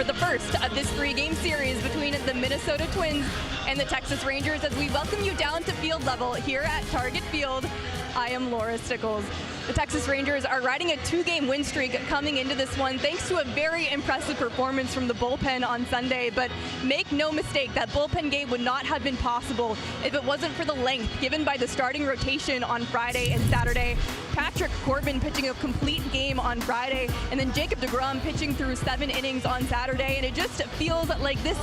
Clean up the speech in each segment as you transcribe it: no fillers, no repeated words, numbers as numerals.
for the first of this 3-game series between the Minnesota Twins and the Texas Rangers as we welcome you down to field level here at Target Field. I am Laura Stickles. The Texas Rangers are riding a 2-game win streak coming into this one thanks to a very impressive performance from the bullpen on Sunday. But make no mistake, that bullpen game would not have been possible if it wasn't for the length given by the starting rotation on Friday and Saturday. Patrick Corbin pitching a complete game on Friday, and then Jacob deGrom pitching through 7 innings on Saturday. And it just feels like this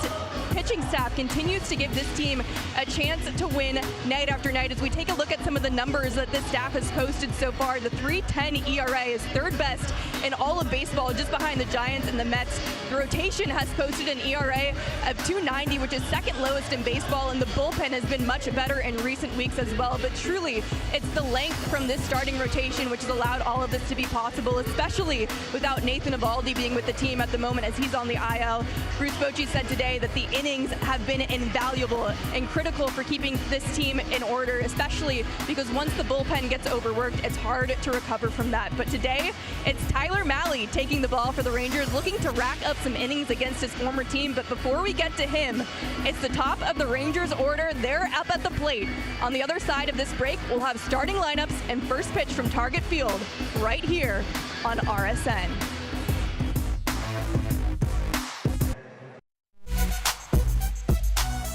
pitching staff continues to give this team a chance to win night after night. As we take a look at some of the numbers that this staff has posted so far, the 3.10 ERA is third best in all of baseball, just behind the Giants and the Mets. The rotation has posted an ERA of 2.90, which is second lowest in baseball, and the bullpen has been much better in recent weeks as well. But truly, it's the length from this starting rotation which has allowed all of this to be possible, especially without Nathan Eovaldi being with the team at the moment as he's on the IL. Bruce Bochy said today that the innings have been invaluable and critical for keeping this team in order, especially because once the bullpen gets overworked, it's hard to recover from that. But today, it's Tyler Mahle taking the ball for the Rangers, looking to rack up some innings against his former team. But before we get to him, it's the top of the Rangers order. They're up at the plate. On the other side of this break, we'll have starting lineups and first pitch from Target Field right here on RSN.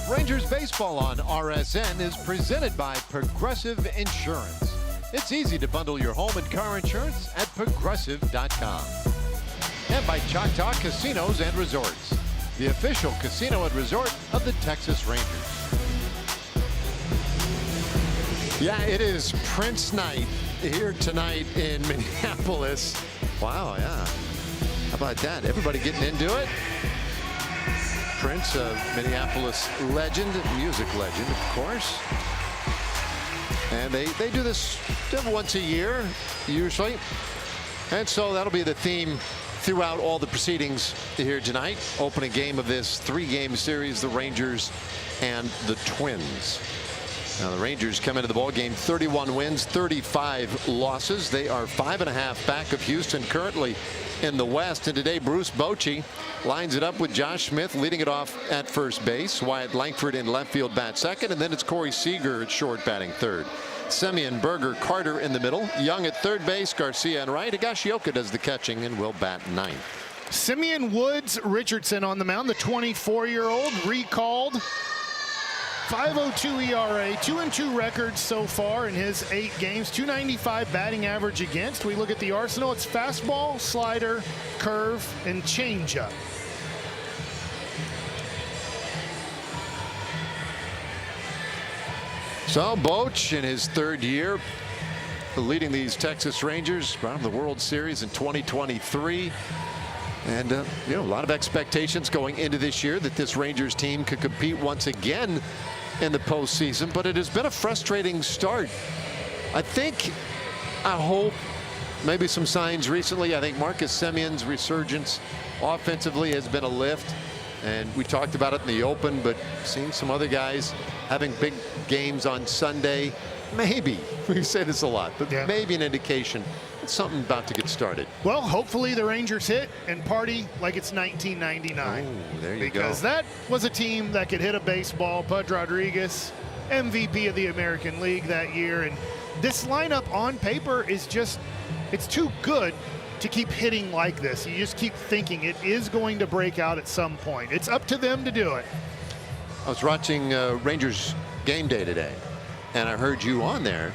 Rangers baseball on RSN is presented by Progressive Insurance. It's easy to bundle your home and car insurance at progressive.com. And by Choctaw Casinos and Resorts, the official casino and resort of the Texas Rangers. Yeah, it is Prince night here tonight in Minneapolis. Wow, yeah. How about that? Everybody getting into it? Prince, a Minneapolis legend, music legend, of course. And they do this once a year, usually. And so that'll be the theme throughout all the proceedings here tonight. Opening game of this 3-game series, the Rangers and the Twins. Now the Rangers come into the ball game 31 wins, 35 losses. They are 5.5 back of Houston currently in the West. And today Bruce Bochy lines it up with Josh Smith leading it off at first base. Wyatt Langford in left field bat second, and then it's Corey Seager at short batting third. Semien, Berger, Carter in the middle. Young at third base, Garcia and right. Higashioka does the catching and will bat ninth. Semien, Woods, Richardson on the mound. The 24-year-old recalled. 5.02 ERA, 2-2 record so far in his 8 games, 295 batting average against. We look at the arsenal. It's fastball, slider, curve, and changeup. So Boch in his 3rd year leading these Texas Rangers around the World Series in 2023. And you know, a lot of expectations going into this year that this Rangers team could compete once again in the postseason, but it has been a frustrating start. I hope maybe some signs recently. I think Marcus Semien's resurgence offensively has been a lift, and we talked about it in the open, but seeing some other guys having big games on Sunday, maybe, we say this a lot, but yeah, maybe an indication that something about to get started. Well, hopefully the Rangers hit and party like it's 1999. Oh, there you go. Because that was a team that could hit a baseball. Pudge Rodriguez, MVP of the American League that year. And this lineup on paper is just, it's too good to keep hitting like this. You just keep thinking it is going to break out at some point. It's up to them to do it. I was watching Rangers game day today, and I heard you on there.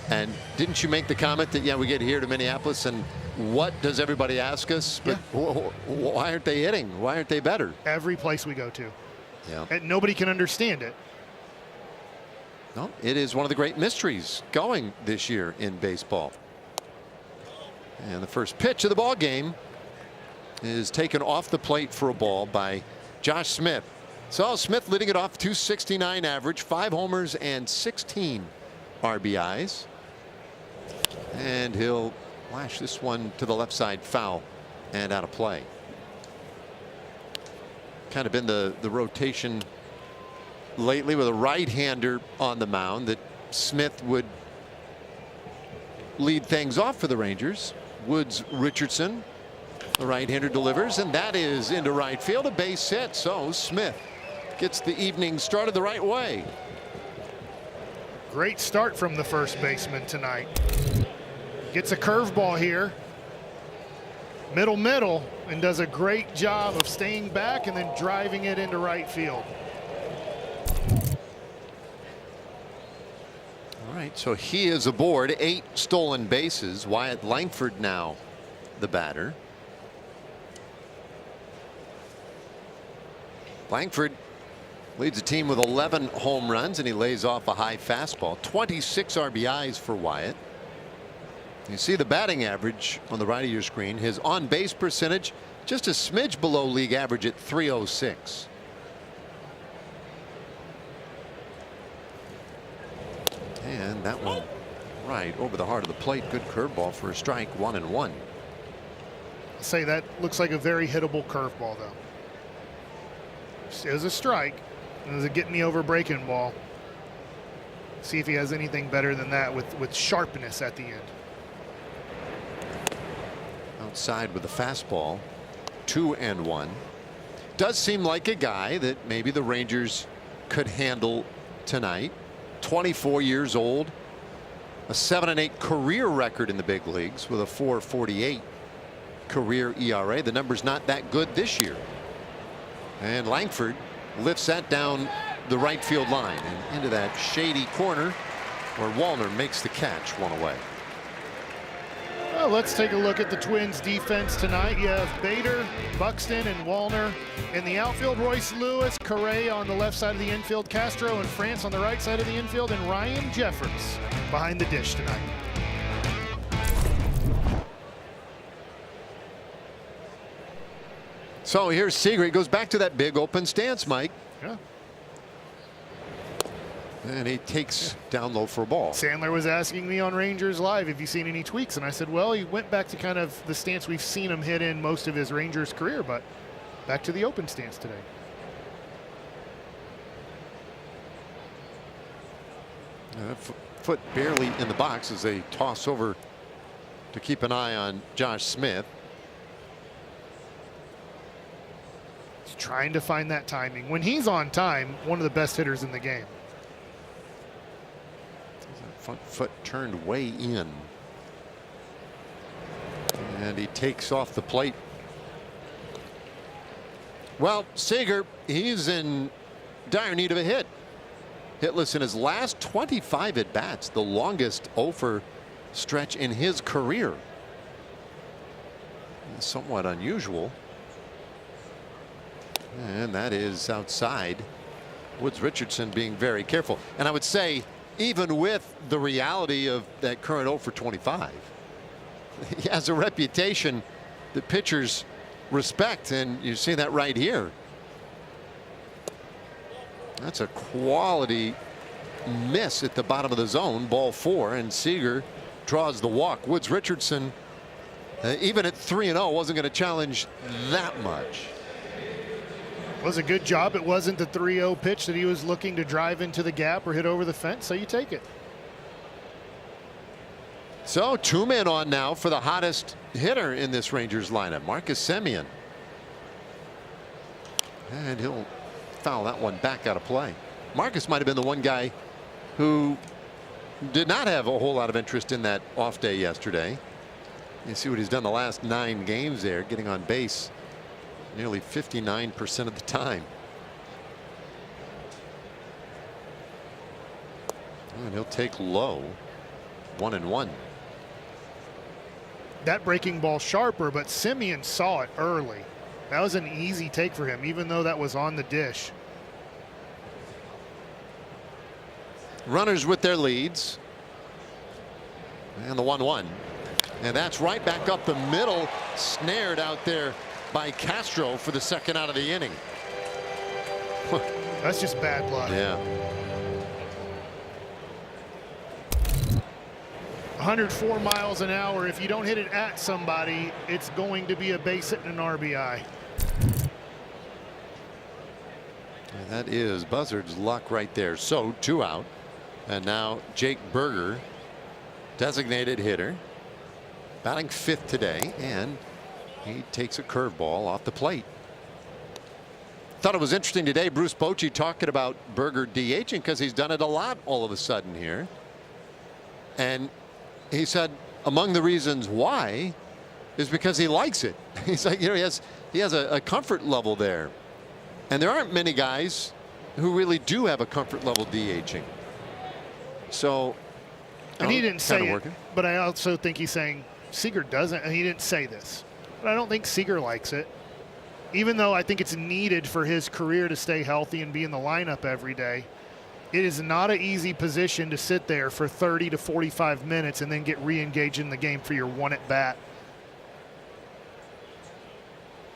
And didn't you make the comment that, yeah, we get here to Minneapolis and what does everybody ask us? But yeah, why aren't they hitting? Why aren't they better? Every place we go to. Yeah. And nobody can understand it. No, it is one of the great mysteries going this year in baseball. And the first pitch of the ball game is taken off the plate for a ball by Josh Smith. So Smith leading it off, 269 average, 5 homers and 16 RBIs. And he'll flash this one to the left side, foul and out of play. Kind of been the rotation lately with a right-hander on the mound that Smith would lead things off for the Rangers. Woods, Richardson, The right-hander delivers, and that is into right field, a base hit. So Smith gets the evening started the right way. Great start from the first baseman tonight. Gets a curveball here. Middle, and does a great job of staying back and then driving it into right field. All right, so he is aboard 8 stolen bases. Wyatt Langford now the batter. Langford leads the team with 11 home runs, and he lays off a high fastball. 26 RBIs for Wyatt. You see the batting average on the right of your screen. His on base percentage just a smidge below league average at .306. And that one right over the heart of the plate. Good curveball for a strike. 1-1. I'll say that looks like a very hittable curveball, though. It was a strike. It was a get me over breaking ball. See if he has anything better than that with sharpness at the end. Outside with the fastball. 2-1. Does seem like a guy that maybe the Rangers could handle tonight. 24 years old. A 7-8 career record in the big leagues with a 4.48 career ERA. The number's not that good this year. And Langford lifts that down the right field line and into that shady corner where Wallner makes the catch. One away. Well, let's take a look at the Twins defense tonight. You have Bader, Buxton, and Wallner in the outfield. Royce Lewis, Correa on the left side of the infield, Castro and France on the right side of the infield, and Ryan Jeffers behind the dish tonight. So here's Seager. He goes back to that big open stance, Mike. Yeah. And he takes down low for a ball. Sandler was asking me on Rangers Live, have you seen any tweaks? And I said, well, he went back to kind of the stance we've seen him hit in most of his Rangers career, but back to the open stance today. Foot barely in the box as they toss over to keep an eye on Josh Smith. He's trying to find that timing. When he's on time, one of the best hitters in the game. Front foot turned way in. And he takes off the plate. Well, Seager, he's in dire need of a hit. Hitless in his last 25 at bats, the longest over stretch in his career. Somewhat unusual. And that is outside. Woods Richardson being very careful. And I would say, even with the reality of that current 0 for 25, he has a reputation that pitchers respect, and you see that right here. That's a quality miss at the bottom of the zone. Ball 4, and Seager draws the walk. Woods Richardson, even at 3-0, wasn't going to challenge that much. Was a good job. It wasn't the 3-0 pitch that he was looking to drive into the gap or hit over the fence, so you take it. So 2 men on now for the hottest hitter in this Rangers lineup, Marcus Semien. And he'll foul that one back out of play. Marcus might have been the one guy who did not have a whole lot of interest in that off day yesterday. You see what he's done the last 9 games there, getting on base nearly 59% of the time. And he'll take low. 1-1. That breaking ball sharper, but Semien saw it early. That was an easy take for him, even though that was on the dish. Runners with their leads. And the 1-1. And that's right back up the middle, snared out there by Castro for the second out of the inning. That's just bad luck. Yeah. 104 miles an hour. If you don't hit it at somebody, it's going to be a base hit and an RBI. And that is Buzzard's luck right there. So 2 out. And now Jake Burger, designated hitter, batting 5th today, and He takes a curveball off the plate. Thought it was interesting today, Bruce Bochy talking about Burger DHing because he's done it a lot all of a sudden here. And he said among the reasons why is because he likes it. He's like, he has a comfort level there. And there aren't many guys who really do have a comfort level DHing. So, and he didn't say it, working. but I also think he's saying Seager doesn't, and he didn't say this. But I don't think Seager likes it. Even though I think it's needed for his career to stay healthy and be in the lineup every day, it is not an easy position to sit there for 30 to 45 minutes and then get re-engaged in the game for your one at bat.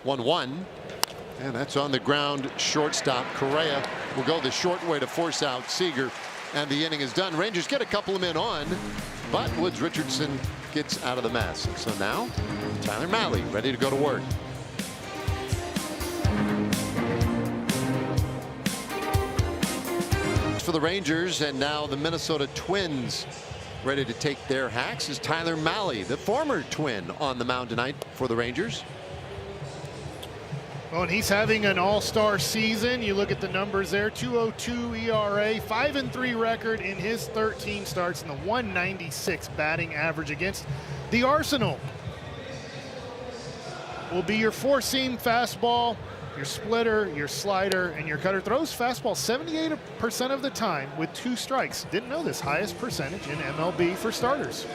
1-1, and that's on the ground. Shortstop Correa will go the short way to force out Seager, and the inning is done. Rangers get a couple of men on, but Woods Richardson gets out of the mess. So now Tyler Mahle ready to go to work. For the Rangers, and now the Minnesota Twins ready to take their hacks is Tyler Mahle, the former Twin, on the mound tonight for the Rangers. Well, and he's having an all-star season. You look at the numbers there, 2.02 ERA, 5-3 record in his 13 starts, and the 196 batting average against the Arsenal. Will be your four-seam fastball, your splitter, your slider, and your cutter. Throws fastball 78% of the time with 2 strikes. Didn't know this, highest percentage in MLB for starters.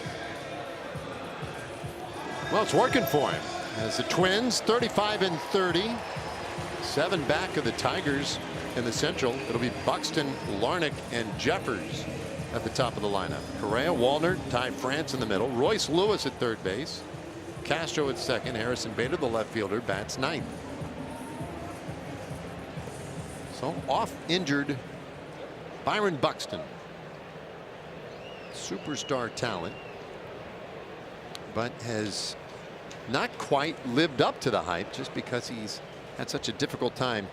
Well, it's working for him. As the Twins 35-30, 7 back of the Tigers in the Central. It'll be Buxton, Larnach, and Jeffers at the top of the lineup. Correa, Wallner, Ty France in the middle. Royce Lewis at third base. Castro at second. Harrison Bader, the left fielder, bats ninth. So off injured Byron Buxton. Superstar talent, but has not quite lived up to the hype just because he's had such a difficult time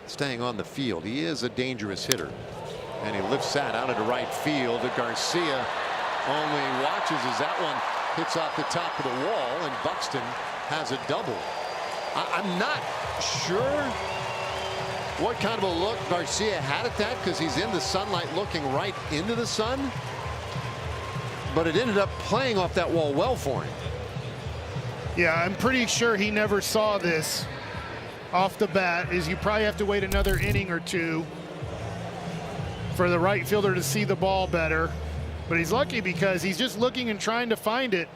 staying on the field. He is a dangerous hitter, and he lifts that out into right field. Garcia only watches as that one hits off the top of the wall, and Buxton has a double. I'm not sure what kind of a look Garcia had at that, because he's in the sunlight looking right into the sun, but it ended up playing off that wall well for him. Yeah, I'm pretty sure he never saw this off the bat. Is you probably have to wait another inning or two for the right fielder to see the ball better. But he's lucky because he's just looking and trying to find it.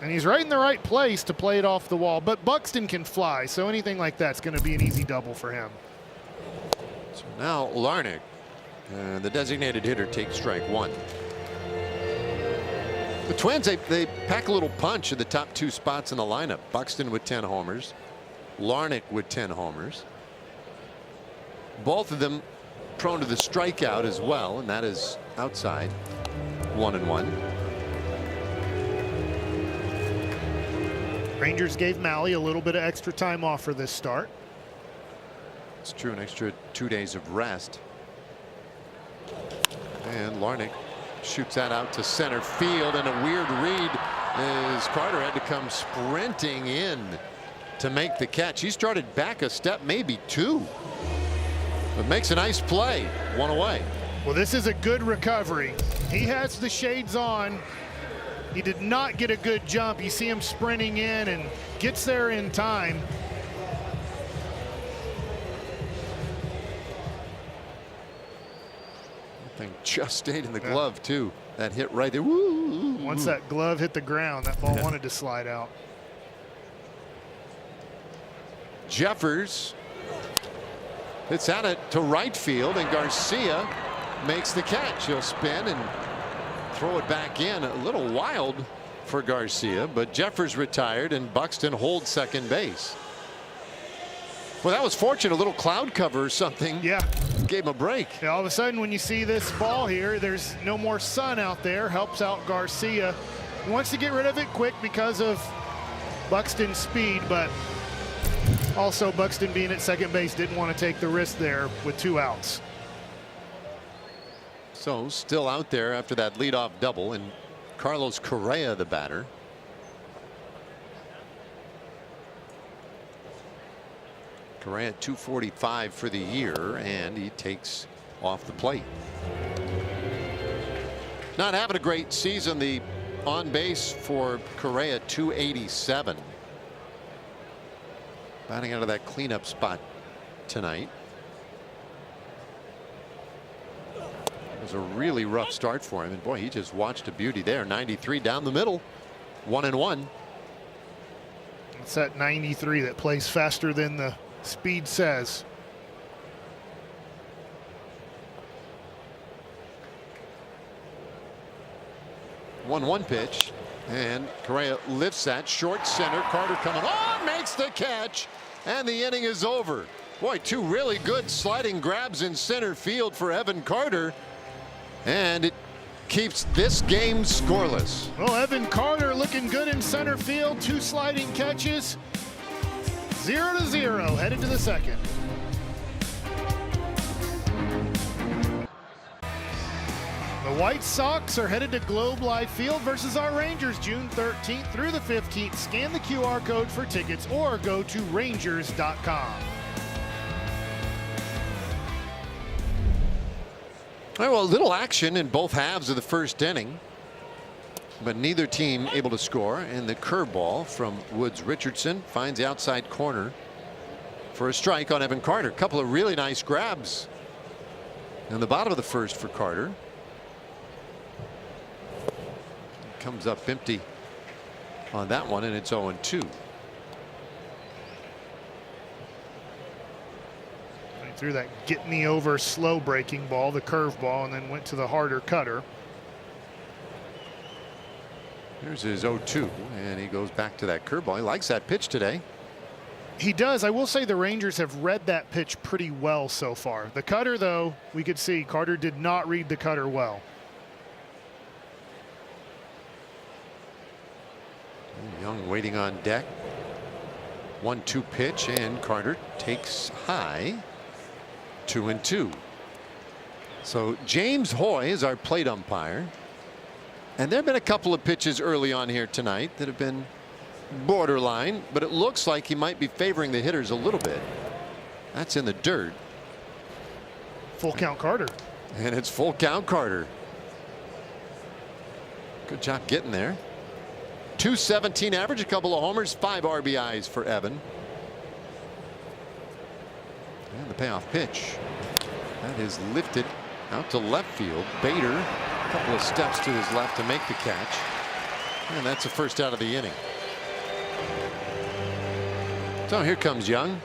And he's right in the right place to play it off the wall. But Buxton can fly, so anything like that's going to be an easy double for him. So now Larnach, the designated hitter, takes strike one. The Twins, they pack a little punch in the top 2 spots in the lineup. Buxton with 10 homers. Larnach with 10 homers. Both of them prone to the strikeout as well, and that is outside. 1-1. Rangers gave Mahle a little bit of extra time off for this start. It's true, an extra 2 days of rest. And Larnach shoots that out to center field, and a weird read as Carter had to come sprinting in to make the catch. He started back a step, maybe 2, but makes a nice play. 1 away. Well, this is a good recovery. He has the shades on. He did not get a good jump. You see him sprinting in and gets there in time. Thing just stayed in the glove too. That hit right there. Woo. Once that glove hit the ground, that ball wanted to slide out. Jeffers hits at it to right field, and Garcia makes the catch. He'll spin and throw it back in. A little wild for Garcia, but Jeffers retired, and Buxton holds second base. Well, that was fortunate. A little cloud cover or something. Yeah. Gave him a break. Yeah, all of a sudden, when you see this ball here, there's no more sun out there. Helps out Garcia. He wants to get rid of it quick because of Buxton's speed, but also Buxton being at second base didn't want to take the risk there with 2 outs. So still out there after that leadoff double, and Carlos Correa, the batter. Correa at 245 for the year, and he takes off the plate. Not having a great season. The on base for Correa 287. Batting out of that cleanup spot tonight. It was a really rough start for him, and boy, he just watched a beauty there. 93 down the middle, 1-1. It's that 93 that plays faster than the speed says. One pitch, and Correa lifts that short center. Carter coming on, makes the catch, and the inning is over. Boy, two really good sliding grabs in center field for Evan Carter, and it keeps this game scoreless. Well, Evan Carter looking good in center field. Two sliding catches. 0-0 headed to the second. The White Sox are headed to Globe Life Field versus our Rangers June 13th through the 15th. Scan the QR code for tickets or go to Rangers.com. Well, a little action in both halves of the first inning, but neither team able to score. And the curveball from Woods Richardson finds the outside corner for a strike on Evan Carter. A couple of really nice grabs in the bottom of the first for Carter. Comes up empty on that one, and it's 0-2. Threw that get me over slow breaking ball, the curveball, and then went to the harder cutter. Here's his 0-2, and he goes back to that curveball. He likes that pitch today. He does. I will say the Rangers have read that pitch pretty well so far. The cutter, though, we could see Carter did not read the cutter well. Young waiting on deck. 1-2 pitch, and Carter takes high. 2-2. So James Hoy is our plate umpire, and there have been a couple of pitches early on here tonight that have been borderline, but it looks like he might be favoring the hitters a little bit. That's in the dirt. Full count Carter. And it's full count Carter. Good job getting there. 217 average, a couple of homers, 5 RBIs for Evan. And the payoff pitch. That is lifted out to left field. Bader, a couple of steps to his left to make the catch. And that's the first out of the inning. So here comes Young.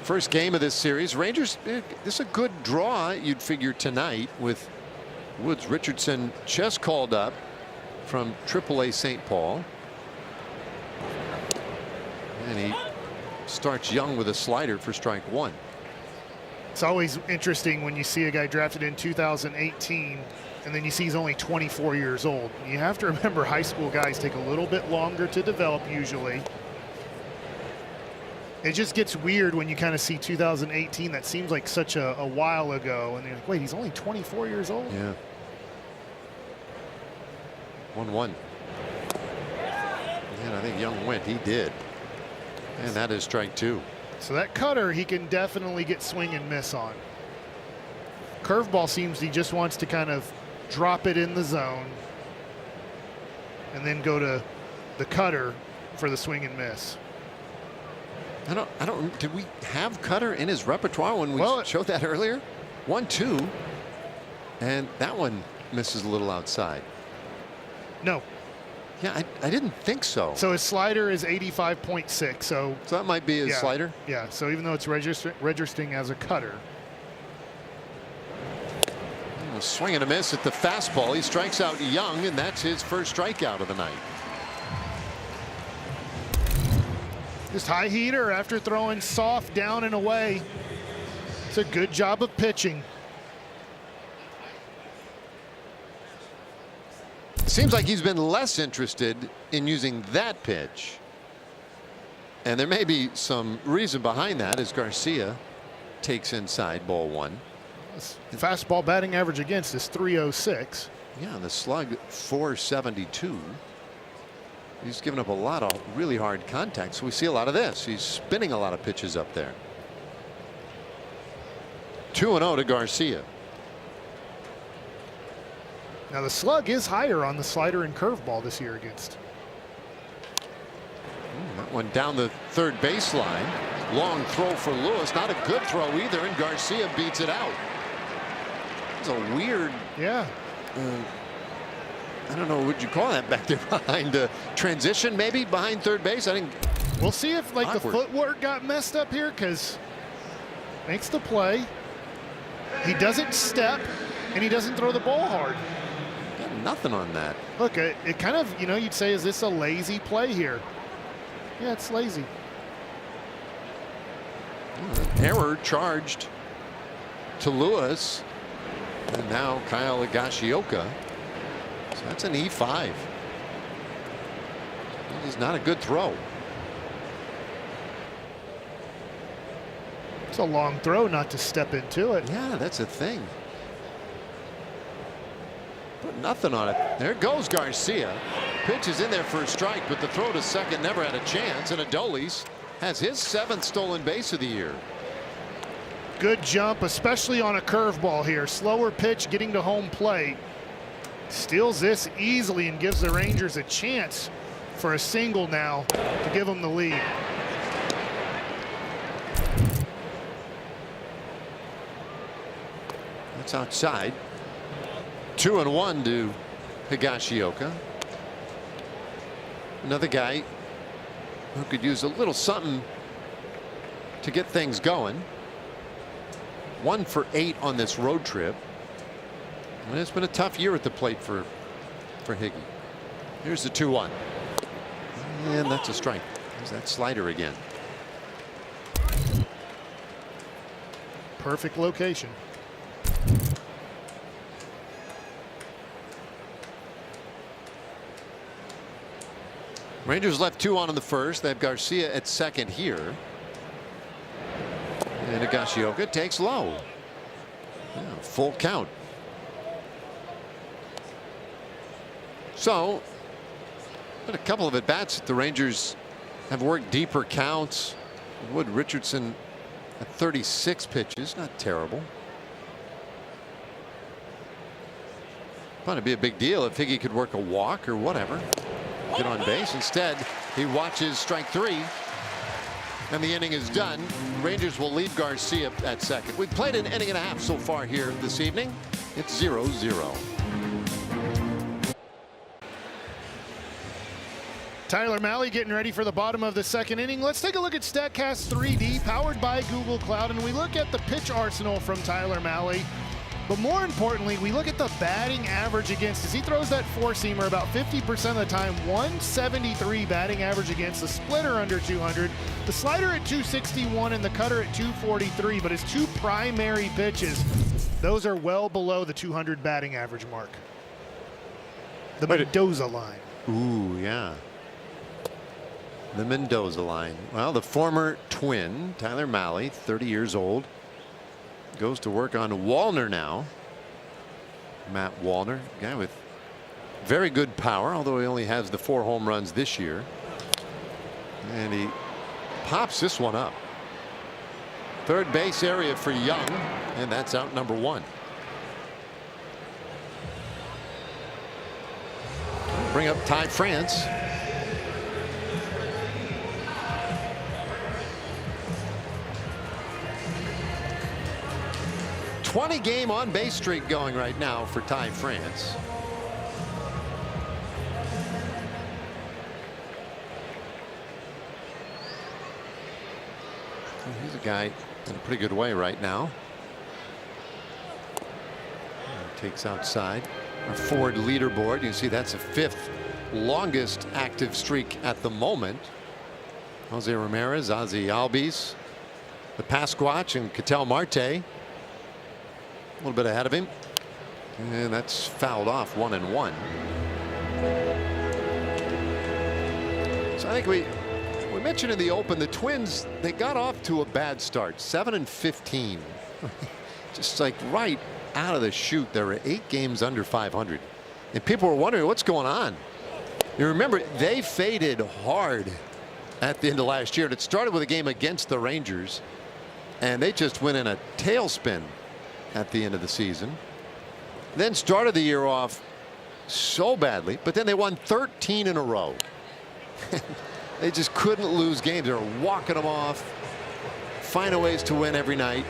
First game of this series. Rangers, this is a good draw, you'd figure, tonight, with Woods Richardson just called up from AAA St. Paul. And he starts Young with a slider for strike one. It's always interesting when you see a guy drafted in 2018 and then you see he's only 24 years old. You have to remember high school guys take a little bit longer to develop usually. It just gets weird when you kind of see 2018. That seems like such a while ago, and you're like, wait, he's only 24 years old? Yeah. 1-1. And I think Young went. He did. And that is strike two. So that cutter, he can definitely get swing and miss on. Curveball seems he just wants to kind of drop it in the zone and then go to the cutter for the swing and miss. I don't. Did we have cutter in his repertoire when we showed that earlier? 1-2, and that one misses a little outside. No. Yeah, I didn't think so. So his slider is 85.6. So that might be his slider. Yeah. So even though it's registering as a cutter. Swing and a miss at the fastball. He strikes out Young, and that's his first strikeout of the night. Just high heater after throwing soft down and away. It's a good job of pitching. Seems like he's been less interested in using that pitch. And there may be some reason behind that as Garcia takes inside ball one. Fastball batting average against is 306. Yeah, and the slug 472. He's given up a lot of really hard contact, so we see a lot of this. He's spinning a lot of pitches up there. 2-0 to Garcia. Now the slug is higher on the slider and curveball this year against. That one down the third baseline. Long throw for Lewis. Not a good throw either, and Garcia beats it out. It's a weird. Yeah. I don't know what you call that back there behind transition, maybe behind third base. I think we'll see if like awkward. the footwork got messed up here, because makes the play. He doesn't step and he doesn't throw the ball hard. Got nothing on that. Look, it kind of, you know, you'd say, is this a lazy play here? Yeah, it's lazy. Error charged to Lewis, and now Kyle Higashioka. So that's an E5. It is not a good throw. It's a long throw not to step into it. Yeah, that's a thing. Put nothing on it. There goes Garcia. Pitch is in there for a strike, but the throw to second never had a chance, and Adolis has his 7th stolen base of the year. Good jump, especially on a curveball here. Slower pitch getting to home plate. Steals this easily and gives the Rangers a chance for a single now to give them the lead. That's outside. 2-1 to Higashioka. Another guy who could use a little something to get things going. 1 for 8 on this road trip. And it's been a tough year at the plate for Higgy. Here's the 2-1. And that's a strike. There's that slider again. Perfect location. Rangers left 2 on in the first. They have Garcia at second here. And Higashioka takes low. Yeah, full count. So, but a couple of at bats. The Rangers have worked deeper counts. Wood Richardson at 36 pitches, not terrible. Probably be a big deal if Higgy could work a walk or whatever. Get on base. Instead, he watches strike 3. And the inning is done. Rangers will leave Garcia at second. We've played an inning and a half so far here this evening. It's 0-0. Tyler Mahle getting ready for the bottom of the second inning. Let's take a look at StatCast 3D, powered by Google Cloud, and we look at the pitch arsenal from Tyler Mahle. But more importantly, we look at the batting average against, as he throws that four-seamer about 50% of the time. 173 batting average against, the splitter under 200, the slider at 261, and the cutter at 243. But his 2 primary pitches, those are well below the 200 batting average mark. The Mendoza line. Ooh, yeah. The Mendoza line. Well, the former Twin, Tyler Mahle, 30 years old, goes to work on Wallner now. Matt Wallner, guy with very good power, although he only has the 4 home runs this year. And he pops this one up. Third base area for Young, and that's out number 1. Bring up Ty France. '20-game on-base streak going right now for Ty France. He's a guy in a pretty good way right now. Takes outside. Our Ford leaderboard. You can see that's the 5th longest active streak at the moment. Jose Ramirez, Ozzie Albies, the Pasquatch, and Ketel Marte. A little bit ahead of him, and that's fouled off 1-1. So I think we mentioned in the open, the Twins, they got off to a bad start, 7-15. Just like right out of the chute, there were 8 games under 500, and people were wondering what's going on. You remember, they faded hard at the end of last year. And it started with a game against the Rangers, and they just went in a tailspin at the end of the season. Then started the year off so badly, but then they won 13 in a row. They just couldn't lose games. They were walking them off, finding ways to win every night,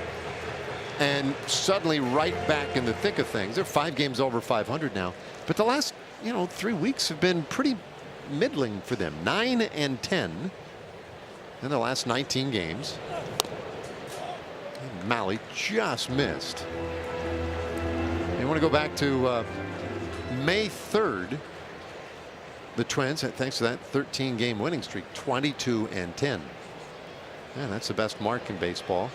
and suddenly right back in the thick of things. They're 5 games over 500 now, but the last 3 weeks have been pretty middling for them. 9 and 10 in the last 19 games. And Mahle just missed. You want to go back to May 3rd. The Twins, thanks to that 13-game winning streak, 22 and 10. And that's the best mark in baseball.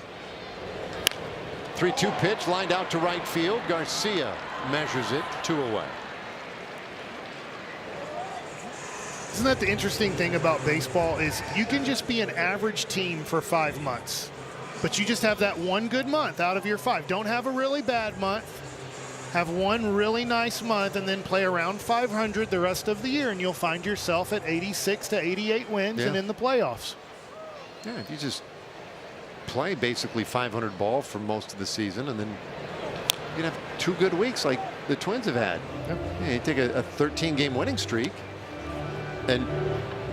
3-2 pitch lined out to right field. Garcia measures it 2 away. Isn't that the interesting thing about baseball is you can just be an average team for 5 months, but you just have that one good month out of your 5. Don't have a really bad month. Have one really nice month and then play around 500 the rest of the year, and you'll find yourself at 86 to 88 wins and in the playoffs. Yeah, if you just play basically 500 ball for most of the season, and then you can have 2 good weeks like the Twins have had. Yep. Yeah, you take a 13-game winning streak and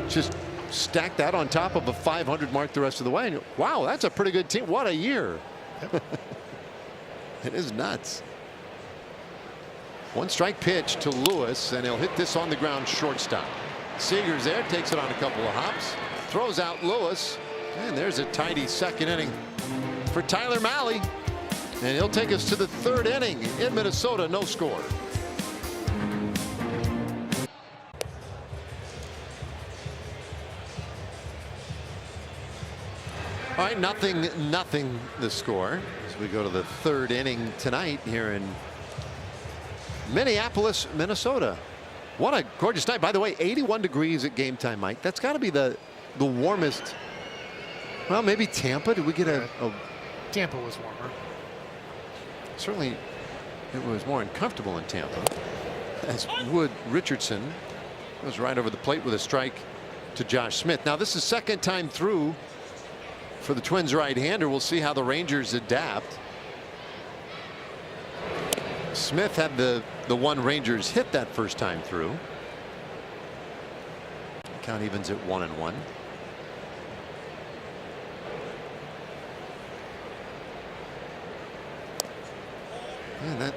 just stack that on top of a 500 mark the rest of the way. And wow, that's a pretty good team. What a year. Yep. It is nuts. 1-strike pitch to Lewis, and he'll hit this on the ground shortstop. Seager's there, takes it on a couple of hops, throws out Lewis, and there's a tidy second inning for Tyler Mahle. And he'll take us to the 3rd inning in Minnesota, no score. All right, nothing the score as we go to the 3rd inning tonight here in Minneapolis, Minnesota. What a gorgeous night. By the way, 81 degrees at game time, Mike. That's got to be the warmest. Well, maybe Tampa. Did we get a Tampa was warmer. Certainly it was more uncomfortable in Tampa, as Wood Richardson goes right over the plate with a strike to Josh Smith. Now this is 2nd time through for the Twins right-hander. We'll see how the Rangers adapt. Smith had the one Rangers hit that first time through. Count evens at 1-1. And that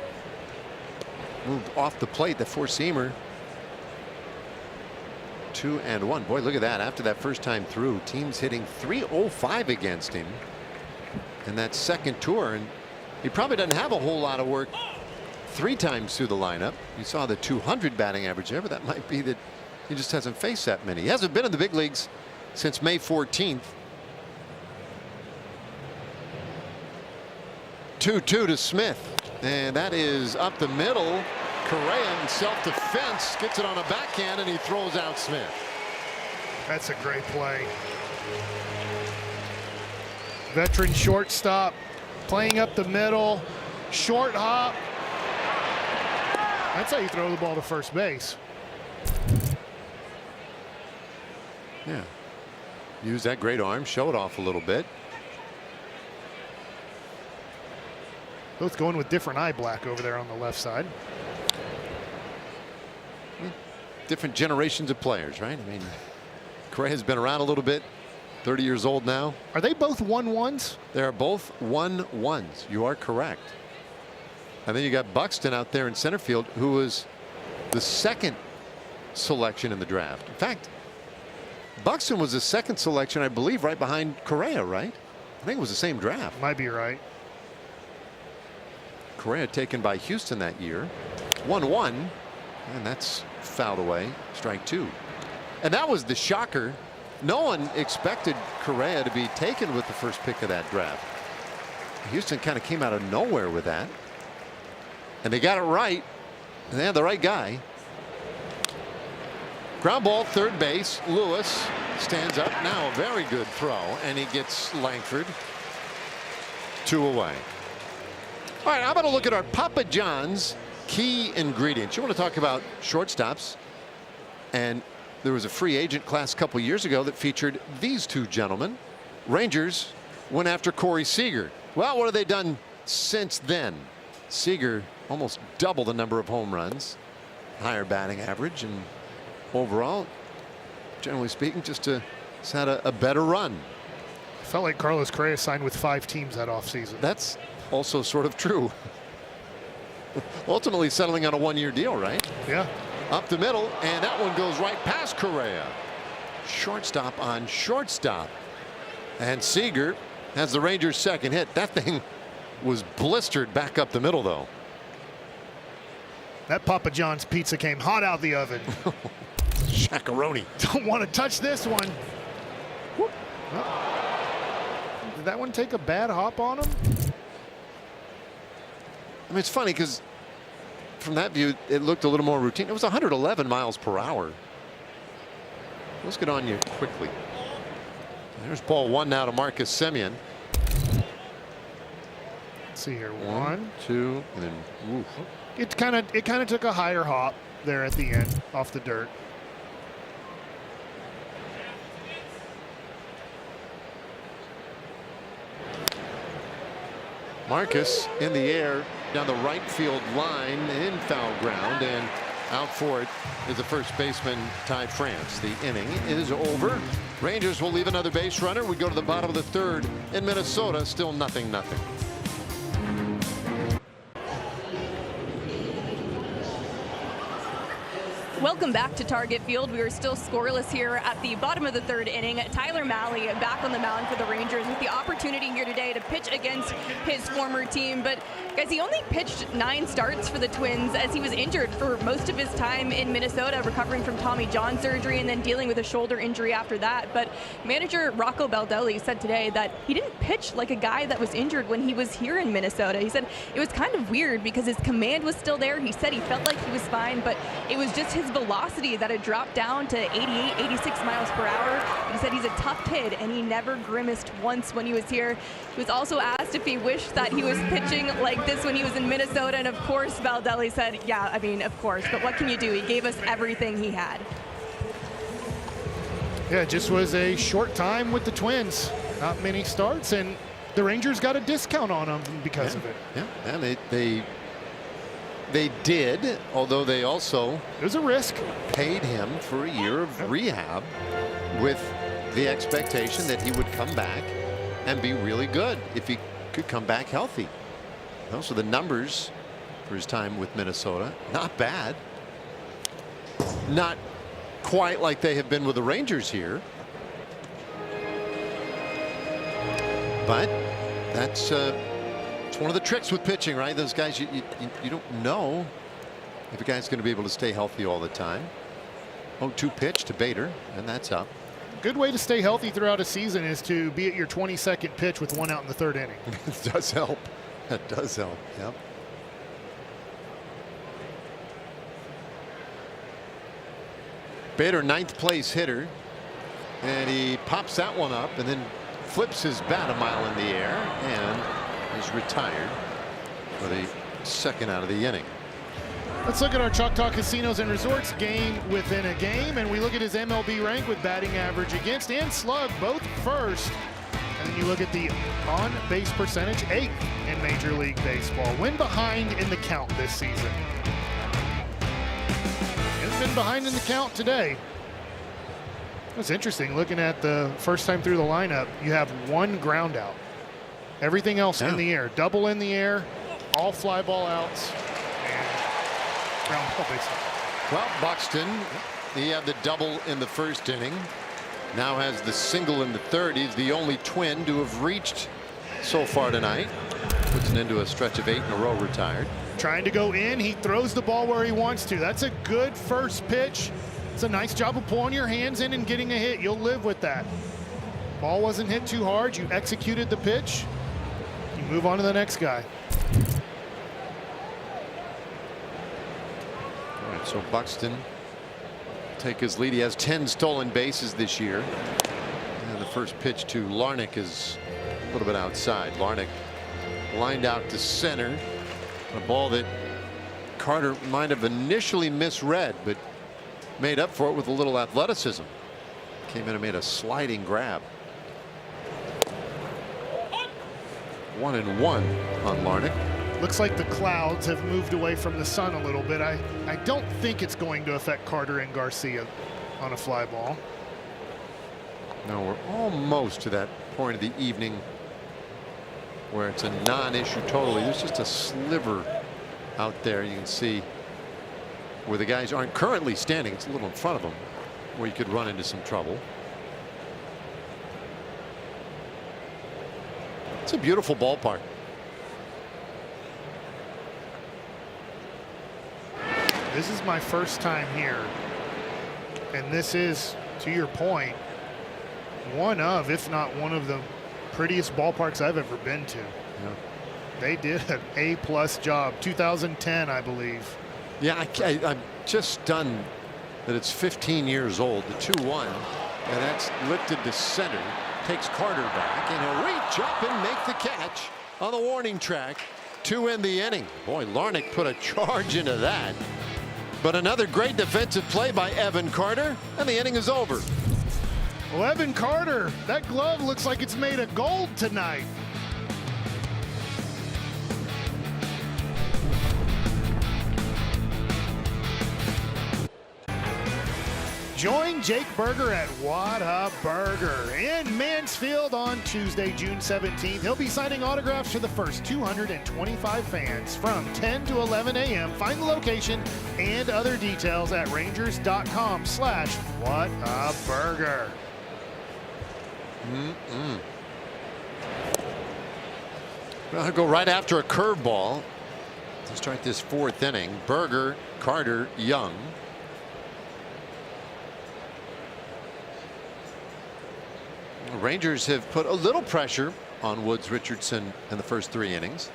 moved off the plate, the 4-seamer. 2-1. Boy, look at that. After that first time through, teams hitting .305 against him in that second tour, and he probably doesn't have a whole lot of work 3 times through the lineup. You saw the 200 batting average there, but that might be that he just hasn't faced that many. He hasn't been in the big leagues since May 14th. 2-2 to Smith, and that is up the middle. Correa in self-defense gets it on a backhand, and he throws out Smith. That's a great play. Veteran shortstop playing up the middle, short hop. That's how you throw the ball to first base. Yeah. Use that great arm, show it off a little bit. Both going with different eye black over there on the left side. Different generations of players, right? I mean, Correa's been around a little bit, 30 years old now. Are they both 1-1s? They're both 1-1s. You are correct. And then you got Buxton out there in center field, who was the 2nd selection in the draft. In fact, Buxton was the 2nd selection, I believe, right behind Correa, right? I think it was the same draft. Might be right. Correa taken by Houston that year. 1-1, and that's fouled away. Strike 2. And that was the shocker. No one expected Correa to be taken with the first pick of that draft. Houston kind of came out of nowhere with that. And they got it right. And they had the right guy. Ground ball, 3rd base. Lewis stands up. Now a very good throw. And he gets Langford 2 away. All right, how about a look at our Papa John's key ingredients? You want to talk about shortstops and there was a free agent class a couple years ago that featured these two gentlemen. Rangers went after Corey Seager. Well, what have they done since then? Seager almost double the number of home runs, higher batting average, and overall, generally speaking, just has had a better run. Felt like Carlos Correa signed with 5 teams that offseason. That's also sort of true. Ultimately settling on a 1-year deal, right? Yeah. Up the middle, and that one goes right past Correa. Shortstop on shortstop. And Seager has the Rangers' second hit. That thing was blistered back up the middle, though. That Papa John's pizza came hot out the oven. Shakaroni. Don't want to touch this one. Whoop. Did that one take a bad hop on him? I mean, it's funny because from that view, it looked a little more routine. It was 111 miles per hour. Let's get on you quickly. There's ball 1 now to Marcus Semien. Let's see here. 1, 2, and then oof. It kind of took a higher hop there at the end off the dirt. Marcus in the air down the right field line in foul ground, and out for it is the first baseman Ty France. The inning is over. Rangers will leave another base runner. We go to the bottom of the 3rd in Minnesota, still 0-0. Welcome back to Target Field. We are still scoreless here at the bottom of the 3rd inning. Tyler Mahle back on the mound for the Rangers with the opportunity here today to pitch against his former team. But guys, he only pitched 9 starts for the Twins as he was injured for most of his time in Minnesota, recovering from Tommy John surgery and then dealing with a shoulder injury after that. But manager Rocco Baldelli said today that he didn't pitch like a guy that was injured when he was here in Minnesota. He said it was kind of weird because his command was still there. He said he felt like he was fine, but it was just his velocity that had dropped down to 88, 86 miles per hour. He said he's a tough kid and he never grimaced once when he was here. He was also asked if he wished that he was pitching like this when he was in Minnesota, and of course Baldelli said, yeah, I mean, of course, but what can you do? He gave us everything he had. Yeah, it just was a short time with the Twins. Not many starts, and the Rangers got a discount on him because of it. Yeah, and they did, although they also It was a risk. paid him for a year of rehab with the expectation that he would come back and be really good if he could come back healthy. Also, the numbers for his time with Minnesota, not bad. Not quite like they have been with the Rangers here. But that's it's one of the tricks with pitching, right? Those guys, you don't know if a guy's going to be able to stay healthy all the time. 0-2 pitch to Bader, and that's up. Good way to stay healthy throughout a season is to be at your 22nd pitch with 1 out in the 3rd inning. It does help. That does help. Yep. Bader, 9th place hitter, and he pops that one up and then flips his bat a mile in the air and is retired for the 2nd out of the inning. Let's look at our Choctaw Casinos and Resorts game within a game, and we look at his MLB rank with batting average against and slug both first. And then you look at the on-base percentage, 8th in Major League Baseball. Win behind in the count this season. It's been behind in the count today. That's interesting. Looking at the first time through the lineup, you have 1 ground out. Everything else in the air. Double in the air, all fly ball outs, and ground ball baseball. Well, Buxton, he had the double in the 1st inning. Now has the single in the 3rd. He's the only Twin to have reached so far tonight. Puts it into a stretch of 8 in a row retired. Trying to go in. He throws the ball where he wants to. That's a good first pitch. It's a nice job of pulling your hands in and getting a hit. You'll live with that. Ball wasn't hit too hard. You executed the pitch. You move on to the next guy. All right, so Buxton take his lead. He has 10 stolen bases this year. And the first pitch to Larnach is a little bit outside. Larnach lined out to center. A ball that Carter might have initially misread, but made up for it with a little athleticism. Came in and made a sliding grab. 1-1 on Larnach. Looks like the clouds have moved away from the sun a little bit. I don't think it's going to affect Carter and Garcia on a fly ball. No, we're almost to that point of the evening where it's a non-issue totally. There's just a sliver out there you can see where the guys aren't currently standing. It's a little in front of them where you could run into some trouble. It's a beautiful ballpark. This is my first time here, and this is, to your point, one of, if not one of the prettiest ballparks I've ever been to. Yeah. They did an A+ job. 2010, I believe. Yeah, I'm just stunned that it's 15 years old. The 2-1, and that's lifted to center. Takes Carter back, and he'll reach up and make the catch on the warning track to end the inning. Boy, Larnach put a charge into that. But another great defensive play by Evan Carter, and the inning is over. Well, Evan Carter, that glove looks like it's made of gold tonight. Join Jake Burger at What a Burger in Mansfield on Tuesday, June 17th. He'll be signing autographs for the first 225 fans from 10 to 11 a.m. Find the location and other details at rangers.com/whataburger. Well, he'll go right after a curveball to start this fourth inning. Burger, Carter, Young. The Rangers have put a little pressure on Woods Richardson in the first 3 innings.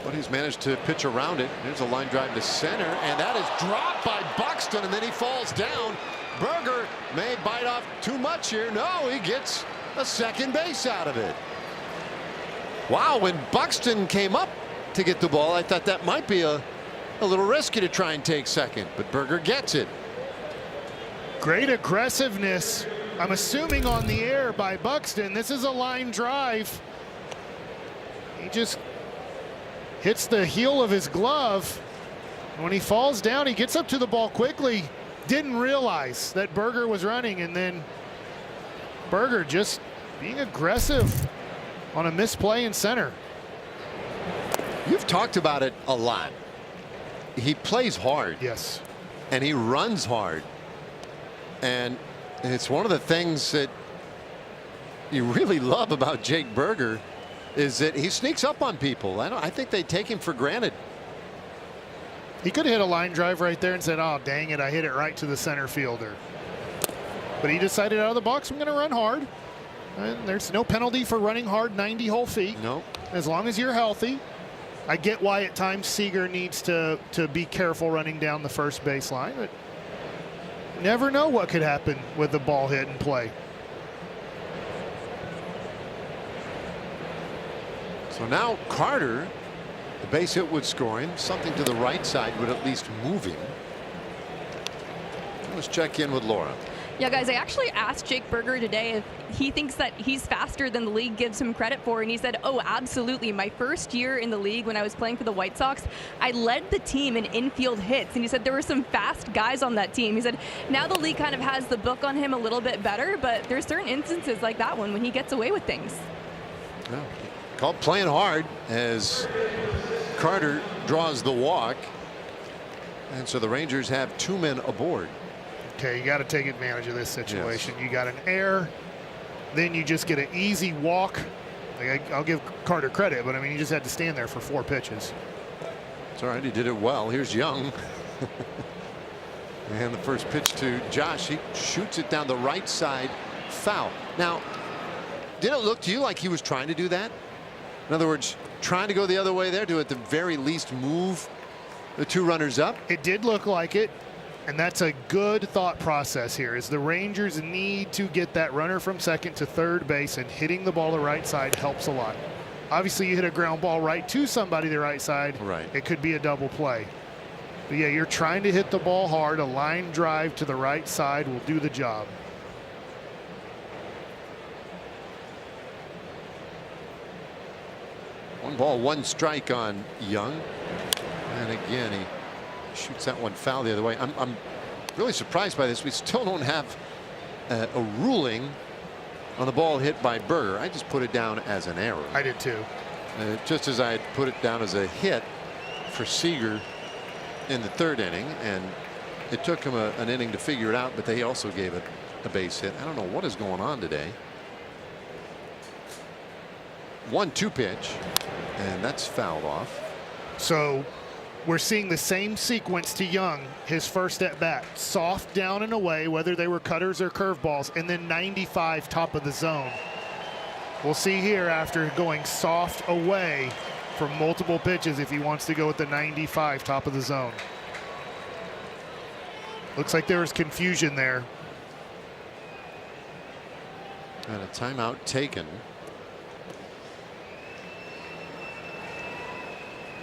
But he's managed to pitch around it. There's a line drive to center, and that is dropped by Buxton, and then he falls down. Burger may bite off too much here. No, he gets a second base out of it. Wow, when Buxton came up to get the ball, I thought that might be a little risky to try and take second, but Burger gets it. Great aggressiveness, I'm assuming on the air, by Buxton. This is a line drive. He just hits the heel of his glove. When he falls down, he gets up to the ball quickly. Didn't realize that Burger was running, and then Burger just being aggressive on a misplay in center. You've talked about it a lot. He plays hard. Yes. And he runs hard. And it's one of the things that you really love about Jake Burger is that he sneaks up on people. I think they take him for granted. He could have hit a line drive right there and said, oh, dang it, I hit it right to the center fielder. But he decided out of the box, I'm going to run hard. And there's no penalty for running hard 90 whole feet. Nope. As long as you're healthy. I get why at times Seager needs to be careful running down the first baseline, but never know what could happen with the ball hit and play. So now Carter, the base hit would score him. Something to the right side would at least move him. Let's check in with Laura. Yeah, guys, I actually asked Jake Burger today if he thinks that he's faster than the league gives him credit for, and he said, oh, absolutely. My first year in the league when I was playing for the White Sox, I led the team in infield hits, and he said there were some fast guys on that team. He said now the league kind of has the book on him a little bit better, but there's certain instances like that one when he gets away with things. Yeah. Called playing hard as Carter draws the walk, and so the Rangers have 2 men aboard. Okay, you got to take advantage of this situation. Yes. You got an error, then you just get an easy walk. Like, I'll give Carter credit, but I mean, he just had to stand there for 4 pitches. It's all right. He did it well. Here's Young. And the first pitch to Josh. He shoots it down the right side, foul. Now, did it look to you like he was trying to do that? In other words, trying to go the other way there to at the very least move the 2 runners up? It did look like it. And that's a good thought process here, is the Rangers need to get that runner from second to third base, and hitting the ball the right side helps a lot. Obviously, you hit a ground ball right to somebody the right side. Right. It could be a double play. But yeah, you're trying to hit the ball hard. A line drive to the right side will do the job. One ball, one strike on Young. And again, he shoots that one foul the other way. I'm really surprised by this. We still don't have a ruling on the ball hit by Berger. I just put it down as an error. I did too. Just as I had put it down as a hit for Seager in the third inning, and it took him an inning to figure it out, but they also gave it a base hit. I don't know what is going on today. 1-2 pitch, and that's fouled off. So we're seeing the same sequence to Young. His first at bat, soft down and away, whether they were cutters or curveballs, and then 95 top of the zone. We'll see here after going soft away for multiple pitches if he wants to go with the 95 top of the zone. Looks like there was confusion there. And a timeout taken.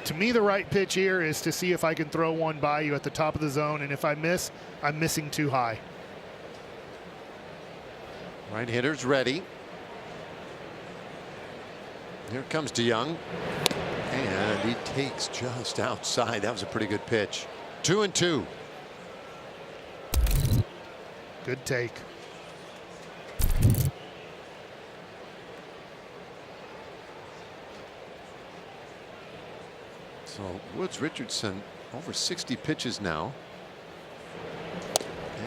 To me, the right pitch here is to see if I can throw one by you at the top of the zone, and if I miss, I'm missing too high. Right hitter's ready. Here it comes to Young, and he takes just outside. That was a pretty good pitch. 2-2. Good take. So Woods Richardson over 60 pitches now,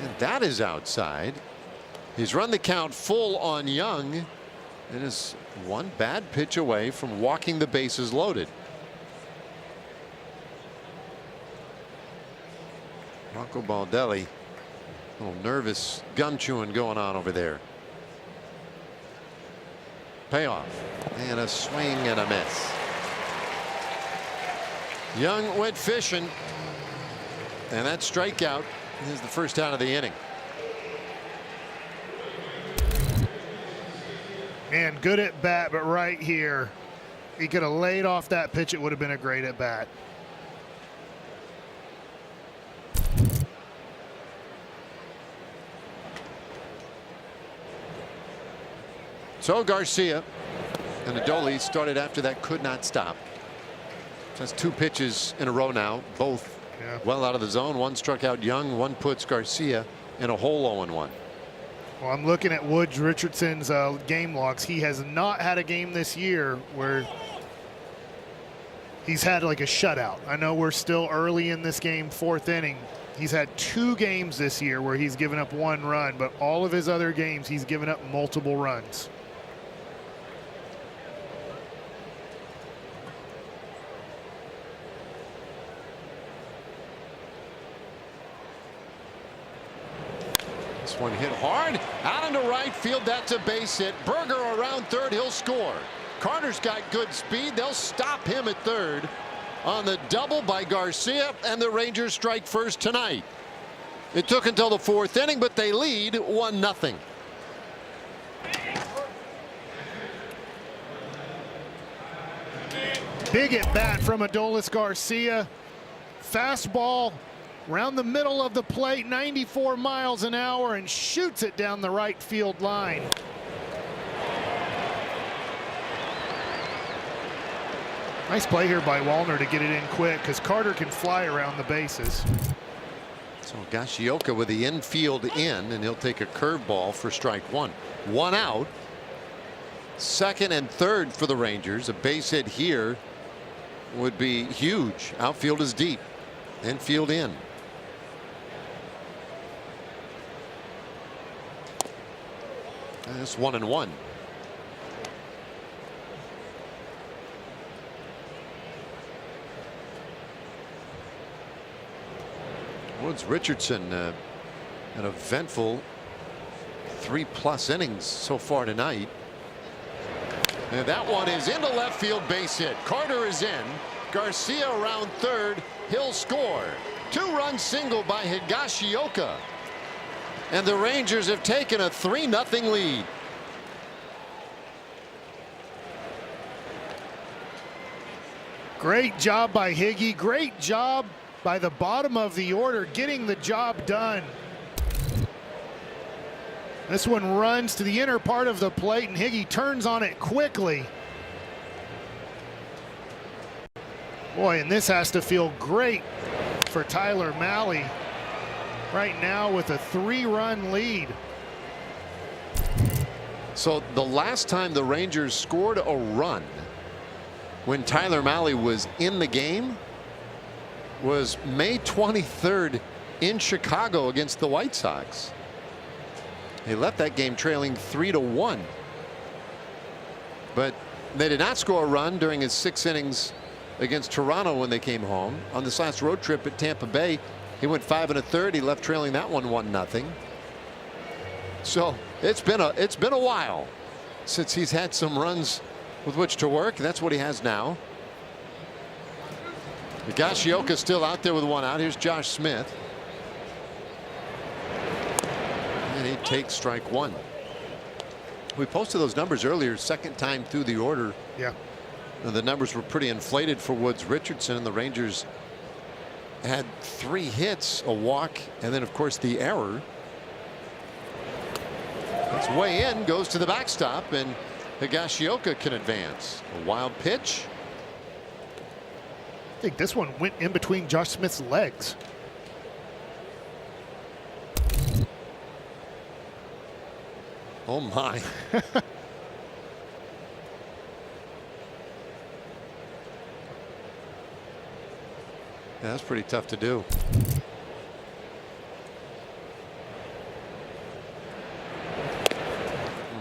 and that is outside. He's run the count full on Young and is one bad pitch away from walking the bases loaded. Rocco Baldelli, a little nervous gum chewing going on over there. Payoff and a swing and a miss. Young went fishing, and that strikeout is the first out of the inning. Man, good at bat, but right here, he could have laid off that pitch. It would have been a great at bat. So Garcia and Adolis started after that, could not stop. That's 2 pitches in a row now, both well out of the zone. One struck out Young, one puts Garcia in a hole 0-1. Well, I'm looking at Woods Richardson's game logs. He has not had a game this year where he's had like a shutout. I know we're still early in this game, 4th inning. He's had 2 games this year where he's given up 1 run, but all of his other games he's given up multiple runs. One hit hard out into right field. That's a base hit. Berger around third. He'll score. Carter's got good speed. They'll stop him at third on the double by Garcia, and the Rangers strike first tonight. It took until the 4th inning, but they lead 1-0. Big at bat from Adolis Garcia. Fastball around the middle of the plate, 94 miles an hour, and shoots it down the right field line. Nice play here by Wallner to get it in quick, because Carter can fly around the bases. So Higashioka with the infield in, and he'll take a curveball for strike 1. 1 out. 2nd and 3rd for the Rangers. A base hit here would be huge. Outfield is deep. Infield in. That's 1-1. Woods Richardson, an eventful 3+ innings so far tonight. And that one is into left field, base hit. Carter is in. Garcia around third. He'll score. 2-run single by Higashioka. And the Rangers have taken a 3-0 lead. Great job by Higgy. Great job by the bottom of the order, getting the job done. This one runs to the inner part of the plate, and Higgy turns on it quickly. Boy, and this has to feel great for Tyler Mahle right now with a 3-run lead. So the last time the Rangers scored a run when Tyler Mahle was in the game was May 23rd in Chicago against the White Sox. They left that game trailing 3-1. But they did not score a run during his 6 innings against Toronto when they came home. On this last road trip at Tampa Bay, he went 5 1/3. He left trailing that one 1-0. So it's been a while since he's had some runs with which to work. That's what he has now. Higashioka still out there with 1 out. Here's Josh Smith. And he takes strike 1. We posted those numbers earlier, second time through the order. Yeah. The numbers were pretty inflated for Woods Richardson, and the Rangers had 3 hits, a walk, and then of course the error. It's way in, goes to the backstop, and Higashioka can advance. A wild pitch. I think this one went in between Josh Smith's legs. Oh my. Yeah, that's pretty tough to do.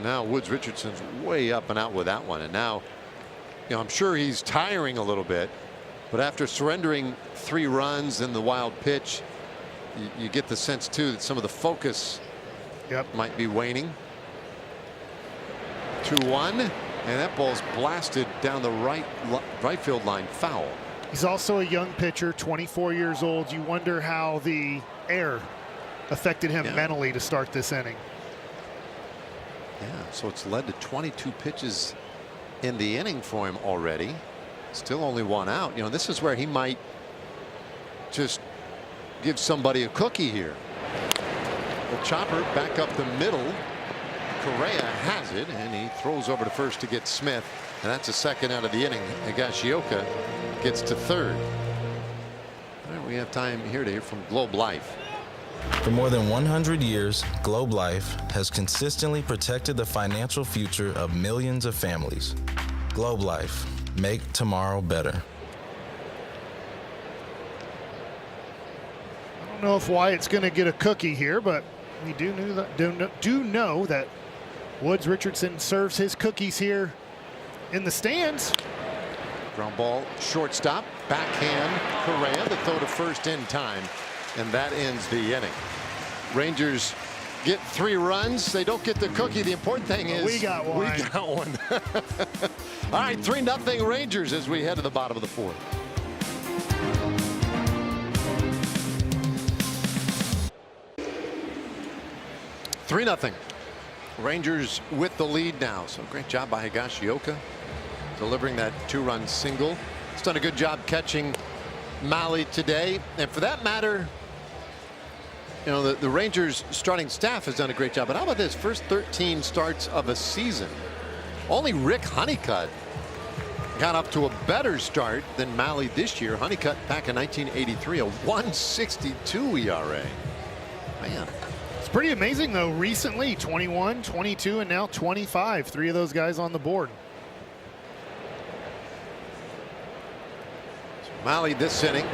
Now Woods Richardson's way up and out with that one, and now, you know, I'm sure he's tiring a little bit, but after surrendering 3 runs and the wild pitch, you get the sense too that some of the focus might be waning. 2-1, and that ball's blasted down the right field line, foul. He's also a young pitcher, 24 years old. You wonder how the air affected him mentally to start this inning. Yeah, so it's led to 22 pitches in the inning for him already. Still only 1 out. You know, this is where he might just give somebody a cookie here. The chopper back up the middle. Correa has it, and he throws over to first to get Smith, and that's a 2nd out of the inning. Higashioka gets to 3rd. All right, we have time here to hear from Globe Life. For more than 100 years, Globe Life has consistently protected the financial future of millions of families. Globe Life, make tomorrow better. I don't know if Wyatt's going to get a cookie here, but we do know that Woods Richardson serves his cookies here in the stands. Ground ball, shortstop, backhand, Correa, the throw to first in time, and that ends the inning. Rangers get 3 runs. They don't get the cookie. The important thing is we got one. We got one. All right, 3-0 Rangers as we head to the bottom of the 4th. Three 3-0. Rangers with the lead now. So great job by Higashioka delivering that 2-run single. He's done a good job catching Mahle today, and for that matter, you know, the Rangers starting staff has done a great job. But how about this? First 13 starts of a season, only Rick Honeycutt got up to a better start than Mahle this year. Honeycutt back in 1983, a 1.62 ERA. Man. It's pretty amazing, though. Recently, 21, 22, and now 25. 3 of those guys on the board. So Mahle this inning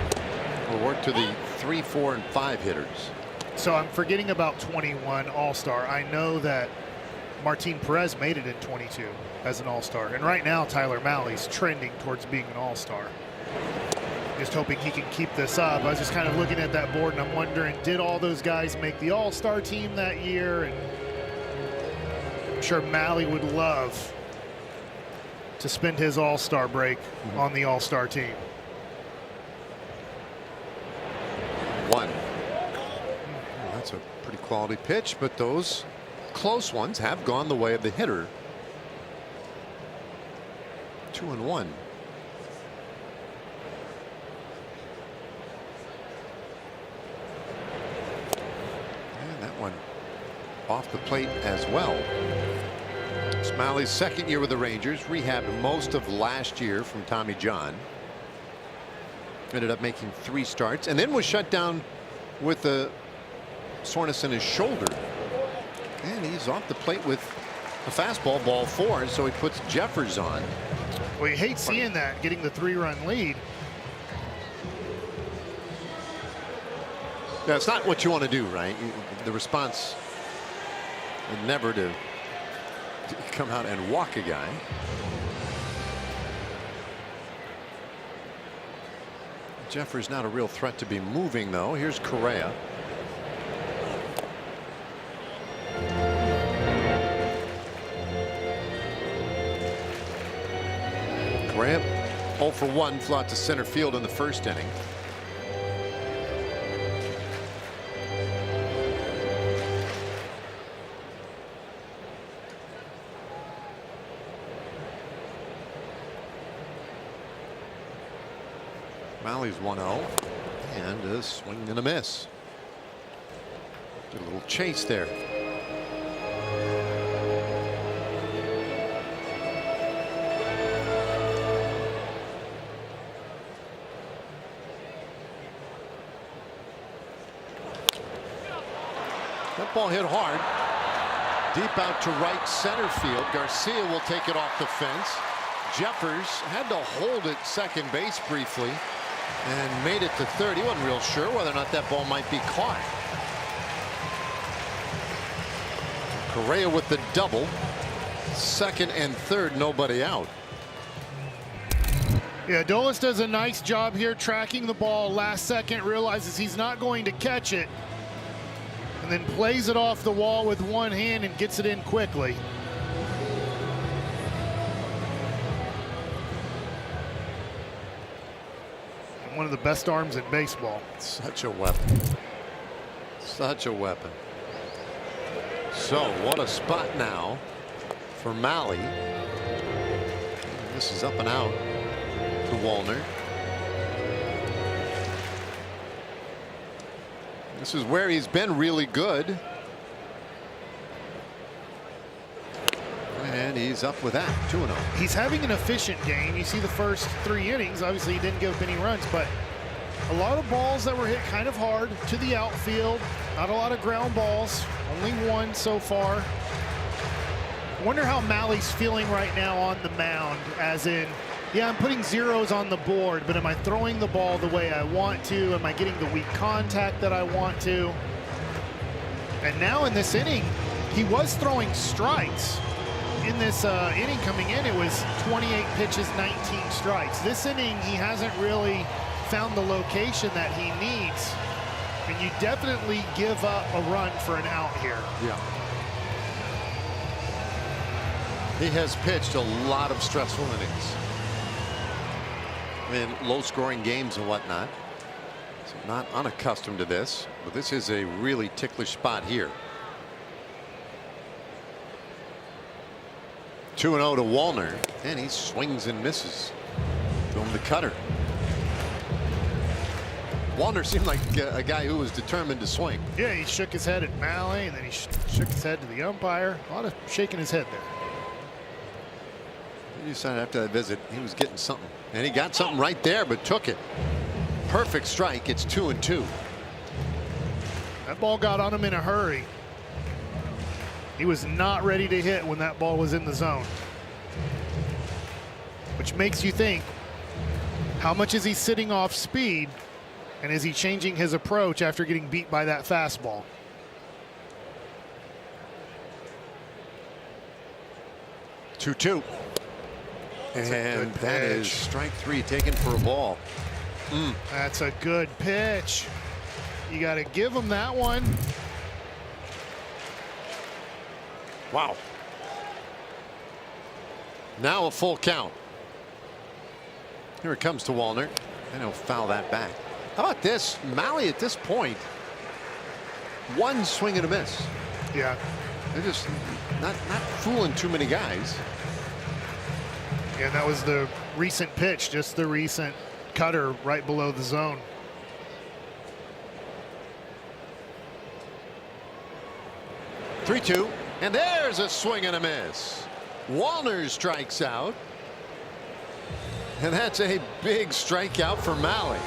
will work to the 3, 4, and 5 hitters. So I'm forgetting about 21 All-Star. I know that Martin Perez made it in 22 as an All-Star. And right now, Tyler Mahle's trending towards being an All-Star. Just hoping he can keep this up. I was just kind of looking at that board, and I'm wondering, did all those guys make the All-Star team that year? And I'm sure Mahle would love to spend his All-Star break on the All-Star team. 1. That's a pretty quality pitch, but those close ones have gone the way of the hitter. 2-1. off the plate as well. Smalley's second year with the Rangers, rehabbed most of last year from Tommy John. Ended up making 3 starts and then was shut down with the soreness in his shoulder. And he's off the plate with a fastball, ball 4, so he puts Jeffers on. Well, you hate seeing that, getting the 3-run lead. That's not what you want to do, right? The response would never to come out and walk a guy. Jeffers not a real threat to be moving, though. Here's Correa. Correa 0 for 1, flew out to center field in the first inning. Smalley's 1-0 and a swing and a miss. Did a little chase there. That ball hit hard. Deep out to right center field. Garcia will take it off the fence. Jeffers had to hold it second base briefly and made it to third. He wasn't real sure whether or not that ball might be caught. Correa with the double. Second and third, nobody out. Yeah, Adolis does a nice job here tracking the ball. Last second realizes he's not going to catch it, and then plays it off the wall with one hand and gets it in quickly. One of the best arms in baseball. Such a weapon. Such a weapon. So what a spot now for Mahle. This is up and out to Wallner. This is where he's been really good. And he's up with that, 2-0. He's having an efficient game. You see the first 3 innings. Obviously, he didn't give up any runs, but a lot of balls that were hit kind of hard to the outfield. Not a lot of ground balls. Only 1 so far. Wonder how Mahle's feeling right now on the mound, as in, yeah, I'm putting zeros on the board, but am I throwing the ball the way I want to? Am I getting the weak contact that I want to? And now in this inning, he was throwing strikes. In this inning coming in, it was 28 pitches, 19 strikes. This inning, he hasn't really found the location that he needs. And you definitely give up a run for an out here. Yeah. He has pitched a lot of stressful innings in low-scoring games and whatnot. So not unaccustomed to this, but this is a really ticklish spot here. 2-0 to Wallner, and he swings and misses. Throw him the cutter. Wallner seemed like a guy who was determined to swing. Yeah, he shook his head at Mahle, and then he shook his head to the umpire. A lot of shaking his head there. He decided after that visit he was getting something, and he got something right there, but took it. Perfect strike. It's 2-2. That ball got on him in a hurry. He was not ready to hit when that ball was in the zone. Which makes you think, how much is he sitting off speed, and is he changing his approach after getting beat by that fastball? Two. And that is strike 3 taken for a ball. That's a good pitch. You got to give him that one. Wow. Now a full count. Here it comes to Wallner, and he'll foul that back. How about this? Mahle at this point, 1 swing and a miss. Yeah. They're just not fooling too many guys. Yeah, that was the recent pitch, just the recent cutter right below the zone. 3-2, and there's a swing and a miss. Wallner strikes out, and that's a big strikeout for Mahle.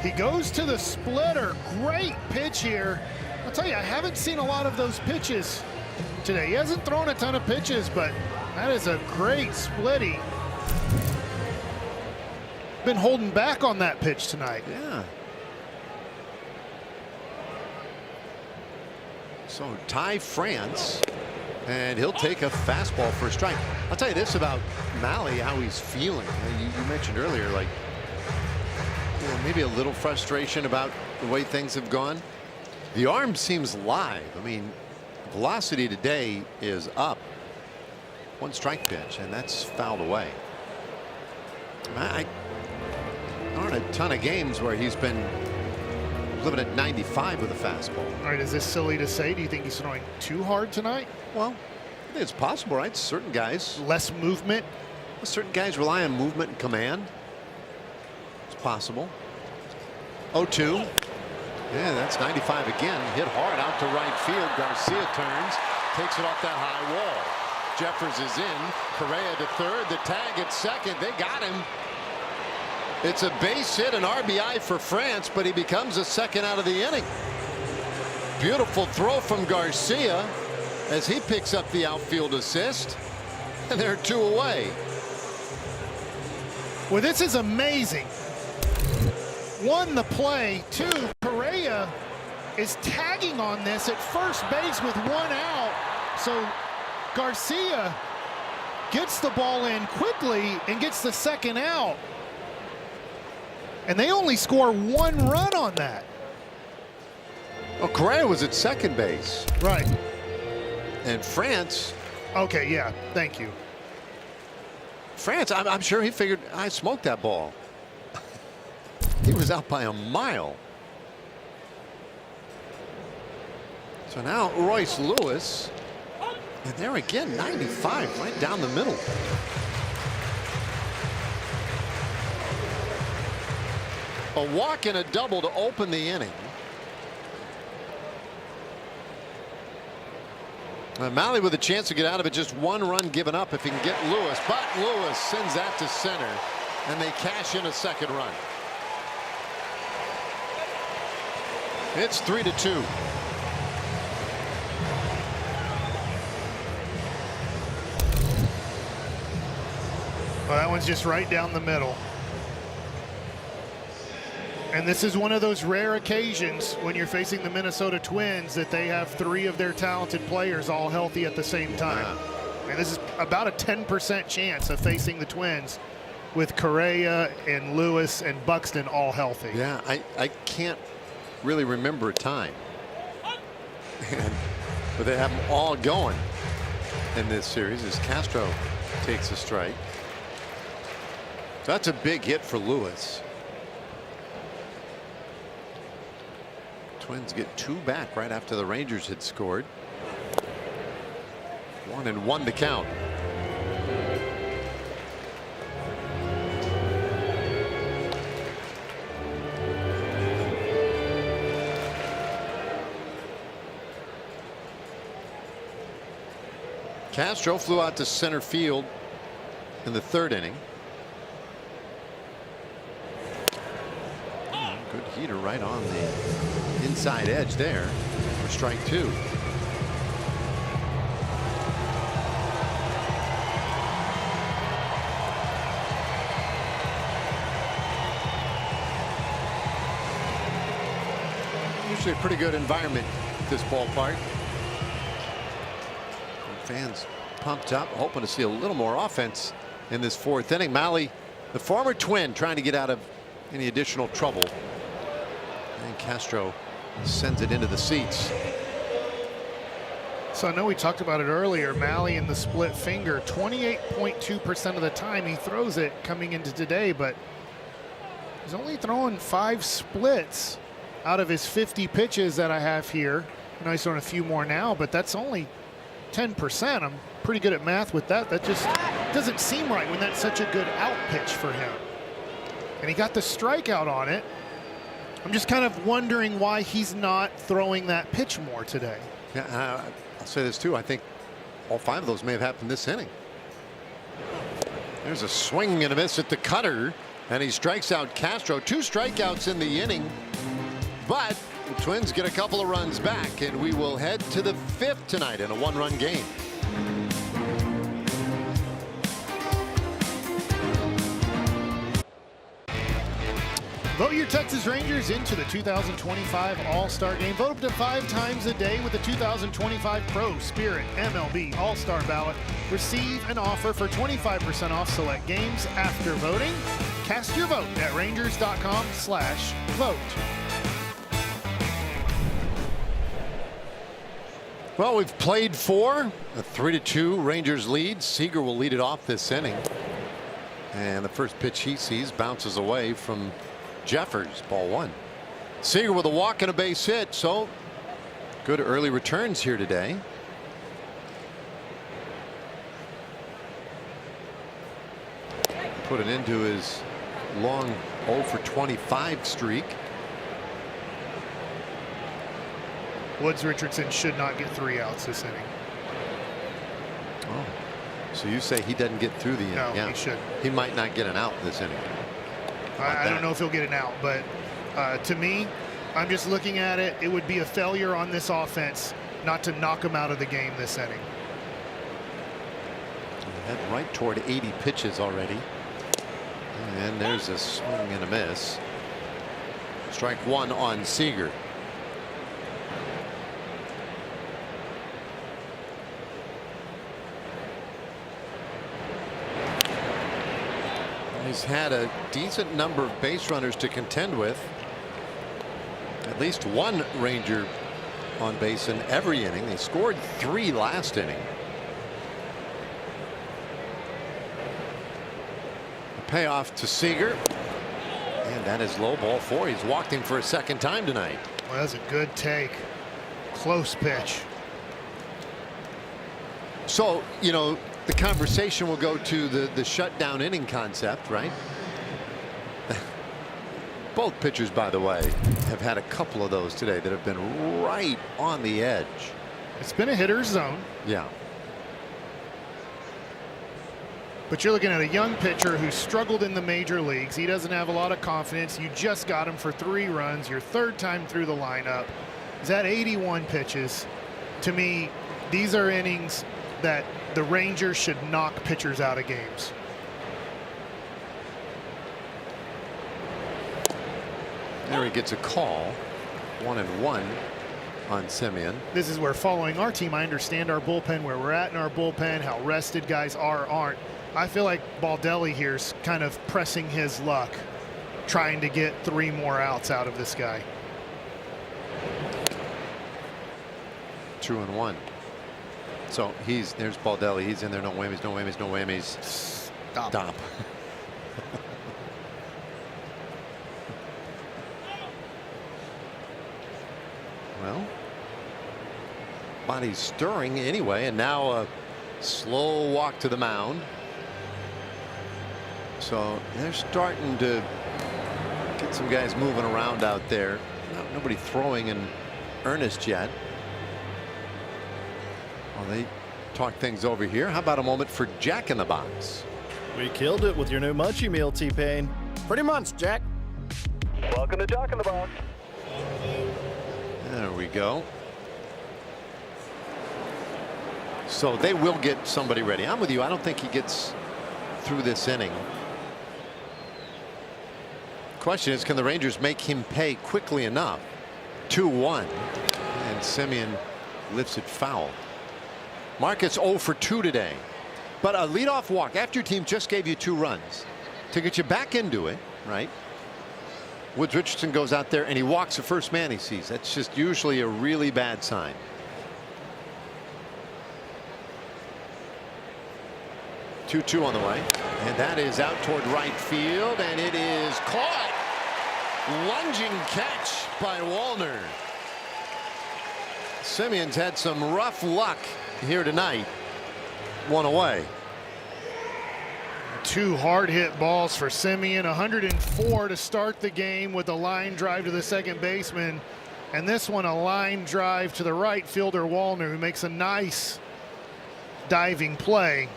He goes to the splitter. Great pitch here. I'll tell you, I haven't seen a lot of those pitches today. He hasn't thrown a ton of pitches, but that is a great splitty. Been holding back on that pitch tonight. Yeah. So Ty France, and he'll take a fastball for a strike. I'll tell you this about Mahle, how he's feeling. You mentioned earlier, like, you know, maybe a little frustration about the way things have gone. The arm seems live. I mean, velocity today is up. One strike pitch, and that's fouled away. There aren't a ton of games where he's been living at 95 with a fastball. All right, is this silly to say? Do you think he's throwing too hard tonight? Well, I think it's possible, right? Certain guys. Less movement? Certain guys rely on movement and command. It's possible. 0-2. Yeah, that's 95 again. Hit hard out to right field. Garcia turns, takes it off that high wall. Jeffers is in. Correa to third. The tag at second. They got him. It's a base hit, an RBI for France, but he becomes a second out of the inning. Beautiful throw from Garcia as he picks up the outfield assist, and they're 2 away. Well, this is amazing. One, the play. Two, Correa is tagging on this at first base with 1 out. So Garcia gets the ball in quickly and gets the second out. And they only score 1 run on that. Well, Correa was at second base. Right. And France. Okay, yeah, thank you. France, I'm sure he figured I smoked that ball. He was out by a mile. So now Royce Lewis. And there again, 95 right down the middle. A walk and a double to open the inning. Mahle with a chance to get out of it, just 1 run given up if he can get Lewis, but Lewis sends that to center, and they cash in a second run. It's 3-2. Well, that one's just right down the middle. And this is one of those rare occasions when you're facing the Minnesota Twins that they have 3 of their talented players all healthy at the same time. And this is about a 10% chance of facing the Twins with Correa and Lewis and Buxton all healthy. Yeah, I can't really remember a time. But they have them all going in this series as Castro takes a strike. That's a big hit for Lewis. Twins get 2 back right after the Rangers had scored. 1-1 to count. Castro flew out to center field in the 3rd inning. Good heater right on the inside edge there for strike 2. Usually a pretty good environment at this ballpark. Fans pumped up, hoping to see a little more offense in this 4th inning. Mahle, the former Twin, trying to get out of any additional trouble. And Castro sends it into the seats. So I know we talked about it earlier. Mahle in the split finger, 28.2% of the time he throws it coming into today, but he's only throwing 5 splits out of his 50 pitches that I have here. I know he's throwing a few more now, but that's only 10%. I'm pretty good at math with that. That just doesn't seem right when that's such a good out pitch for him. And he got the strikeout on it. I'm just kind of wondering why he's not throwing that pitch more today. Yeah, I'll say this too. I think all 5 of those may have happened this inning. There's a swing and a miss at the cutter, and he strikes out Castro. 2 strikeouts in the inning, but the Twins get a couple of runs back, and we will head to the 5th tonight in a 1-run game. Vote your Texas Rangers into the 2025 All-Star Game. Vote up to 5 times a day with the 2025 Pro Spirit MLB All-Star Ballot. Receive an offer for 25% off select games after voting. Cast your vote at rangers.com/vote. Well, we've played 4. A 3-2 Rangers lead. Seager will lead it off this inning. And the first pitch he sees bounces away from Jeffers, ball 1. Seager with a walk and a base hit, so good early returns here today. Put it into his long 0 for 25 streak. Woods Richardson should not get 3 outs this inning. Oh, so you say he doesn't get through the inning? No, yeah. he shouldn't. He might not get an out this inning. I don't know if he'll get an out, but to me, I'm just looking at it. It would be a failure on this offense not to knock him out of the game this inning. Head right toward 80 pitches already. And there's a swing and a miss. Strike 1 on Seager. He's had a decent number of base runners to contend with. At least 1 Ranger on base in every inning. They scored 3 last inning. A payoff to Seager. And that is low, ball 4. He's walked him for a 2nd time tonight. Well, that's a good take. Close pitch. So, you know, the conversation will go to the shutdown inning concept, right? Both pitchers, by the way, have had a couple of those today that have been right on the edge. It's been a hitter's zone. Yeah. But you're looking at a young pitcher who struggled in the major leagues. He doesn't have a lot of confidence. You just got him for 3 runs, your 3rd time through the lineup. He's at 81 pitches. To me, these are innings that the Rangers should knock pitchers out of games. There he gets a call. 1-1 on Semien. This is where, following our team, I understand our bullpen, where we're at in our bullpen, how rested guys are or aren't. I feel like Baldelli here's kind of pressing his luck, trying to get 3 more outs out of this guy. 2-1. So there's Baldelli. He's in there. No whammies, no whammies, no whammies. Stop. Well, body's stirring anyway, and now a slow walk to the mound. So they're starting to get some guys moving around out there. Nobody throwing in earnest yet. Well, they talk things over here. How about a moment for Jack in the Box? We killed it with your new Munchie Meal, T-Pain. Pretty much, Jack. Welcome to Jack in the Box. There we go. So they will get somebody ready. I'm with you. I don't think he gets through this inning. Question is, can the Rangers make him pay quickly enough? 2-1. And Semien lifts it foul. Marcus 0 for 2 today. But a leadoff walk after your team just gave you 2 runs to get you back into it, right? Woods Richardson goes out there and he walks the first man he sees. That's just usually a really bad sign. Two on the way, and that is out toward right field, and it is caught. Lunging catch by Wallner. Semien's had some rough luck here tonight. 1 away. 2 hard hit balls for Semien. 104 to start the game with a line drive to the second baseman. And this one, a line drive to the right fielder, Wallner, who makes a nice diving play.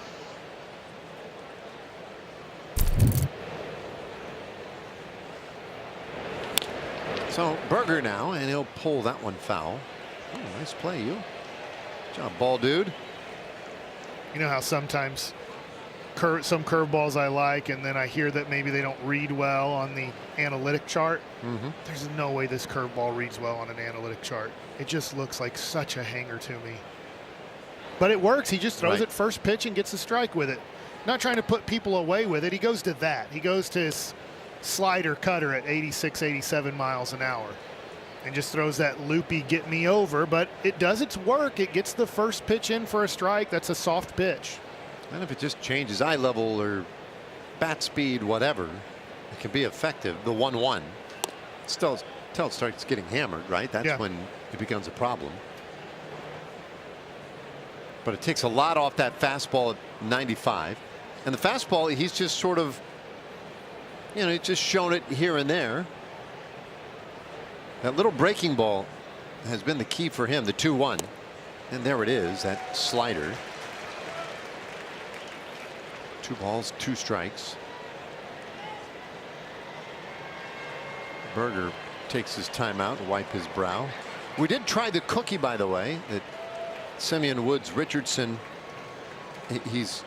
So Berger now, and he'll pull that one foul. Oh, nice play, you. Good job, ball dude. You know how sometimes some curveballs I like, and then I hear that maybe they don't read well on the analytic chart. There's no way this curveball reads well on an analytic chart. It just looks like such a hanger to me. But it works. He just throws it first pitch and gets a strike with it. Not trying to put people away with it. He goes to that. He goes to his slider cutter at 86, 87 miles an hour and just throws that loopy get me over. But it does its work. It gets the first pitch in for a strike. That's a soft pitch. And if it just changes eye level or bat speed, whatever, it can be effective. The 1-1 still until it starts getting hammered, right? That's when it becomes a problem. But it takes a lot off that fastball at 95. And the fastball, he's just sort of, you know, he's just shown it here and there. That little breaking ball has been the key for him, the 2-1. And there it is, that slider. 2 balls, 2 strikes. Berger takes his timeout to wipe his brow. We did try the cookie, by the way, that Simeon Woods Richardson. He's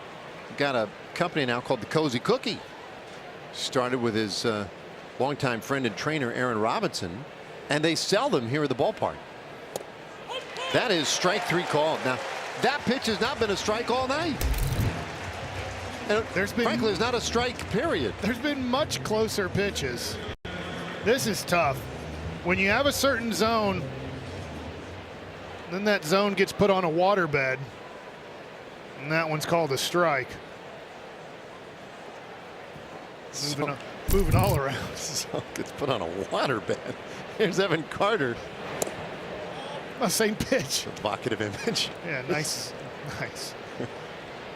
got a company now called the Cozy Cookie. Started with his longtime friend and trainer Aaron Robinson, and they sell them here at the ballpark. That is strike 3 called. Now that pitch has not been a strike all night. And frankly, it's not a strike, period. There's been much closer pitches. This is tough. When you have a certain zone, then that zone gets put on a water bed, and that one's called a strike. Moving all around. So gets put on a water bed. Here's Evan Carter. Same pitch. Evocative image. Yeah, nice. Nice.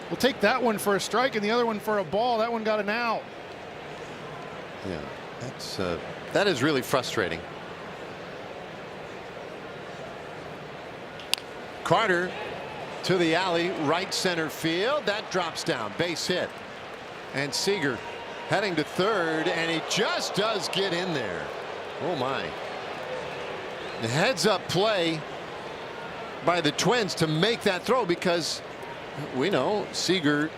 We'll take that one for a strike and the other one for a ball. That one got an out. Yeah, that is really frustrating. Carter to the alley, right center field. That drops down, base hit. And Seager heading to third, and he just does get in there. Oh my. The heads up play by the Twins to make that throw, because we know Seager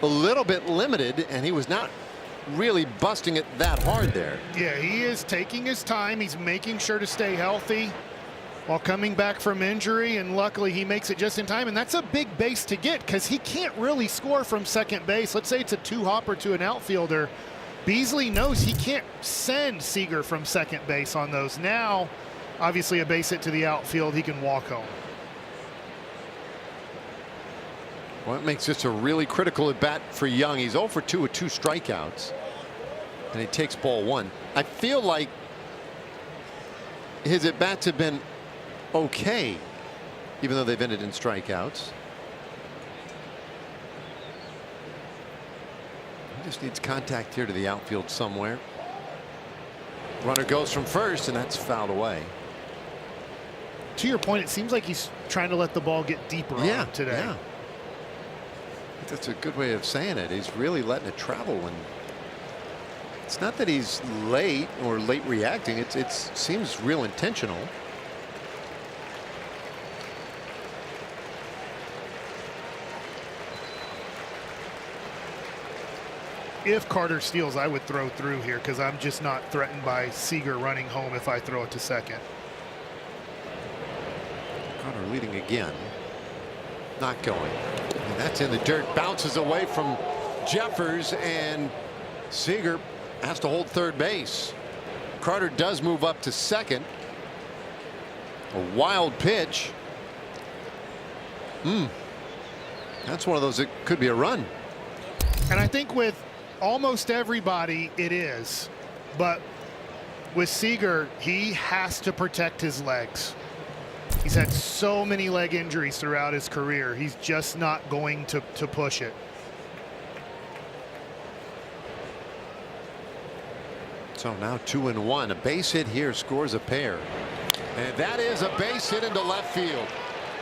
a little bit limited, and he was not really busting it that hard there. Yeah, he is taking his time. He's making sure to stay healthy while coming back from injury, and luckily he makes it just in time. And that's a big base to get, because he can't really score from second base. Let's say it's a 2-hopper to an outfielder. Beasley knows he can't send Seager from second base on those. Now, obviously a base hit to the outfield, he can walk home. Well, it makes this a really critical at bat for Young. He's 0 for 2 with 2 strikeouts, and he takes ball 1. I feel like his at bats have been okay, even though they've ended in strikeouts. He just needs contact here to the outfield somewhere. Runner goes from first, and that's fouled away. To your point, it seems like he's trying to let the ball get deeper on him today. Yeah. That's a good way of saying it. He's really letting it travel, and it's not that he's late or late reacting. It seems real intentional. If Carter steals, I would throw through here, because I'm just not threatened by Seager running home if I throw it to second. Carter leading again. Not going. And that's in the dirt. Bounces away from Jeffers, and Seager has to hold third base. Carter does move up to second. A wild pitch. That's one of those that could be a run. And I think with almost everybody it is, but with Seager, he has to protect his legs. He's had so many leg injuries throughout his career. He's just not going to push it. So now 2-1. A base hit here scores a pair. And that is a base hit into left field.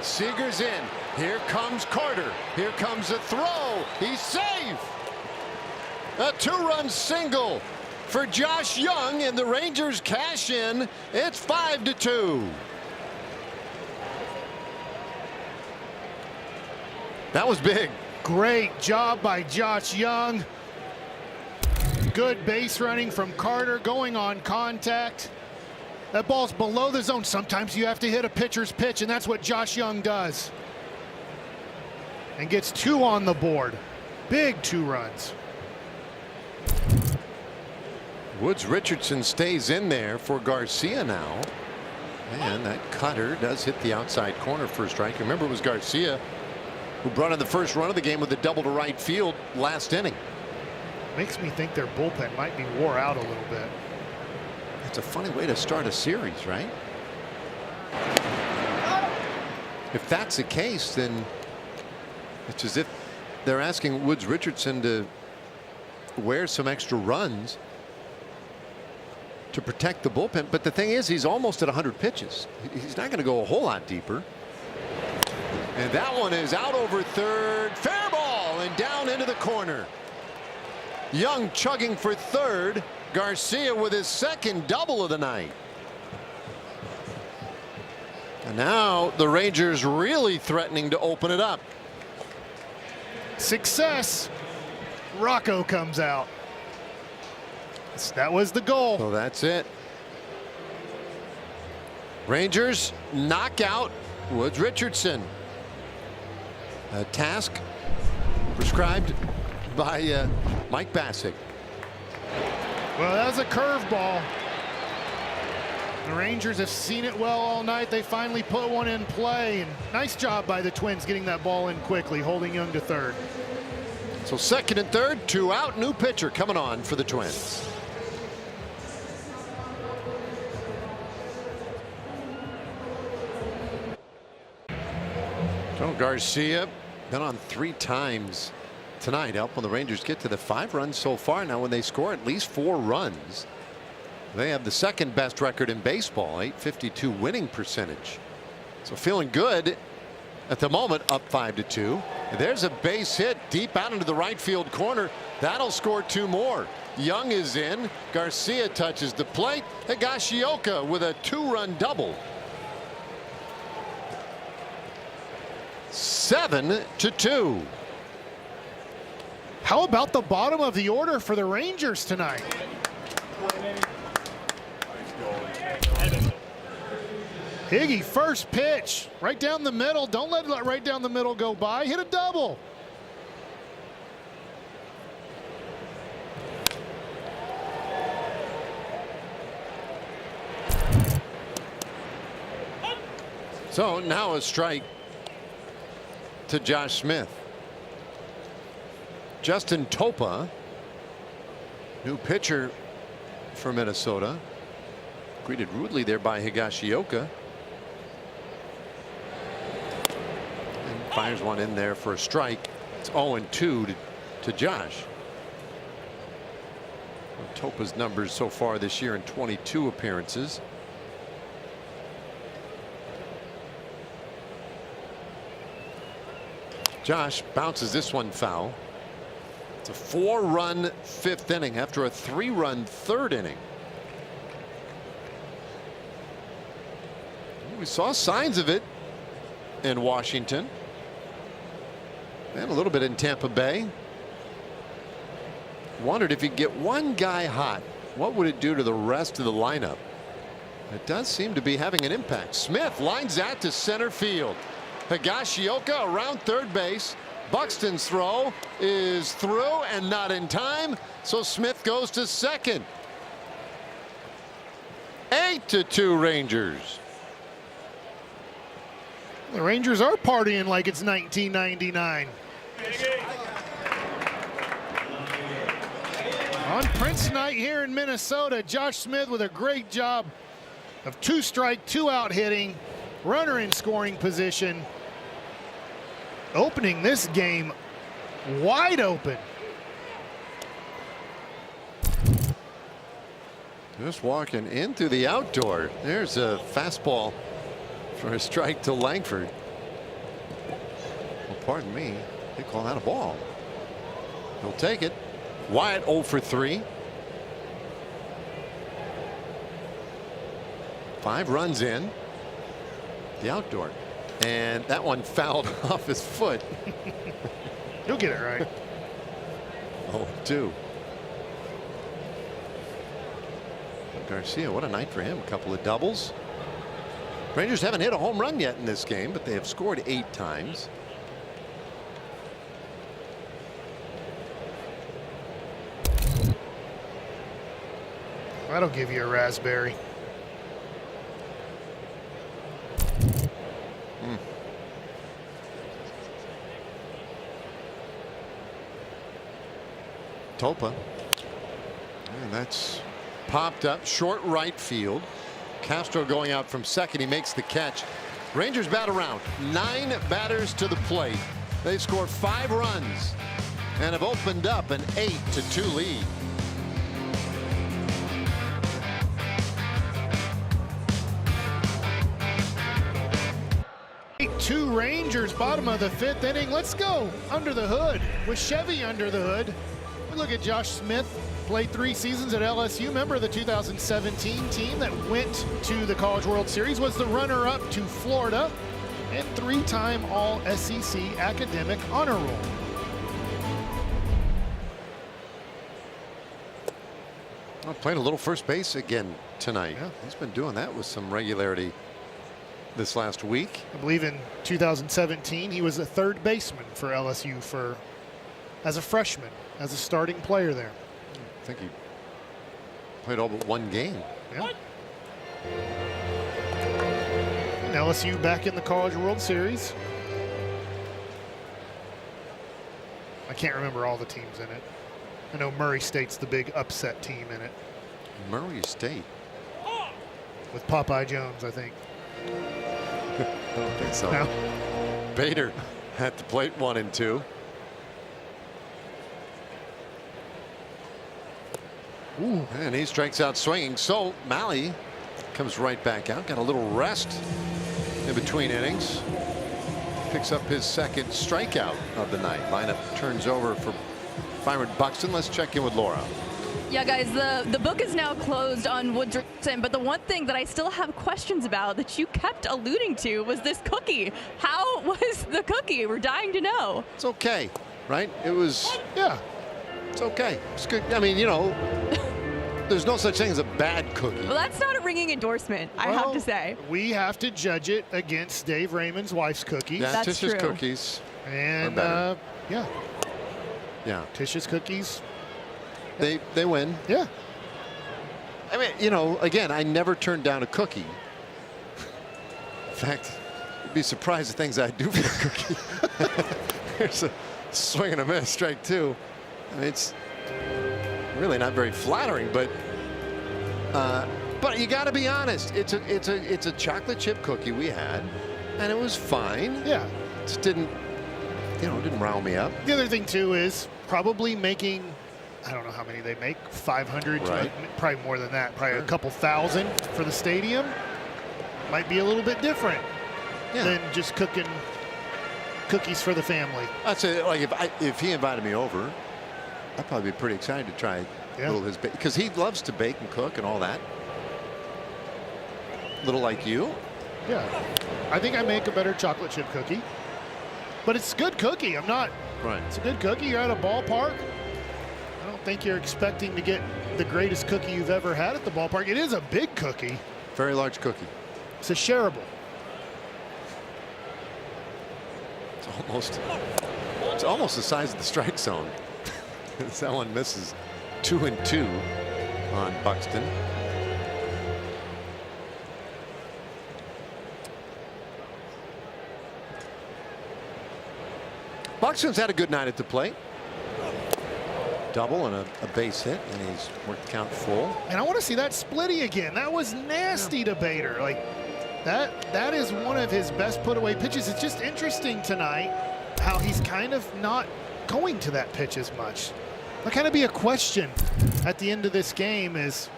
Seager's in. Here comes Carter. Here comes a throw. He's safe. A two-run single for Josh Jung, and the Rangers cash in. It's 5-2. That was big. Great job by Josh Jung. Good base running from Carter, going on contact. That ball's below the zone. Sometimes you have to hit a pitcher's pitch, and that's what Josh Jung does. And gets 2 on the board. Big 2 runs. Woods Richardson stays in there for Garcia now. And that cutter does hit the outside corner for a strike. Remember, it was Garcia who brought in the first run of the game with a double to right field last inning. Makes me think their bullpen might be wore out a little bit. It's a funny way to start a series, right? If that's the case, then it's as if they're asking Woods Richardson to wear some extra runs to protect the bullpen. But the thing is, he's almost at 100 pitches. He's not going to go a whole lot deeper. And that one is out over third. Fair ball and down into the corner. Jung chugging for third. Garcia with his second double of the night. And now the Rangers really threatening to open it up. Success. Rocco comes out. That was the goal. So that's it. Rangers knock out Woods Richardson. A task prescribed by Mike Bacsik. Well, that was a curveball. The Rangers have seen it well all night. They finally put one in play. And nice job by the Twins getting that ball in quickly, holding Jung to third. So second and third, 2 out. New pitcher coming on for the Twins. So Garcia been on 3 times tonight, helping the Rangers get to the 5 runs so far. Now when they score at least 4 runs, they have the second best record in baseball, .852 winning percentage. So feeling good at the moment, up 5-2. There's a base hit deep out into the right field corner. That'll score 2 more. Jung is in. Garcia touches the plate. Higashioka with a 2-run double. 7-2. How about the bottom of the order for the Rangers tonight? Higgy, first pitch, right down the middle. Don't let right down the middle go by. Hit a double. So now a strike to Josh Smith. Justin Topa, new pitcher for Minnesota, greeted rudely there by Higashioka. And fires one in there for a strike. It's 0-2 to Josh. Topa's numbers so far this year in 22 appearances. Josh bounces this one foul. It's a 4-run 5th inning after a 3-run 3rd inning. We saw signs of it in Washington and a little bit in Tampa Bay. Wondered if you get one guy hot, what would it do to the rest of the lineup? It does seem to be having an impact. Smith lines that to center field. Higashioka around third base. Buxton's throw is through and not in time, so Smith goes to second. 8-2 Rangers. The Rangers are partying like it's 1999. On Prince night here in Minnesota, Josh Smith with a great job of 2-strike, 2-out hitting, runner in scoring position, opening this game wide open. Just walking in through the outdoor. There's a fastball for a strike to Langford. Well, pardon me. They call that a ball. He'll take it. Wyatt 0 for 3. 5 runs in the outdoor, and that one fouled off his foot. You'll get it right. 0-2. Garcia, what a night for him. A couple of doubles. Rangers haven't hit a home run yet in this game, but they have scored 8 times. That'll give you a raspberry. Topa. And that's popped up short right field. Castro going out from second. He makes the catch. Rangers bat around. 9 batters to the plate. They score 5 runs and have opened up an 8-2 lead. Two Rangers, bottom of the 5th inning. Let's go under the hood with Chevy under the hood. We look at Josh Smith, played 3 seasons at LSU, member of the 2017 team that went to the College World Series, was the runner-up to Florida, and 3-time All-SEC academic honor roll. Well, playing a little first base again tonight. Yeah. He's been doing that with some regularity this last week. I believe in 2017 he was a third baseman for LSU as a freshman, as a starting player there. I think he played all but 1 game. Yeah. And LSU back in the College World Series. I can't remember all the teams in it. I know Murray State's the big upset team in it. Murray State. With Popeye Jones, I think. I don't think so. No. Bader at the plate 1 and 2. Ooh. And he strikes out swinging. So Malley comes right back out. Got a little rest in between innings. Picks up his 2nd strikeout of the night. Lineup turns over for Byron Buxton. Let's check in with Laura. Yeah, guys, the book is now closed on Woodson, but the one thing that I still have questions about that you kept alluding to was this cookie. How was the cookie? We're dying to know. It's okay, right? It was, Yeah. it's okay. It's good. I mean, you know, there's no such thing as a bad cookie. Well, that's not a ringing endorsement, I have Well, to say. We have to judge it against Dave Raymond's wife's cookies. Yeah, That's Tish's true. cookies. And better. yeah, Yeah, Tish's cookies. they win. Yeah. I mean, you know, again, I never turned down a cookie. In fact, you'd be surprised at things I do for a cookie. Here's a swing and a miss, strike 2. I mean, it's really not very flattering, but you got to be honest. It's a chocolate chip cookie we had, and it was fine. Yeah. It just didn't rile me up. The other thing too is probably making, I don't know how many they make, 500, Right. probably more than that, probably a couple thousand for the stadium. Might be a little bit different than just cooking cookies for the family. I'd say, like, if he invited me over, I'd probably be pretty excited to try a little of his bake, because he loves to bake and cook and all that. Little like you. Yeah. I think I make a better chocolate chip cookie. But it's good cookie. I'm not. Right. It's a good cookie. You're at a ballpark. I don't think you're expecting to get the greatest cookie you've ever had at the ballpark. It is a big cookie. Very large cookie. It's a shareable. It's almost the size of the strike zone. That one misses. 2 and 2 on Buxton. Buxton's had a good night at the plate. Double and a base hit, and he's worked the count full. And I want to see that splitty again. That was nasty to Bader. Like that is one of his best put away pitches. It's just interesting tonight how he's kind of not going to that pitch as much. That'll kind of be a question at the end of this game is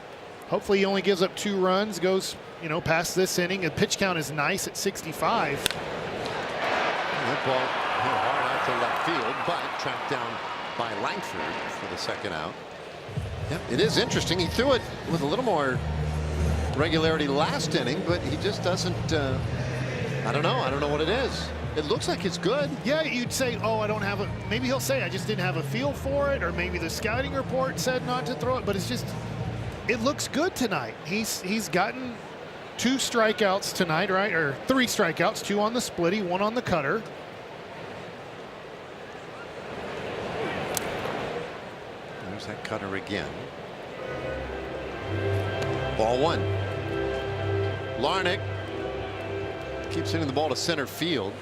Hopefully he only gives up 2 runs, goes, past this inning. The pitch count is nice at 65. That ball hit hard out to left field, but tracked down by Langford for the second out. Yep, it is interesting. He threw it with a little more regularity last inning, but he just doesn't. I don't know what it is. It looks like it's good. Yeah, you'd say, oh, I don't have a. Maybe he'll say I just didn't have a feel for it, or maybe the scouting report said not to throw it. But it's just, it looks good tonight. He's gotten 2 strikeouts tonight, right? Or 3 strikeouts, 2 on the splitty, 1 on the cutter. There's that cutter again. Ball 1. Larnach keeps hitting the ball to center field.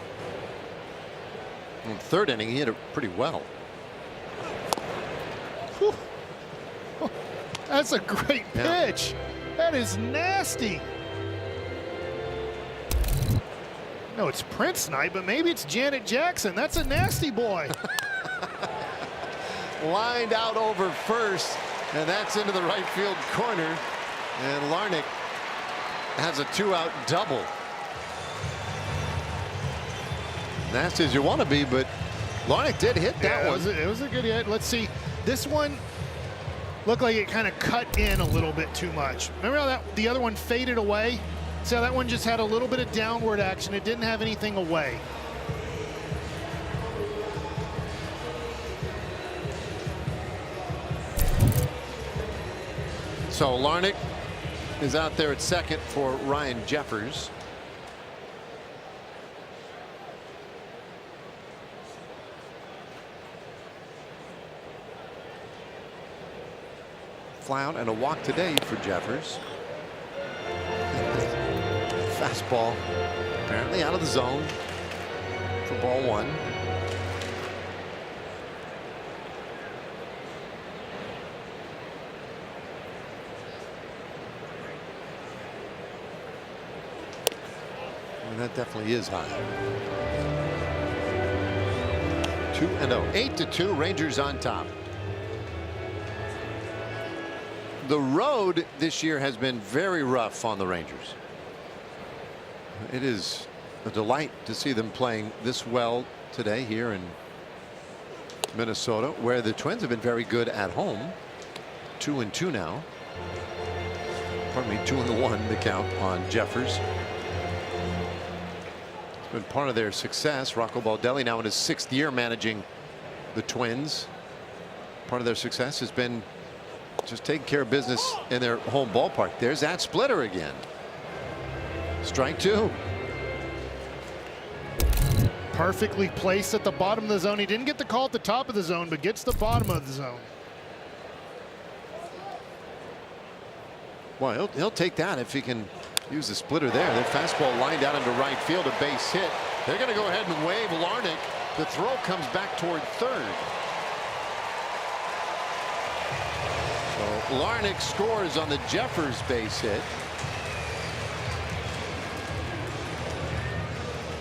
In the 3rd inning, he hit it pretty well. Whew. That's a great pitch. That is nasty. No, it's Prince night, but maybe it's Janet Jackson. That's a nasty boy. Lined out over first, and that's into the right field corner. And Larnach has a 2-out double. Nasty as you want to be, but Larnach did hit that one. It was a good hit. Let's see. This one looked like it kind of cut in a little bit too much. Remember how the other one faded away? See how that one just had a little bit of downward action. It didn't have anything away. So Larnach is out there at second for Ryan Jeffers. Fly out and a walk today for Jeffers. Fastball apparently out of the zone for ball 1. And that definitely is high. 2-0. 8-2, Rangers on top. The road this year has been very rough on the Rangers. It is a delight to see them playing this well today here in Minnesota, where the Twins have been very good at home. 2-2 now. Pardon me, 2-1 the count on Jeffers. It's been part of their success. Rocco Baldelli now in his 6th year managing the Twins. Part of their success has been just taking care of business in their home ballpark. There's that splitter again. Strike 2. Perfectly placed at the bottom of the zone. He didn't get the call at the top of the zone, but gets the bottom of the zone. Well, he'll take that if he can use the splitter there. Their fastball lined out into right field, a base hit. They're going to go ahead and wave Larnach. The throw comes back toward third. So Larnach scores on the Jeffers base hit.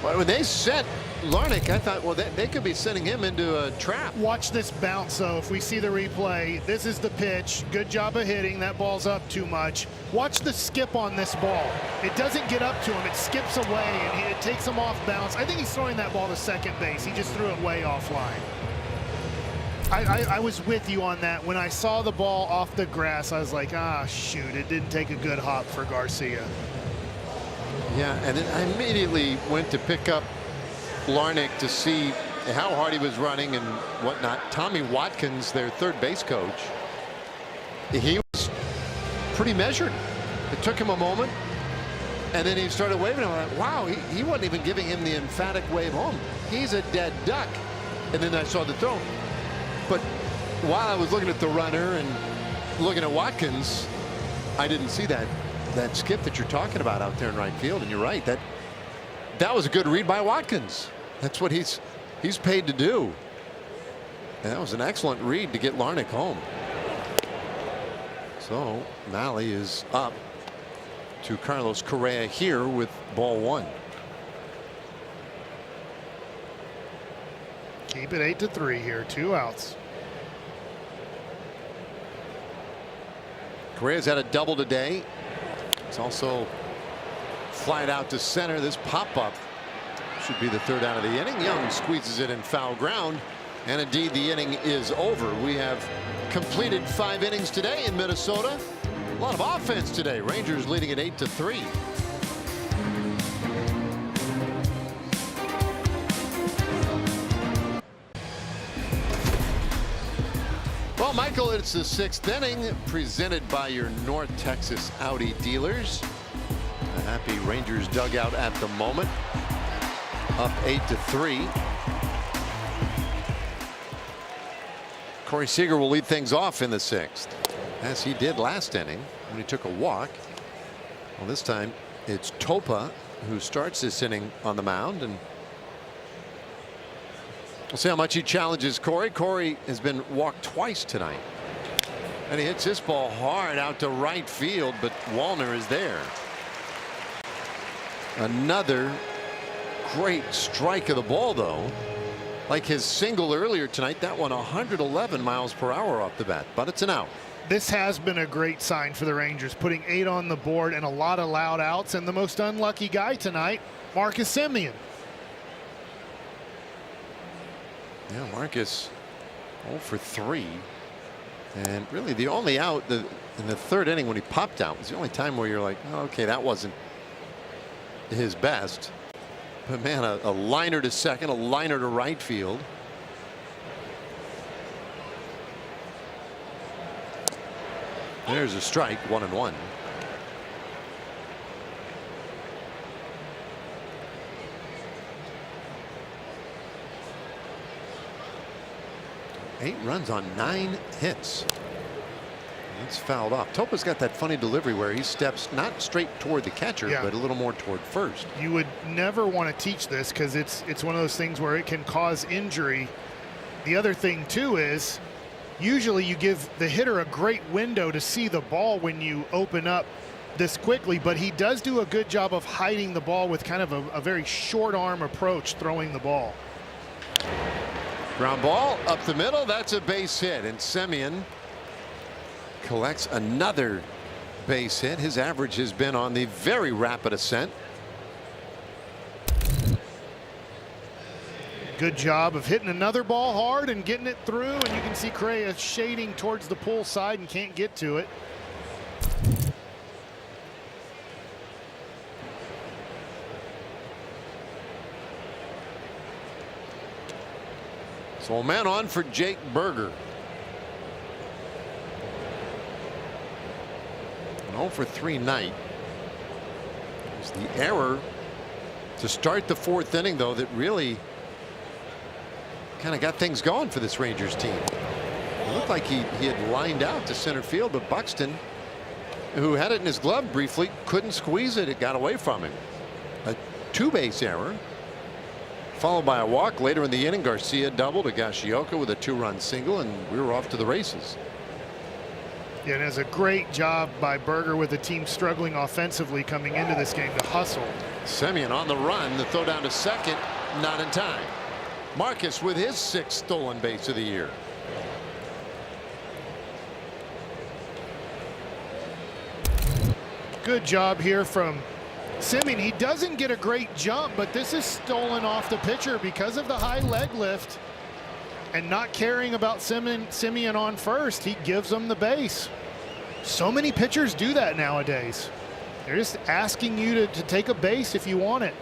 But when they sent Larnach, I thought, well, they could be sending him into a trap. Watch this bounce, though. If we see the replay, this is the pitch. Good job of hitting. That ball's up too much. Watch the skip on this ball. It doesn't get up to him. It skips away, and it takes him off balance. I think he's throwing that ball to second base. He just threw it way offline. I was with you on that. When I saw the ball off the grass, I was like, ah, shoot. It didn't take a good hop for Garcia. Yeah, and then I immediately went to pick up Larnach to see how hard he was running and whatnot. Tommy Watkins, their third base coach, he was pretty measured. It took him a moment, and then he started waving. I'm like, wow, he wasn't even giving him the emphatic wave home. He's a dead duck. And then I saw the throw. But while I was looking at the runner and looking at Watkins, I didn't see that skip that you're talking about out there in right field. And you're right, that was a good read by Watkins. That's what he's paid to do. And that was an excellent read to get Larnach home. So Mahle is up to Carlos Correa here with ball 1. Keep it 8-3 here. 2 outs. Correa's had a double today. It's also flied out to center. This pop-up should be the third out of the inning. Young squeezes it in foul ground, and indeed the inning is over. We have completed 5 innings today in Minnesota. A lot of offense today. Rangers leading at 8-3. Well, Michael, it's the 6th inning, presented by your North Texas Audi dealers. A happy Rangers dugout at the moment, up 8-3. Corey Seager will lead things off in the 6th, as he did last inning when he took a walk. Well, this time it's Topa who starts this inning on the mound, and we'll see how much he challenges Corey. Corey has been walked twice tonight, and he hits this ball hard out to right field, but Wallner is there. Another great strike of the ball, though. Like his single earlier tonight, that one 111 miles per hour off the bat, but it's an out. This has been a great sign for the Rangers, putting 8 on the board and a lot of loud outs, and the most unlucky guy tonight, Marcus Semien. Yeah, Marcus 0 for 3, and really the only out in the 3rd inning when he popped out was the only time where you're like, oh, okay, that wasn't his best. But man, a liner to second, a liner to right field. There's a strike, 1-1. Eight runs on 9 hits. It's fouled off. Topa's got that funny delivery where he steps not straight toward the catcher, but a little more toward first. You would never want to teach this because it's one of those things where it can cause injury. The other thing too is usually you give the hitter a great window to see the ball when you open up this quickly, but he does do a good job of hiding the ball with kind of a very short arm approach throwing the ball. Ground ball up the middle. That's a base hit, and Semien collects another base hit. His average has been on the very rapid ascent. Good job of hitting another ball hard and getting it through, and you can see Correa shading towards the pull side and can't get to it. So a man on for Jake Burger. An 0 for 3 night. It was the error to start the 4th inning, though, that really kind of got things going for this Rangers team. It looked like he had lined out to center field, but Buxton, who had it in his glove briefly, couldn't squeeze it. It got away from him. A 2-base error, followed by a walk. Later in the inning, Garcia doubled to Higashioka with a 2-run single, and we were off to the races. Yeah, and it was a great job by Burger with the team struggling offensively coming into this game to hustle. Semien on the run. The throw down to second, not in time. Marcus with his 6th stolen base of the year. Good job here from Semien. He doesn't get a great jump, but this is stolen off the pitcher because of the high leg lift and not caring about Semien on first. He gives them the base. So many pitchers do that nowadays. They're just asking you to take a base if you want it.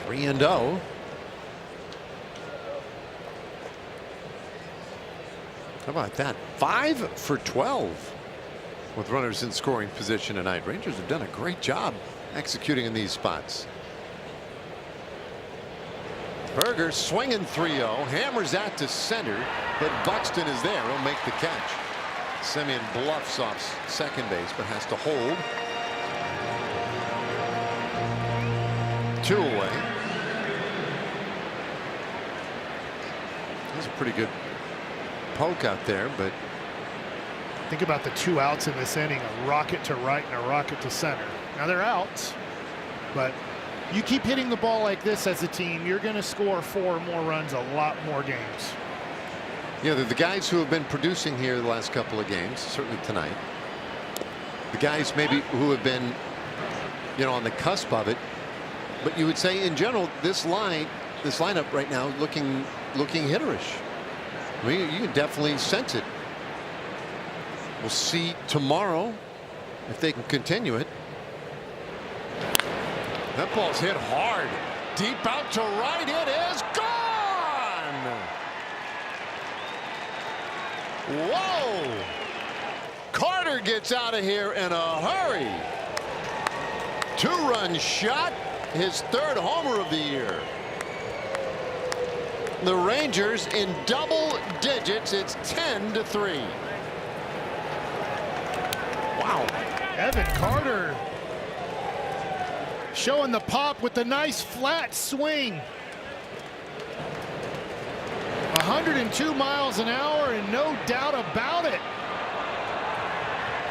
3-0. How about that? 5 for 12 with runners in scoring position tonight. Rangers have done a great job executing in these spots. Burger swinging 3-0, hammers that to center, but Buxton is there. He'll make the catch. Semien bluffs off second base, but has to hold. 2 away. That's a pretty good poke out there, but think about the 2 outs in this inning, a rocket to right and a rocket to center. Now they're outs, but you keep hitting the ball like this as a team, you're going to score 4 more runs a lot more games. You know, the guys who have been producing here the last couple of games, certainly tonight. The guys maybe who have been, you know, on the cusp of it. But you would say in general, this lineup right now looking hitterish. I mean, you can definitely sense it. We'll see tomorrow if they can continue it. That ball's hit hard. Deep out to right. It is gone. Whoa. Carter gets out of here in a hurry. 2-run shot. His 3rd homer of the year. The Rangers in double digits. It's 10-3. Wow. Evan Carter showing the pop with the nice flat swing. 102 miles an hour and no doubt about it.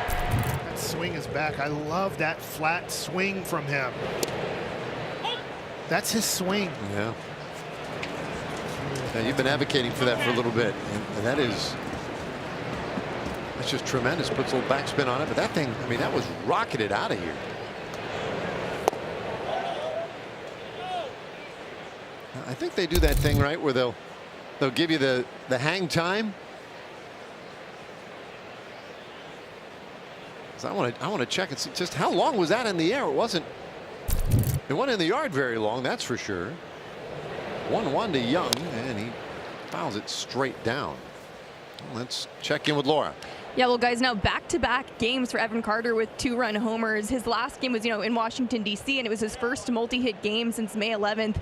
That swing is back. I love that flat swing from him. That's his swing. Yeah. Now, you've been advocating for that for a little bit, and that's just tremendous. Puts a little backspin on it, but that thing, I mean, that was rocketed out of here. I think they do that thing right where they'll give you the hang time. So I want to check and see just how long was that in the air. It wasn't in the yard very long, that's for sure. 1-1 to Young, and he fouls it straight down. Let's check in with Laura. Yeah, well, guys, now back-to-back games for Evan Carter with 2-run homers. His last game was, in Washington, D.C., and it was his first multi-hit game since May 11th.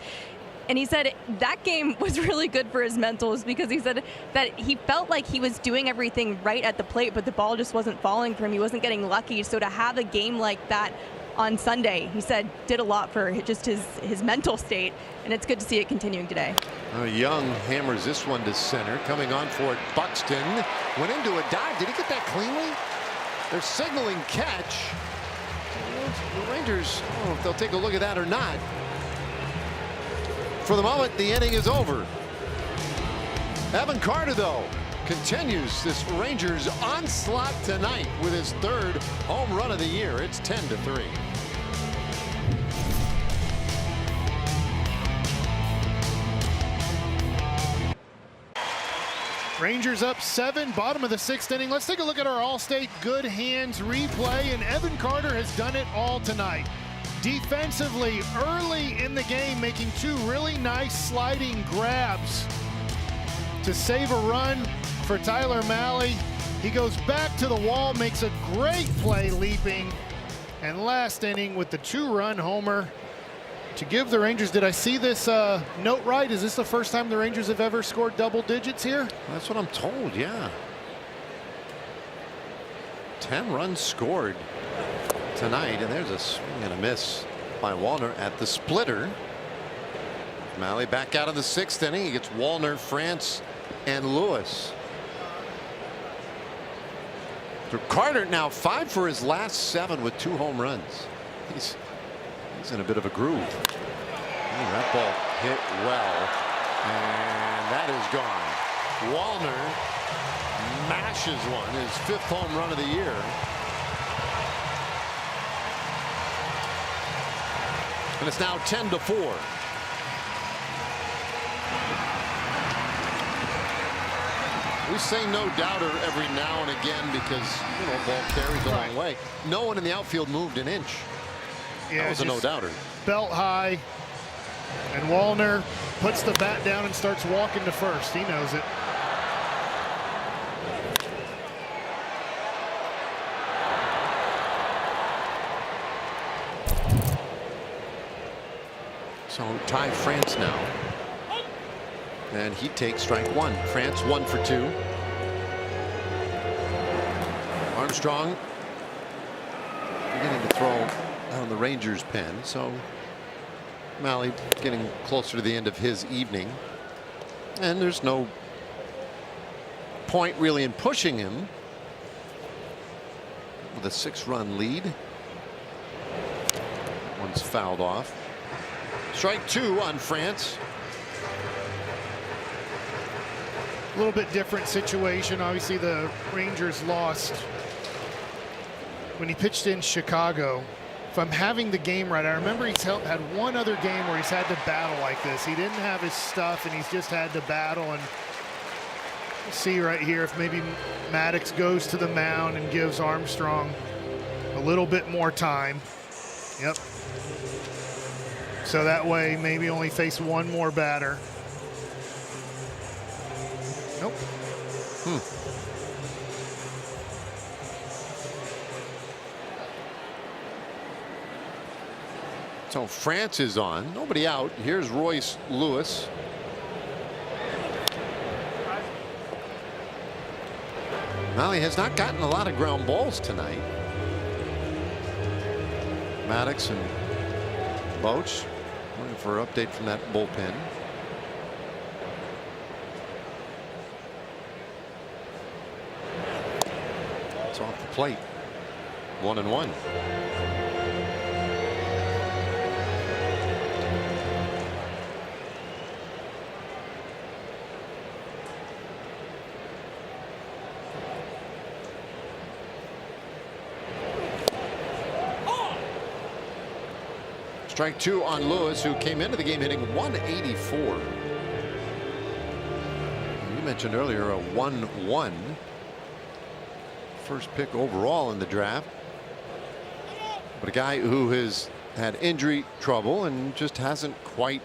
And he said that game was really good for his mentals because he said that he felt like he was doing everything right at the plate, but the ball just wasn't falling for him. He wasn't getting lucky. So to have a game like that on Sunday, he said, did a lot for just his mental state, and it's good to see it continuing today. Young hammers this one to center. Coming on for it, Buxton went into a dive. Did he get that cleanly? They're signaling catch. The Rangers, I don't know if they'll take a look at that or not. For the moment, the inning is over. Evan Carter, though, continues this Rangers onslaught tonight with his 3rd home run of the year. It's 10-3. Rangers up 7, bottom of the 6th inning. Let's take a look at our Allstate Good Hands replay, and Evan Carter has done it all tonight. Defensively, early in the game, making 2 really nice sliding grabs to save a run for Tyler Mahle. He goes back to the wall, makes a great play leaping, and last inning with the 2-run homer to give the Rangers. Did I see this note right? Is this the first time the Rangers have ever scored double digits here? That's what I'm told, yeah. 10 runs scored tonight, and there's a swing and a miss by Wallner at the splitter. Mahle back out of the 6th inning. He gets Wallner, France, and Lewis. For Carter, now 5 for his last 7 with 2 home runs. He's in a bit of a groove. That ball hit well, and that is gone. Wallner mashes one, his 5th home run of the year. And it's now 10-4. We say no doubter every now and again because, ball carries a long way. No one in the outfield moved an inch. Yeah, that was a no doubter. Belt high, and Wallner puts the bat down and starts walking to first. He knows it. So Ty France now. And he takes strike 1. France 1 for 2. Armstrong beginning to throw on the Rangers pen. So Mahle getting closer to the end of his evening. And there's no point really in pushing him with a 6-run lead. One's fouled off. Strike 2 on France. A little bit different situation. Obviously, the Rangers lost when he pitched in Chicago. If I'm having the game right, I remember he's had one other game where he's had to battle like this. He didn't have his stuff, and he's just had to battle. And we'll see right here if maybe Maddox goes to the mound and gives Armstrong a little bit more time. Yep. So that way, maybe only face one more batter. Nope. So France is on. Nobody out. Here's Royce Lewis. Well, he has not gotten a lot of ground balls tonight. Maddox and Boch looking for an update from that bullpen. It's off the plate. 1-1. Strike two on Lewis, who came into the game hitting 184. You mentioned earlier a 1-1. First pick overall in the draft. But a guy who has had injury trouble and just hasn't quite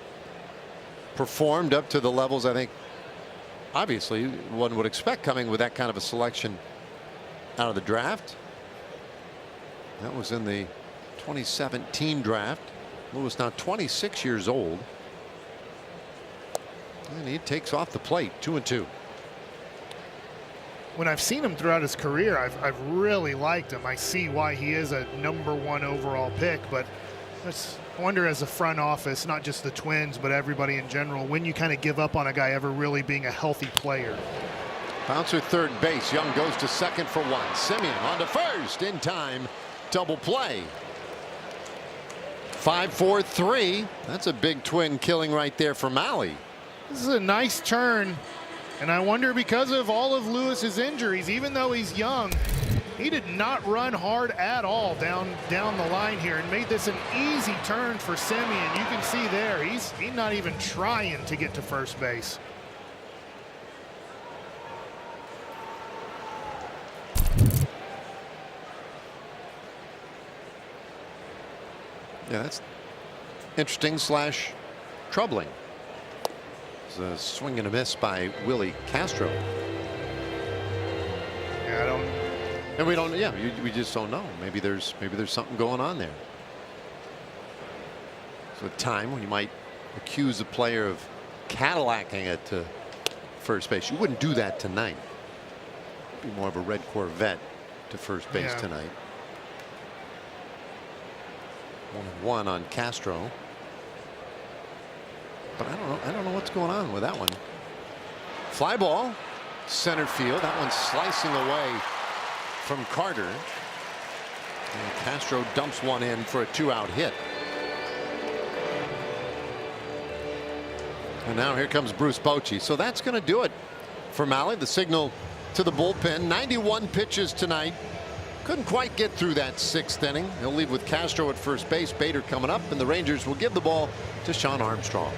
performed up to the levels I think obviously one would expect coming with that kind of a selection out of the draft. That was in the 2017 draft. Lewis now 26 years old. And he takes off the plate. 2-2. When I've seen him throughout his career, I've really liked him. I see why he is a #1 overall pick, but I wonder as a front office, not just the Twins, but everybody in general, when you kind of give up on a guy ever really being a healthy player. Bouncer third base. Young goes to second for one. Semien on to first in time. Double play. 5-4-3. That's a big Twin killing right there for Mahle. This is a nice turn, and I wonder because of all of Lewis's injuries, even though he's young, he did not run hard at all down the line here and made this an easy turn for Semien. You can see there he's not even trying to get to first base. Yeah, that's interesting / troubling. It's a swing and a miss by Willie Castro. Yeah, and we don't. Yeah, we just don't know. Maybe there's something going on there. It's a time when you might accuse a player of Cadillacing it to first base. You wouldn't do that tonight. It'd be more of a red Corvette to first base tonight. 1-1 on Castro. But I don't know what's going on with that one. Fly ball, center field. That one's slicing away from Carter. And Castro dumps one in for a 2-out hit. And now here comes Bruce Bochy. So that's going to do it for Mahle. The signal to the bullpen. 91 pitches tonight. Couldn't quite get through that 6th inning. He'll leave with Castro at first base. Bader coming up, and the Rangers will give the ball to Shawn Armstrong.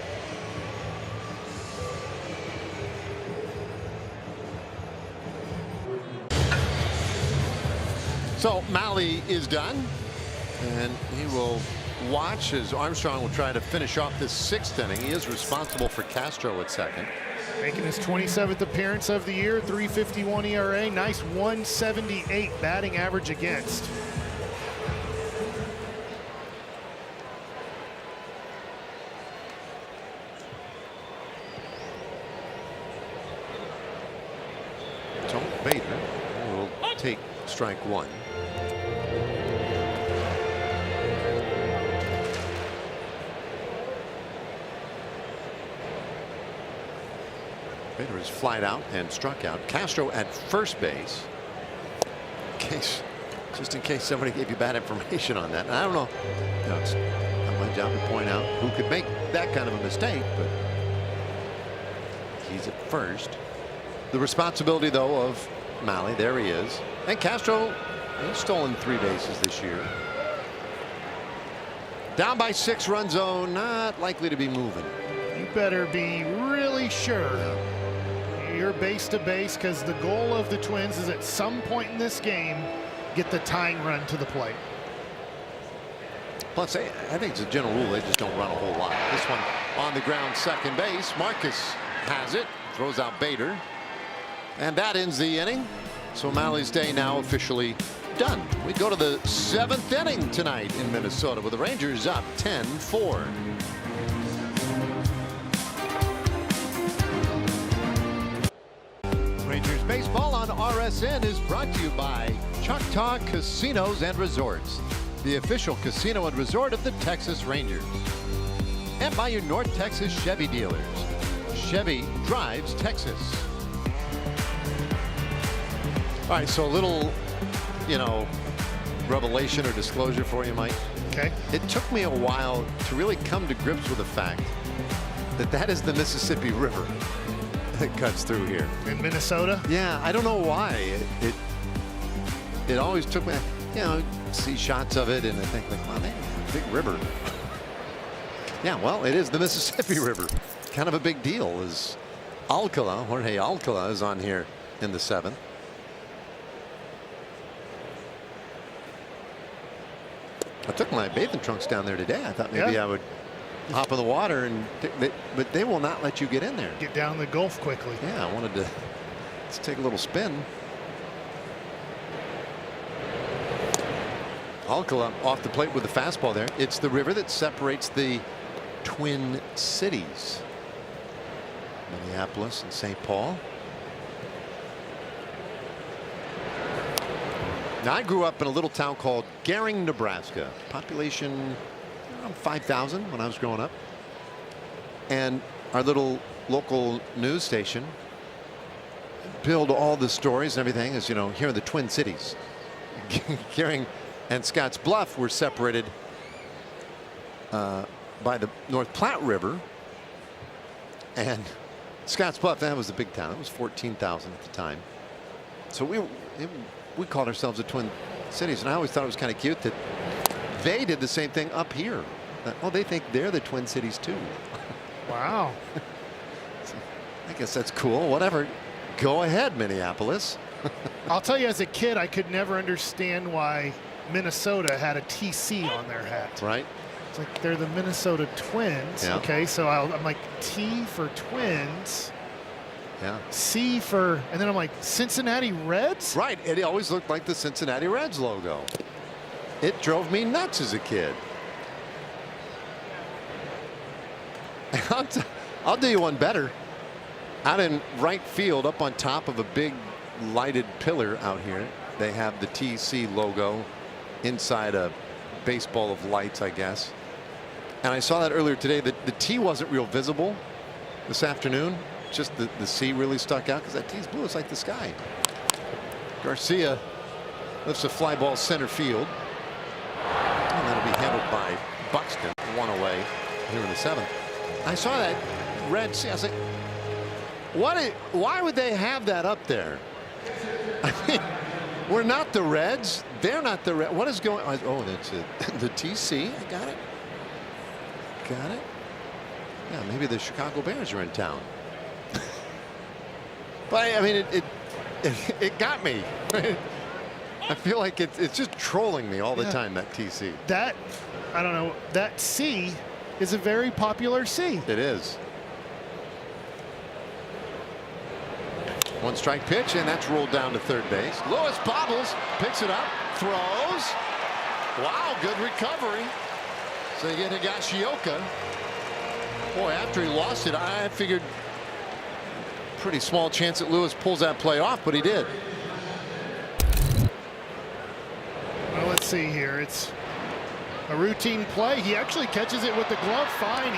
So Mahle is done, and he will watch as Armstrong will try to finish off this 6th inning. He is responsible for Castro at second. Making his 27th appearance of the year, 3.51 ERA, nice 178 batting average against. So Bader will take strike one. Bader is flied out and struck out. Castro at first base. Just in case somebody gave you bad information on that. And I don't know. It's not my job to point out who could make that kind of a mistake, but he's at first. The responsibility, though, of Mahle. There he is. And Castro, he's stolen 3 bases this year. Down by 6 run zone, not likely to be moving. You better be really sure you're base to base, because the goal of the Twins is at some point in this game, get the tying run to the plate. Plus, I think it's a general rule, they just don't run a whole lot. This one on the ground, second base. Marcus has it, throws out Bader. And that ends the inning. So Mahle's day now officially done. We go to the 7th inning tonight in Minnesota with the Rangers up 10-4. Rangers baseball on RSN is brought to you by Choctaw Casinos and Resorts, the official casino and resort of the Texas Rangers. And by your North Texas Chevy dealers. Chevy drives Texas. All right, so a little, revelation or disclosure for you, Mike. Okay. It took me a while to really come to grips with the fact that that is the Mississippi River that cuts through here. In Minnesota? Yeah, I don't know why. It always took me, see shots of it and I think like, wow, that's a big river. Yeah, well, it is the Mississippi River. Kind of a big deal. Is Alcala, Jorge Alcala is on here in the 7th. I took my bathing trunks down there today. I thought maybe I would hop in the water, but they will not let you get in there. Get down the Gulf quickly. Yeah, I wanted to let's take a little spin. Alcala off the plate with the fastball there. It's the river that separates the Twin Cities, Minneapolis and St. Paul. Now, I grew up in a little town called Gering, Nebraska. Population around 5,000 when I was growing up. And our little local news station billed all the stories and everything as, here in the Twin Cities. Gering and Scotts Bluff were separated by the North Platte River. And Scotts Bluff, that was a big town. It was 14,000 at the time. So we called ourselves the Twin Cities, and I always thought it was kind of cute that they did the same thing up here. Oh, they think they're the Twin Cities too. Wow. So, I guess that's cool. Whatever. Go ahead, Minneapolis. I'll tell you, as a kid, I could never understand why Minnesota had a TC on their hat. Right. It's like they're the Minnesota Twins. Yeah. Okay, so I'm like, T for Twins. Yeah. C for, and then I'm like, Cincinnati Reds? Right. It always looked like the Cincinnati Reds logo. It drove me nuts as a kid. I'll do you one better. Out in right field, up on top of a big lighted pillar out here, they have the TC logo inside a baseball of lights, I guess. And I saw that earlier today. The T wasn't real visible this afternoon. Just the C really stuck out because that T's blue. It's like the sky. Garcia lifts a fly ball center field. And that'll be handled by Buxton. 1 away here in the 7th. I saw that red C. I was like, why would they have that up there? I mean, we're not the Reds. They're not the Reds. What is going on? Oh, that's it. The TC. I got it. Got it. Yeah, maybe the Chicago Bears are in town. But I mean, it got me. I feel like it's just trolling me all the time, that TC. That, I don't know, that C is a very popular C. It is. 1 strike pitch, and that's rolled down to third base. Lewis bobbles, picks it up, throws. Wow, good recovery. So you get Higashioka. Boy, after he lost it, I figured pretty small chance that Lewis pulls that play off, but he did. Well, let's see here. It's a routine play. He actually catches it with the glove fine.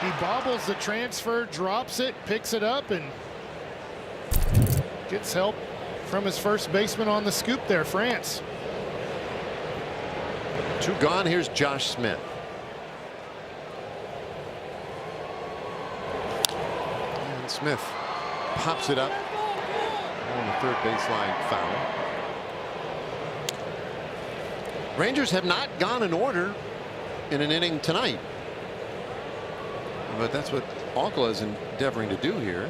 He bobbles the transfer, drops it, picks it up, and gets help from his first baseman on the scoop there, France. 2 gone. Here's Josh Smith. And Smith pops it up on the third baseline foul. Rangers have not gone in order in an inning tonight, but that's what Alcala is endeavoring to do here.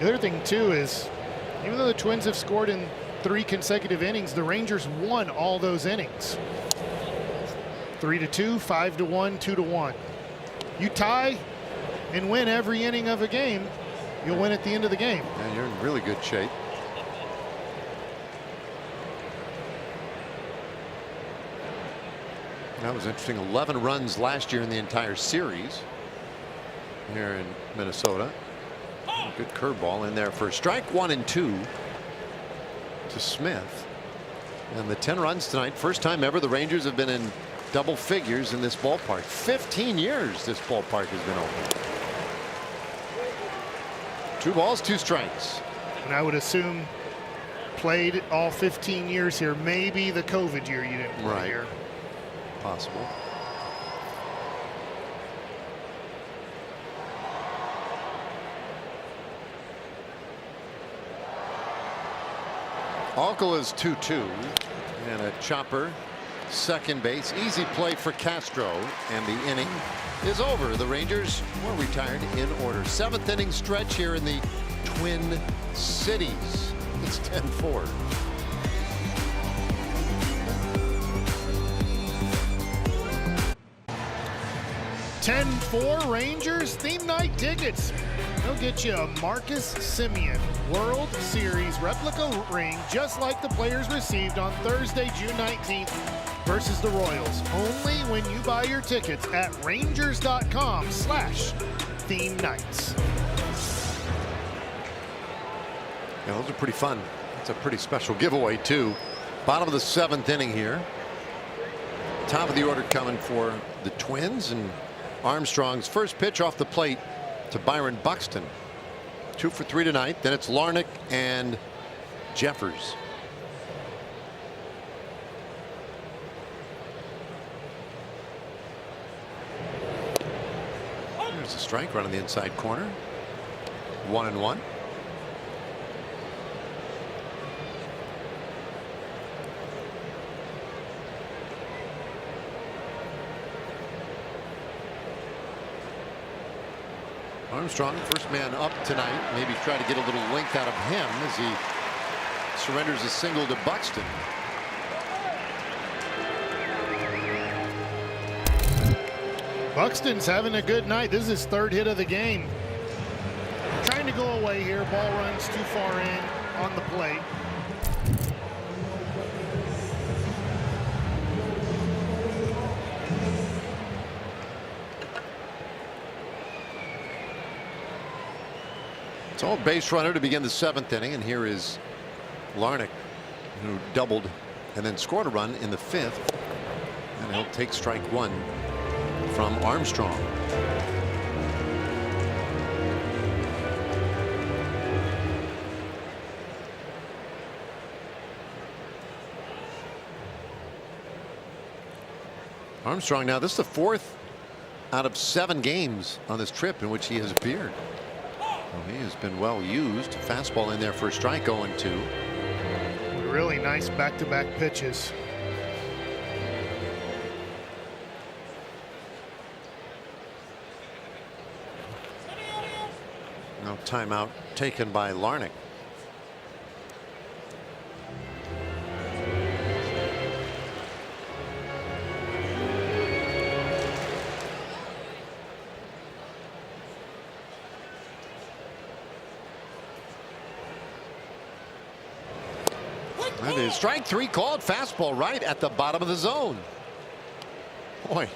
The other thing too is, even though the Twins have scored in 3 consecutive innings, the Rangers won all those innings. 3-2, 5-1, 2-1. You tie and win every inning of a game, you'll win at the end of the game. And you're in really good shape. That was interesting. 11 runs last year in the entire series here in Minnesota. Good curveball in there for strike 1 and 2 to Smith. And the 10 runs tonight. First time ever the Rangers have been in double figures in this ballpark. 15 years this ballpark has been open. 2 balls, 2 strikes. And I would assume played all 15 years here. Maybe the COVID year you didn't play here. Possible. Alcala's 2-2 and a chopper second base. Easy play for Castro, and the inning is over. The Rangers were retired in order. 7th inning stretch here in the Twin Cities. It's 10-4. $10-4 Rangers theme night tickets. They'll get you a Marcus Semien World Series replica ring, just like the players received on Thursday, June 19th versus the Royals. Only when you buy your tickets at Rangers.com/theme nights. Yeah, those are pretty fun. It's a pretty special giveaway too. Bottom of the 7th inning here. Top of the order coming for the Twins, and Armstrong's first pitch off the plate to Byron Buxton. 2 for 3 tonight. Then it's Larnach and Jeffers. There's a strike right on the inside corner. 1-1. Armstrong, first man up tonight. Maybe try to get a little length out of him as he surrenders a single to Buxton. Buxton's having a good night. This is his 3rd hit of the game. Trying to go away here. Ball runs too far in on the plate. It's all base runner to begin the 7th inning, and here is Larnach, who doubled and then scored a run in the 5th, and he'll take strike 1 from Armstrong. Armstrong, now this is the 4th out of 7 games on this trip in which he has appeared. Well, he has been well used. Fastball in there for a strike, 0-2. Really nice back-to-back pitches. No timeout taken by Larnach. That is strike 3 called. Fastball right at the bottom of the zone. Boy,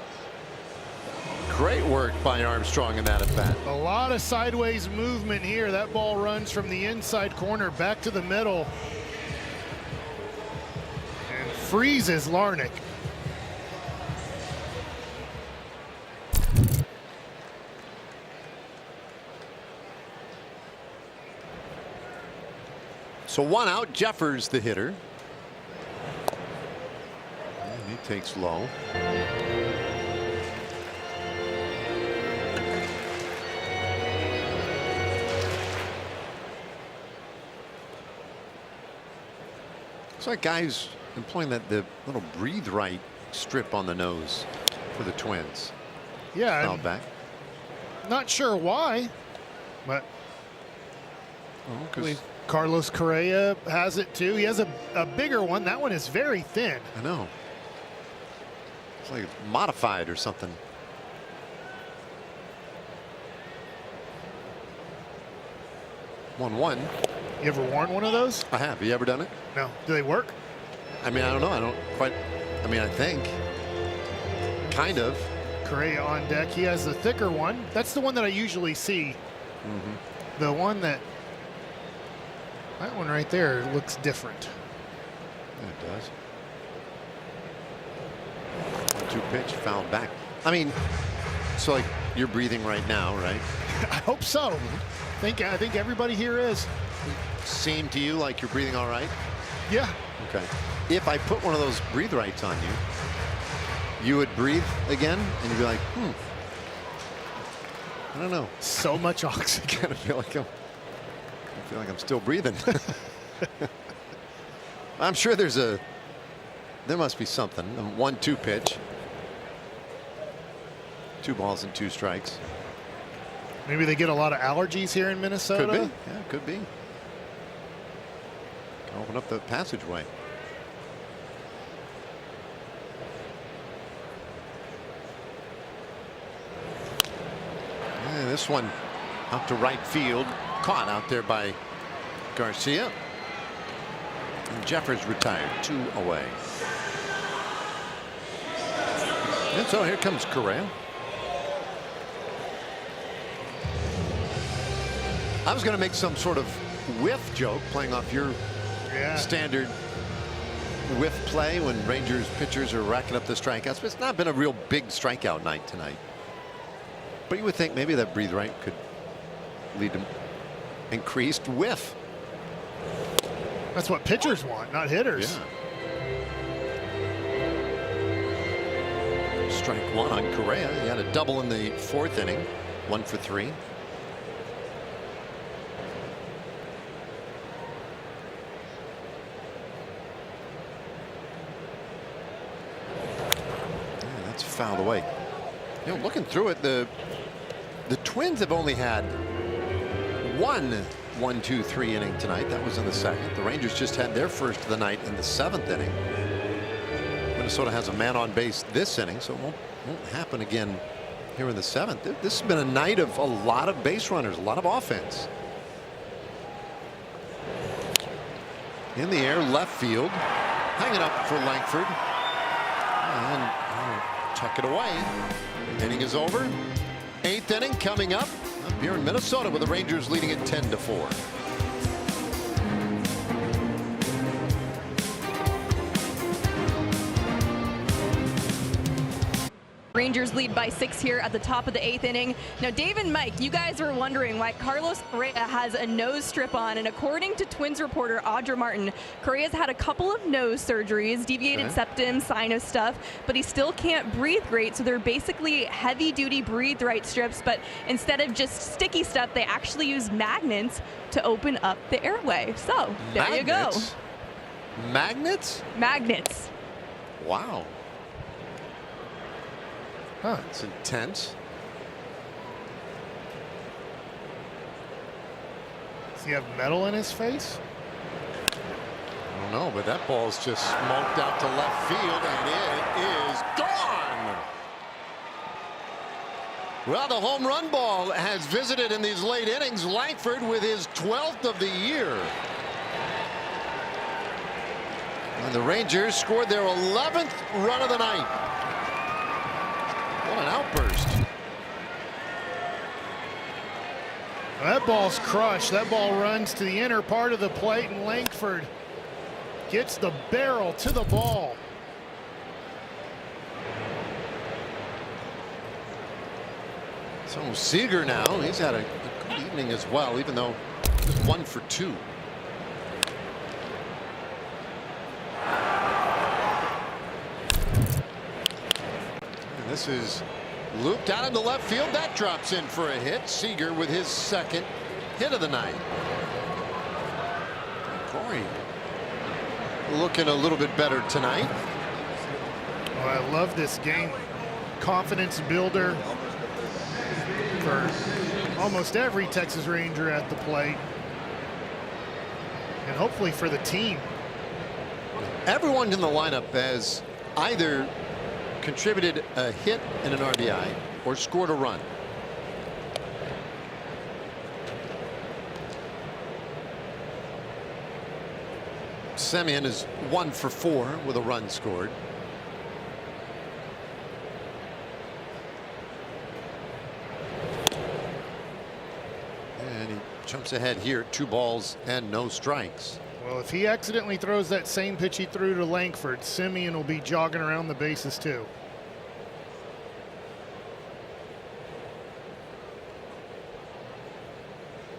great work by Armstrong in that at bat. A lot of sideways movement here. That ball runs from the inside corner back to the middle and freezes Larnach. So 1 out. Jeffers the hitter. And he takes low. It's like guys employing the little breathe right strip on the nose for the Twins. Yeah, Fouled back. not sure why, but Oh, 'cause Carlos Correa has it too. He has a bigger one. That one is very thin. I know. It's like modified or something. One. You ever worn one of those? I have. You ever done it? No. Do they work? I mean, I don't know. I don't quite. I mean, I think. Kind of. Correa on deck. He has the thicker one. That's the one that I usually see. The one that one right there looks different. Yeah, it does. 2 pitch, fouled back. I mean, so like you're breathing right now, right? I hope so. I think everybody here is. Seem to you like you're breathing all right? Yeah. Okay. If I put one of those breathe rights on you, you would breathe again, and you'd be like, I don't know. So much oxygen. I kind of feel like I'm still breathing. I'm sure there must be something. A 1-2 pitch. 2 balls and 2 strikes. Maybe they get a lot of allergies here in Minnesota. Could be. Yeah, could be. Can open up the passageway. And this one out to right field. Caught out there by Garcia. And Jeffers retired. 2 away. And so here comes Correa. I was going to make some sort of whiff joke playing off your standard whiff play when Rangers pitchers are racking up the strikeouts, but it's not been a real big strikeout night tonight. But you would think maybe that breathe right could lead to increased whiff. That's what pitchers want, not hitters. Yeah. Strike 1 on Correa. He had a double in the 4th inning. 1 for 3. That's fouled away. You know, looking through it, the Twins have only had 1-2-3 inning tonight. That was in the 2nd. The Rangers just had their first of the night in the 7th inning. Minnesota has a man on base this inning, so it won't happen again here in the 7th. This has been a night of a lot of base runners, a lot of offense. In the air, left field, hanging up for Langford. And tuck it away. Inning is over. 8th inning coming up here in Minnesota with the Rangers leading it 10-4. Rangers lead by 6 here at the top of the 8th inning. Now, Dave and Mike, you guys were wondering why Carlos Correa has a nose strip on, and according to Twins reporter Audra Martin, Correa's had a couple of nose surgeries, deviated septum, sinus stuff, but he still can't breathe great, so they're basically heavy-duty breathe right strips, but instead of just sticky stuff, they actually use magnets to open up the airway. So, there you go. Magnets? Magnets. Wow. Huh, it's intense. Does he have metal in his face? I don't know, but that ball's just smoked out to left field, and it is gone. Well, the home run ball has visited in these late innings. Langford with his 12th of the year. And the Rangers scored their 11th run of the night. What an outburst. That ball's crushed. That ball runs to the inner part of the plate, and Langford gets the barrel to the ball. So Seager now, he's had a good evening as well, even though just 1 for 2. This is looped out into left field. That drops in for a hit. Seager with his 2nd hit of the night. Corey looking a little bit better tonight. Oh, I love this game. Confidence builder for almost every Texas Ranger at the plate. And hopefully for the team. Everyone in the lineup has either contributed a hit and an RBI or scored a run. Semien is 1 for 4 with a run scored. And he jumps ahead here, 2 balls and no strikes. Well, if he accidentally throws that same pitch he threw to Langford, Semien will be jogging around the bases too.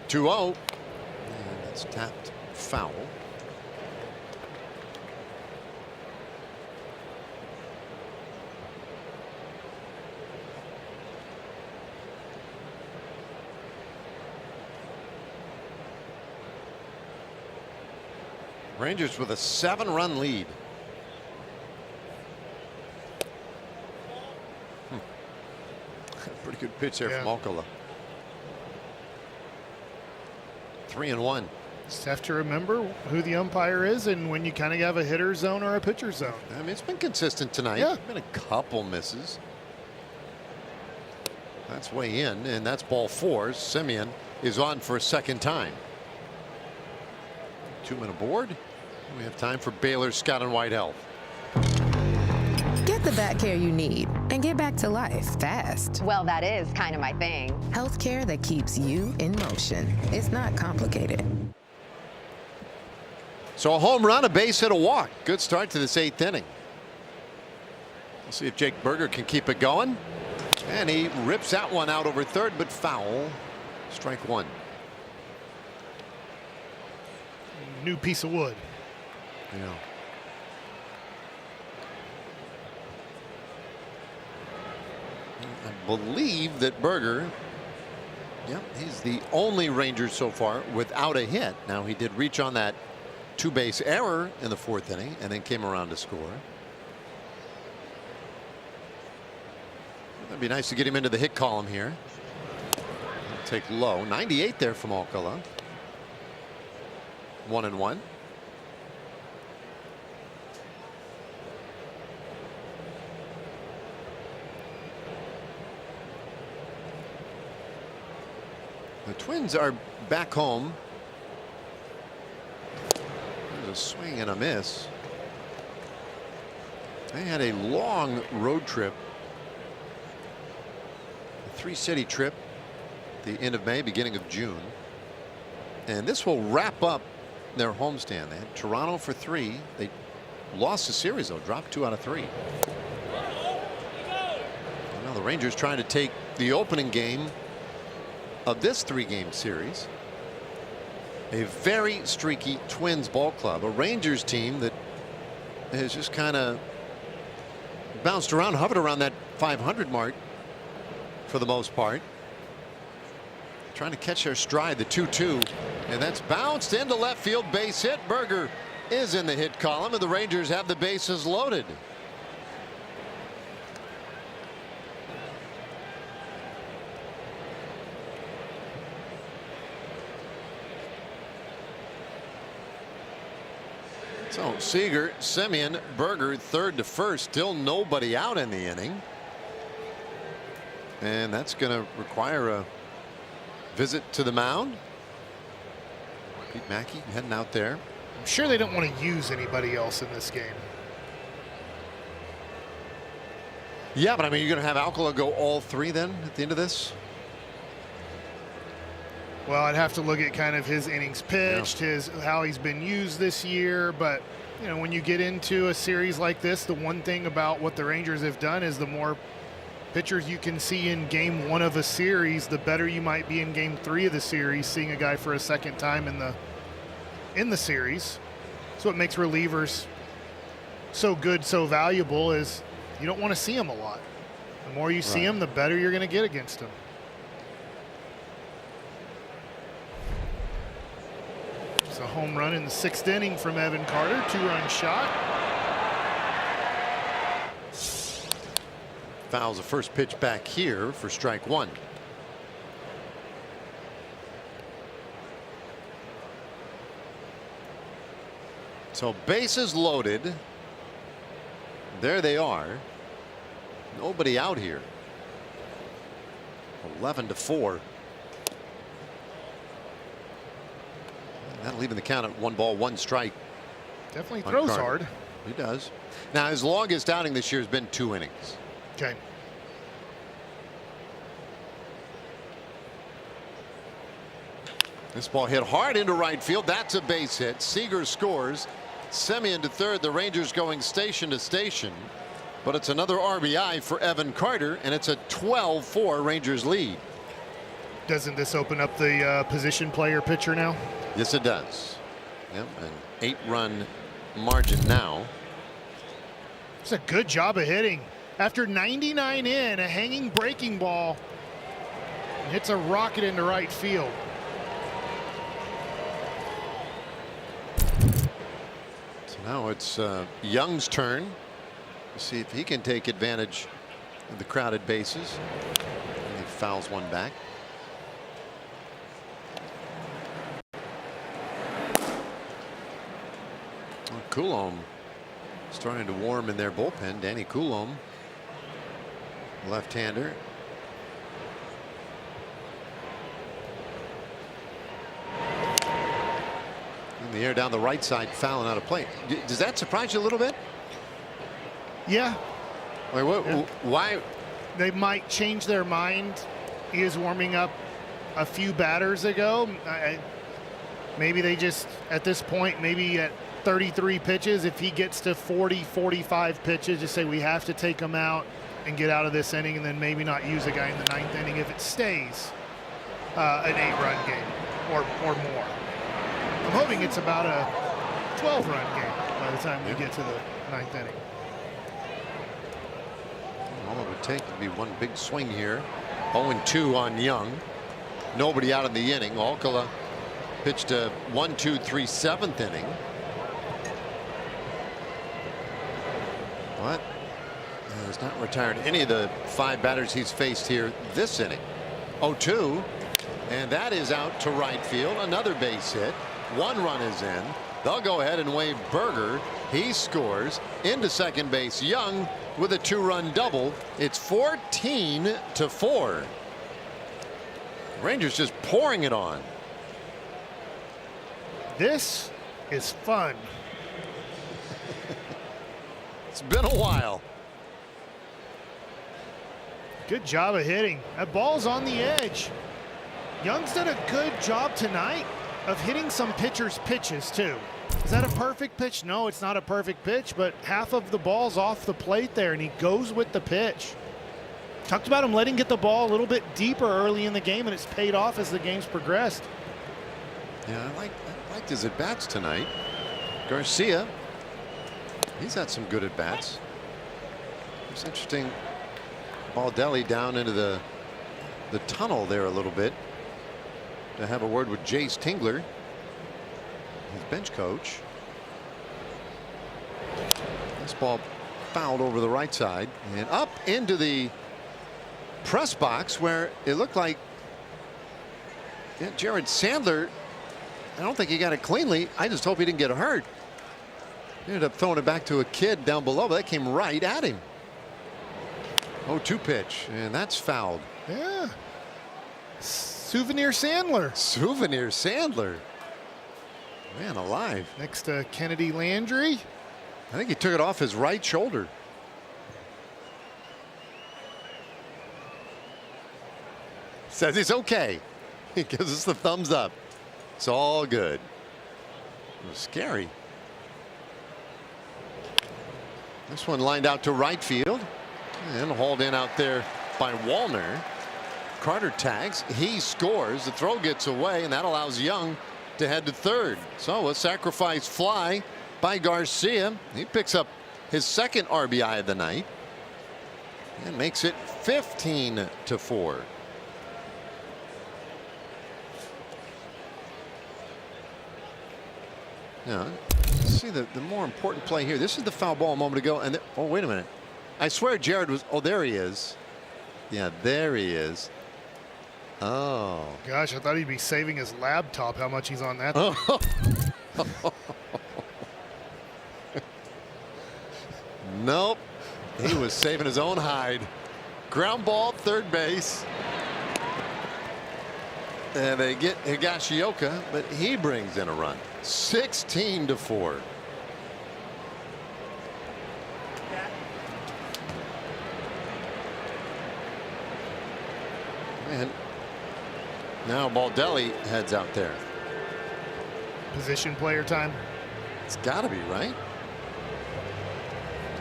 (2-0). And it's tapped foul. Rangers with a 7-run lead. Pretty good pitch there from Alcala. 3-1. Just have to remember who the umpire is and when you kind of have a hitter zone or a pitcher zone. I mean, it's been consistent tonight. Yeah. Been a couple misses. That's way in, and that's ball 4. Semien is on for a second time. 2-man aboard. We have time for Baylor's Scott and White Health. Get the back care you need and get back to life fast. Well, that is kind of my thing. Healthcare that keeps you in motion. It's not complicated. So a home run, a base hit, a walk. Good start to this 8th inning. We'll see if Jake Burger can keep it going. And he rips that one out over third, but foul. Strike 1. New piece of wood. Yeah. I believe that Burger, he's the only Ranger so far without a hit. Now, he did reach on that 2-base error in the 4th inning and then came around to score. That'd be nice to get him into the hit column here. Take low. 98 there from Alcala. 1-1. The Twins are back home. There's a swing and a miss. They had a long road trip. A 3-city trip the end of May, beginning of June. And this will wrap up their homestand. They had Toronto for 3. They lost the series though, dropped 2 out of 3. Now the Rangers trying to take the opening game of this 3-game series. A very streaky Twins ball club, a Rangers team that has just kind of bounced around, hovered around that 500 mark for the most part. Trying to catch their stride, the 2-2, and that's bounced into left field, base hit. Burger is in the hit column, and the Rangers have the bases loaded. So Seager, Semien, Burger, third to first, still nobody out in the inning. And that's going to require a visit to the mound. Pete Mackey heading out there. I'm sure they don't want to use anybody else in this game. Yeah, but I mean, you're going to have Alcala go all 3 then at the end of this? Well, I'd have to look at kind of his innings pitched, how he's been used this year. But, you know, when you get into a series like this, the one thing about what the Rangers have done is the more pitchers you can see in game 1 of a series, the better you might be in game 3 of the series, seeing a guy for a second time in the series. So what makes relievers so good, so valuable is you don't want to see them a lot. The more you see them, the better you're going to get against them. So home run in the 6th inning from Evan Carter, 2-run shot. Fouls the first pitch back here for strike one. So bases loaded. There they are. Nobody out here. 11-4. That'll leave the count at 1 ball, 1 strike. Definitely throws Carter. hard. He does. Now his longest outing this year has been 2 innings. Okay. This ball hit hard into right field. That's a base hit. Seager scores. Semien to third. The Rangers going station to station. But it's another RBI for Evan Carter, and it's a 12-4 Rangers lead. Doesn't this open up the position player pitcher now? Yes, it does. Yep, an 8-run margin now. It's a good job of hitting. After 99 in, a hanging breaking ball hits a rocket into right field. So now it's Young's turn. See if he can take advantage of the crowded bases. And he fouls one back. Well, Coulombe starting to warm in their bullpen. Danny Coulombe, left-hander. In the air down the right side, fouling out of play. Does that surprise you a little bit? Yeah. Like what, Yeah. Why? They might change their mind. He is warming up a few batters ago. Maybe they just, at this point, maybe at 33 pitches, if he gets to 40, 45 pitches, just say we have to take him out and get out of this inning, and then maybe not use a guy in the 9th inning if it stays an 8-run game or more. I'm hoping it's about a 12-run game by the time we get to the 9th inning. All it would take would be one big swing here. 0-2 on Young. Nobody out in the inning. Alcala pitched a 1-2-3 7th inning. But has not retired any of the 5 batters he's faced here this inning. 0-2, and that is out to right field. Another base hit. 1 run is in. They'll go ahead and wave Berger. He scores. Into second base, Young with a 2-run double. It's 14-4. Rangers just pouring it on. This is fun. It's been a while. Good job of hitting. That ball's on the edge. Young's done a good job tonight of hitting some pitchers' pitches too. Is that a perfect pitch? No, it's not a perfect pitch, but half of the ball's off the plate there, and he goes with the pitch. Talked about him letting get the ball a little bit deeper early in the game, and it's paid off as the game's progressed. Yeah, I liked his at-bats tonight. Garcia, he's had some good at-bats. It's interesting. Baldelli down into the tunnel there a little bit to have a word with Jace Tingler, his bench coach. This ball fouled over the right side and up into the press box where it looked like Jared Sandler. I don't think he got it cleanly. I just hope he didn't get hurt. He ended up throwing it back to a kid down below, but that came right at him. 0-2 pitch, and that's fouled. Yeah. Souvenir Sandler. Souvenir Sandler. Man alive. Next to Kennedy Landry. I think he took it off his right shoulder. Says it's okay. He gives us the thumbs up. It's all good. It was scary. This one lined out to right field and hauled in out there by Wallner. Carter tags. He scores. The throw gets away, and that allows Young to head to third. So a sacrifice fly by Garcia. He picks up his second RBI of the night and makes it 15-4. Yeah. See the more important play here. This is the foul ball a moment ago. And oh, wait a minute. I swear Jared was. Oh, there he is. Yeah, there he is. Oh. Gosh, I thought he'd be saving his laptop. How much he's on that? Oh. Nope. He was saving his own hide. Ground ball, third base. And they get Higashioka, but he brings in a run. 16-4. And now Baldelli heads out there. Position player time. It's got to be, right?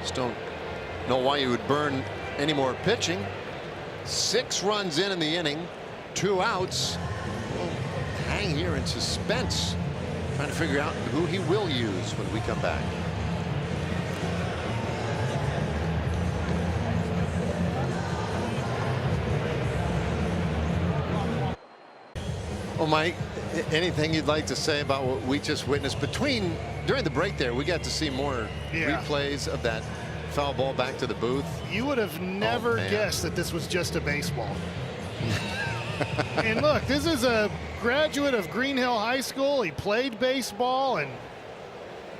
Just don't know why you would burn any more pitching. 6 runs in the inning, 2 outs. We'll hang here in suspense, trying to figure out who he will use when we come back. Well, Mike, anything you'd like to say about what we just witnessed during the break there? We got to see more replays of that foul ball back to the booth. You would have never guessed that this was just a baseball. And look, this is a graduate of Green Hill High School. He played baseball, and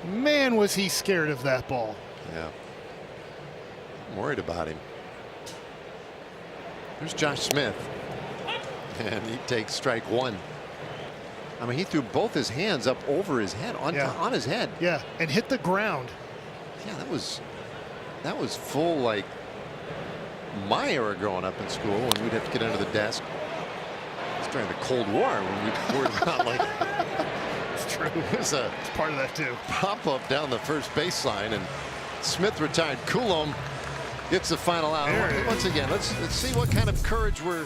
man, was he scared of that ball. Yeah. I'm worried about him. There's Josh Smith. And he takes strike 1. I mean, he threw both his hands up over his head, on his head. Yeah, and hit the ground. Yeah, that was full, like my era growing up in school when we'd have to get under the desk. It's during the Cold War when we worried about, like, it's true. It's part of that too. Pop up down the first baseline, and Smith retired. Coulomb gets the final out. Once again, let's see what kind of courage we're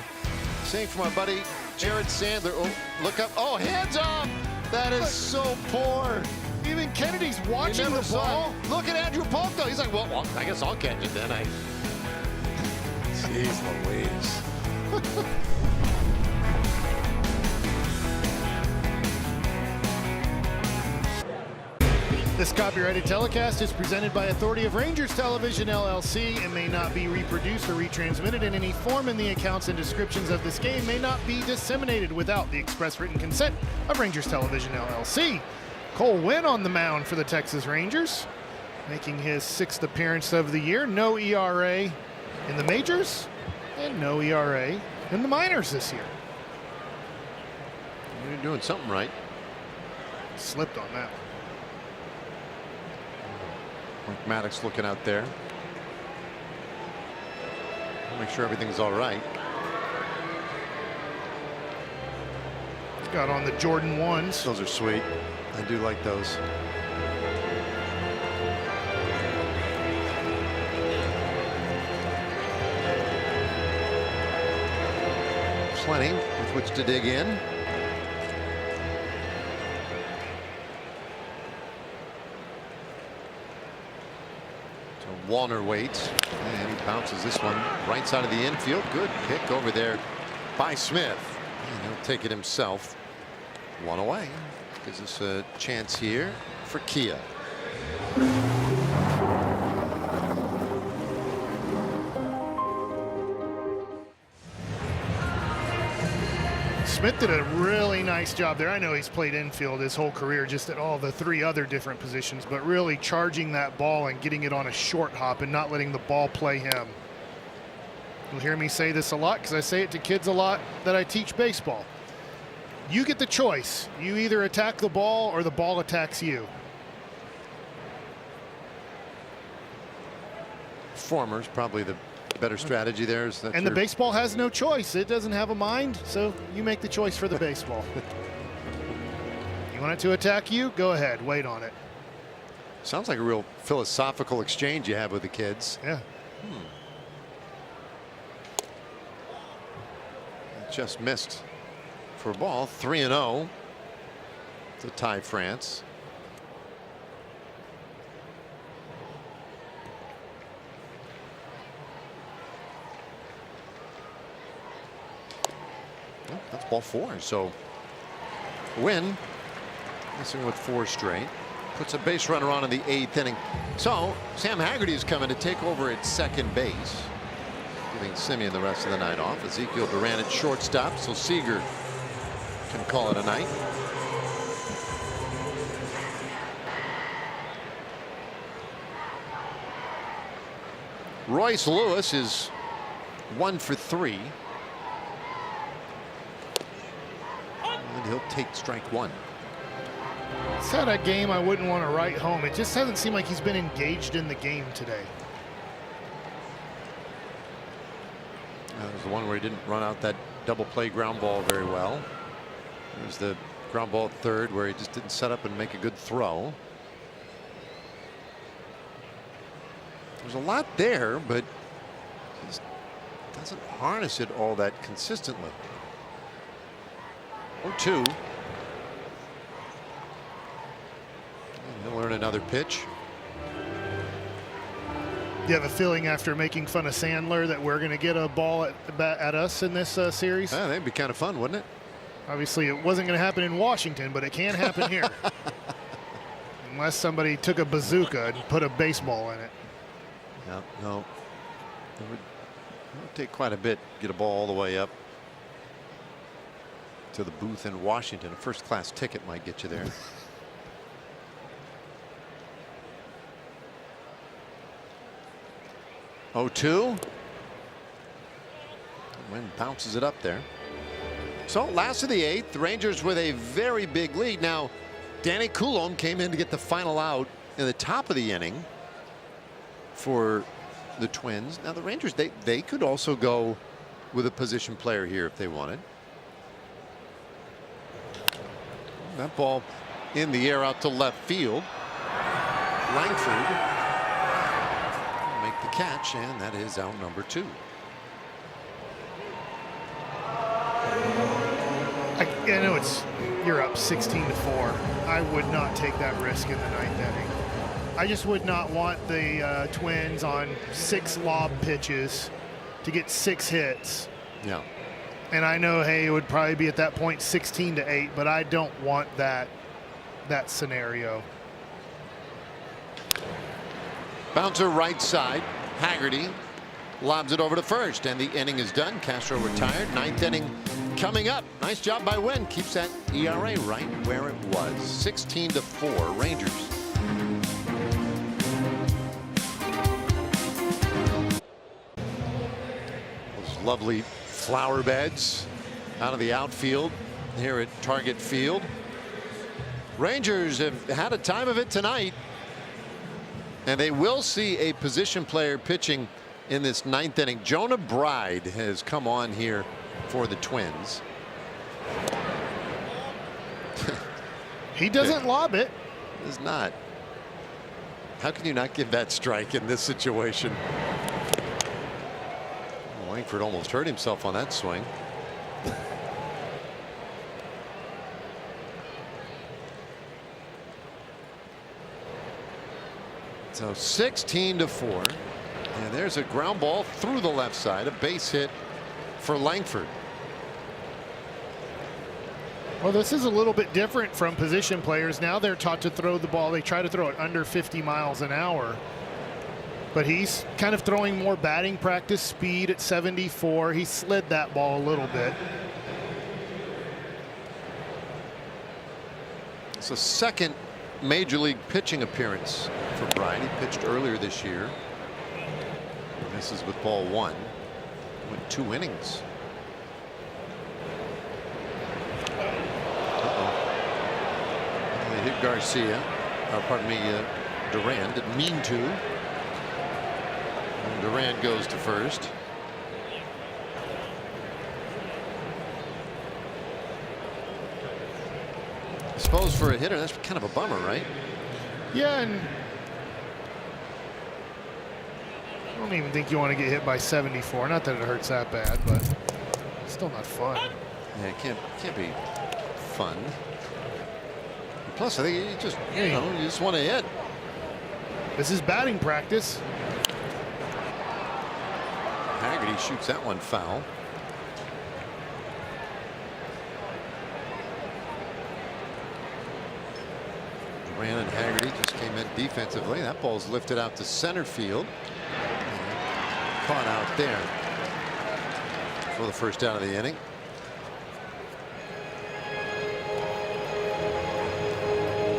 seeing from our buddy Jared Sandler. Oh, look up. Oh, hands up. That is so poor. Even Kennedy's watching the ball. Look at Andrew Polk, though. He's like, well, I guess I'll catch it then. Jeez Louise. This copyrighted telecast is presented by authority of Rangers Television, LLC, and may not be reproduced or retransmitted in any form, and the accounts and descriptions of this game may not be disseminated without the express written consent of Rangers Television, LLC. Cole Winn on the mound for the Texas Rangers, making his 6th appearance of the year. No ERA in the majors, and no ERA in the minors this year. You're doing something right. Slipped on that. Mike Maddox looking out there. Make sure everything's all right. Got on the Jordan 1s. Those are sweet. I do like those. Plenty with which to dig in. Wallner waits, and he bounces this one right side of the infield. Good pick over there by Smith. And he'll take it himself. 1 away. Gives us a chance here for Kia. Smith did a really nice job there. I know he's played infield his whole career, just at all the 3 other different positions, but really charging that ball and getting it on a short hop and not letting the ball play him. You'll hear me say this a lot because I say it to kids a lot that I teach baseball. You get the choice. You either attack the ball or the ball attacks you. Former's probably the better strategy there. Is that and the baseball has no choice. It doesn't have a mind, so you make the choice for the baseball. You want it to attack you? Go ahead. Wait on it. Sounds like a real philosophical exchange you have with the kids. Yeah. Just missed for a ball. 3-0 to tie France. That's ball 4. So Winn missing with 4 straight. puts a base runner on in the 8th inning. So Sam Haggerty is coming to take over at second base, giving Simeon the rest of the night off. Ezekiel Duran at shortstop, so Seager can call it a night. Royce Lewis is 1 for 3. And he'll take strike 1. It's not a game I wouldn't want to write home. It just doesn't seem like he's been engaged in the game today. There's the one where he didn't run out that double play ground ball very well. There's the ground ball at third where he just didn't set up and make a good throw. There's a lot there, but just doesn't harness it all that consistently. 0-2. He'll earn another pitch. You have a feeling after making fun of Sandler that we're going to get a ball at us in this series? Yeah, that'd be kind of fun, wouldn't it? Obviously, it wasn't going to happen in Washington, but it can happen here. Unless somebody took a bazooka and put a baseball in it. Yeah, no. It would take quite a bit to get a ball all the way up to the booth in Washington. A first-class ticket might get you there. Oh, 2. Wind bounces it up there. So last of the 8th, the Rangers with a very big lead. Now Danny Coulombe came in to get the final out in the top of the inning for the Twins. Now the Rangers, they could also go with a position player here if they wanted. That ball in the air out to left field. Langford will make the catch, and that is out number 2. I know you're up 16-4. I would not take that risk in the 9th inning. I just would not want the Twins on 6 lob pitches to get 6 hits. Yeah. And I know, hey, it would probably be at that point 16-8, but I don't want that scenario. Bouncer right side. Haggerty lobs it over to first, and the inning is done. Castro retired. 9th inning coming up. Nice job by Wynn. Keeps that ERA right where it was. 16-4 Rangers. Those lovely flower beds out of the outfield here at Target Field. Rangers have had a time of it tonight, and they will see a position player pitching in this 9th inning. Jonah Bride has come on here for the Twins. He doesn't lob it. Does not. How can you not give that strike in this situation? Langford almost hurt himself on that swing. So 16-4. And there's a ground ball through the left side, a base hit for Langford. Well, this is a little bit different from position players. Now they're taught to throw the ball. They try to throw it under 50 miles an hour. But he's kind of throwing more batting practice speed at 74. He slid that ball a little bit. It's a second major league pitching appearance for Bride. He pitched earlier this year. Misses with ball 1. Went 2 innings. They hit Garcia. Duran didn't mean to. And Duran goes to first. I suppose for a hitter, that's kind of a bummer, right? Yeah, and I don't even think you want to get hit by 74. Not that it hurts that bad, but it's still not fun. Yeah, it can't be fun. Plus, I think you just want to hit. This is batting practice. Haggerty shoots that one foul. Ran and Haggerty just came in defensively. That ball's lifted out to center field. Caught out there for the first out of the inning.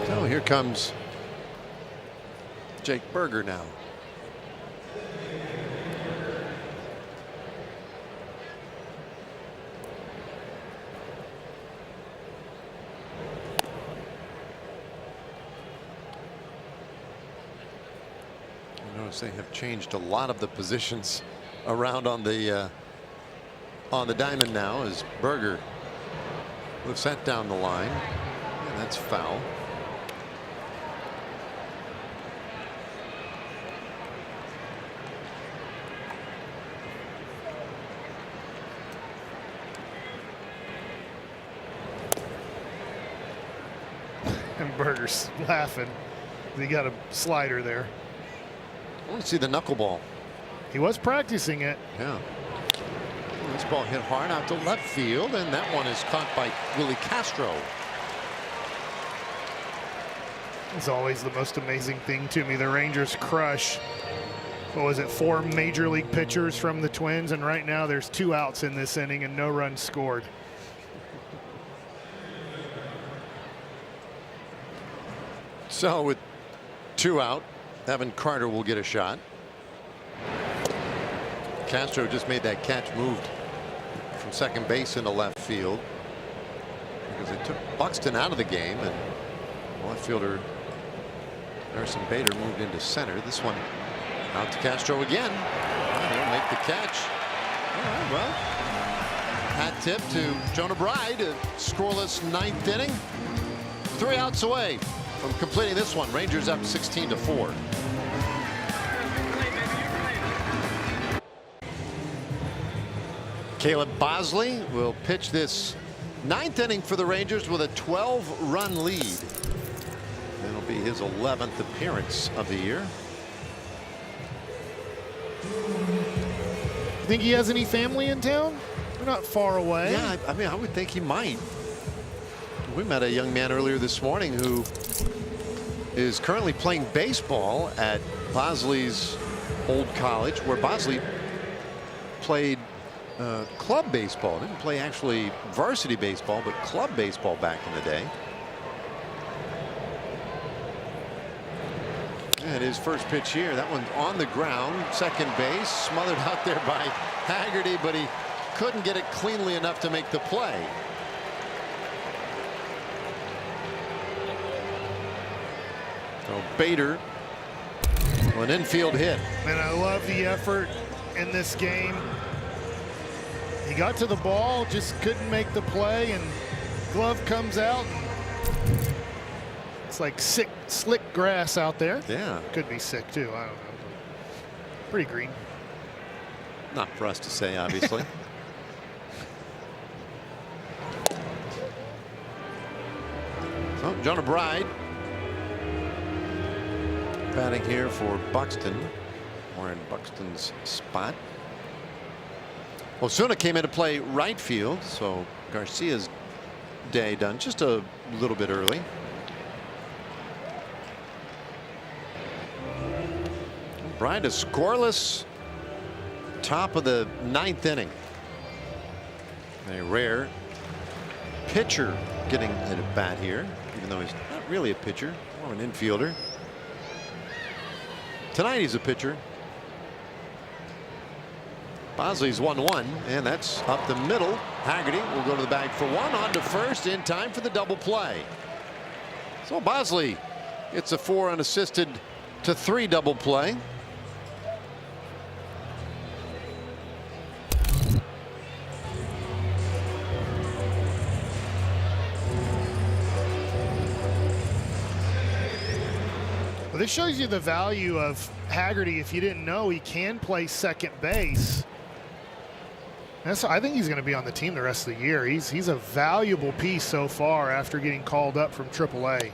So here comes Jake Burger now. Notice they have changed a lot of the positions around on the diamond now as Burger was sent down the line, and that's foul. And Burger's laughing. He got a slider there. I want to see the knuckleball. He was practicing it. Yeah. This ball hit hard out to left field, and that one is caught by Willie Castro. It's always the most amazing thing to me. The Rangers crush, what was it, 4 major league pitchers from the Twins, and right now there's 2 outs in this inning and no runs scored. So with 2 out, Evan Carter will get a shot. Castro just made that catch, moved from second base into left field because they took Buxton out of the game, and left fielder Harrison Bader moved into center. This one out to Castro again. He'll make the catch. All right, well, hat tip to Jonah Bride, a scoreless 9th inning. 3 outs away from completing this one. Rangers up 16-4. Caleb Bosley will pitch this 9th inning for the Rangers with a 12-run lead. It'll be his 11th appearance of the year. Think he has any family in town? They're not far away. Yeah, I mean, I would think he might. We met a young man earlier this morning who is currently playing baseball at Bosley's old college, where Bosley played club baseball. Didn't play actually varsity baseball, but club baseball back in the day. And his first pitch here, that one's on the ground, second base, smothered out there by Haggerty, but he couldn't get it cleanly enough to make the play. So Bader, an infield hit. And I love the effort in this game. He got to the ball, just couldn't make the play, and glove comes out. It's like slick grass out there. Yeah. Could be sick too. I don't know. Pretty green. Not for us to say, obviously. So Jonah Bride batting here for Buxton. We're in Buxton's spot. Osuna came in to play right field, so Garcia's day done just a little bit early. Bride is scoreless, top of the 9th inning. A rare pitcher getting at bat here, even though he's not really a pitcher, more an infielder. Tonight he's a pitcher. Bosley's 1-1, and that's up the middle. Haggerty will go to the bag for 1, on to first in time for the double play. So Bosley gets a 4 unassisted to 3 double play. Well, this shows you the value of Haggerty. If you didn't know, he can play second base. I think he's going to be on the team the rest of the year. He's a valuable piece so far after getting called up from AAA.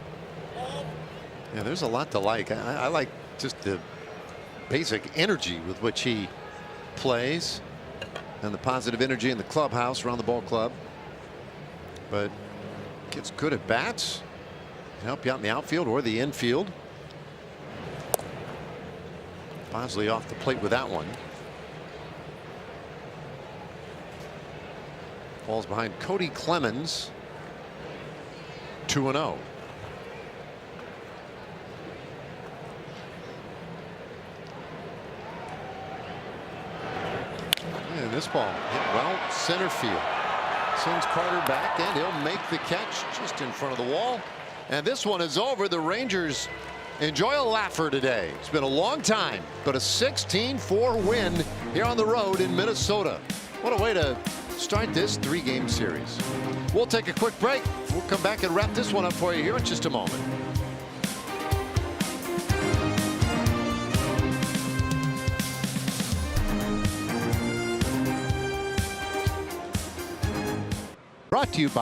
Yeah, there's a lot to like. I like just the basic energy with which he plays and the positive energy in the clubhouse around the ball club. But gets good at bats. help you out in the outfield or the infield. Bosley off the plate with that one. Falls behind Cody Clemens. 2-0. And this ball hit well center field. Sends Carter back, and he'll make the catch just in front of the wall. And this one is over. The Rangers enjoy a laugher today. It's been a long time, but a 16-4 win here on the road in Minnesota. What a way to start this 3-game series. We'll take a quick break. We'll come back and wrap this one up for you here in just a moment. Brought to you by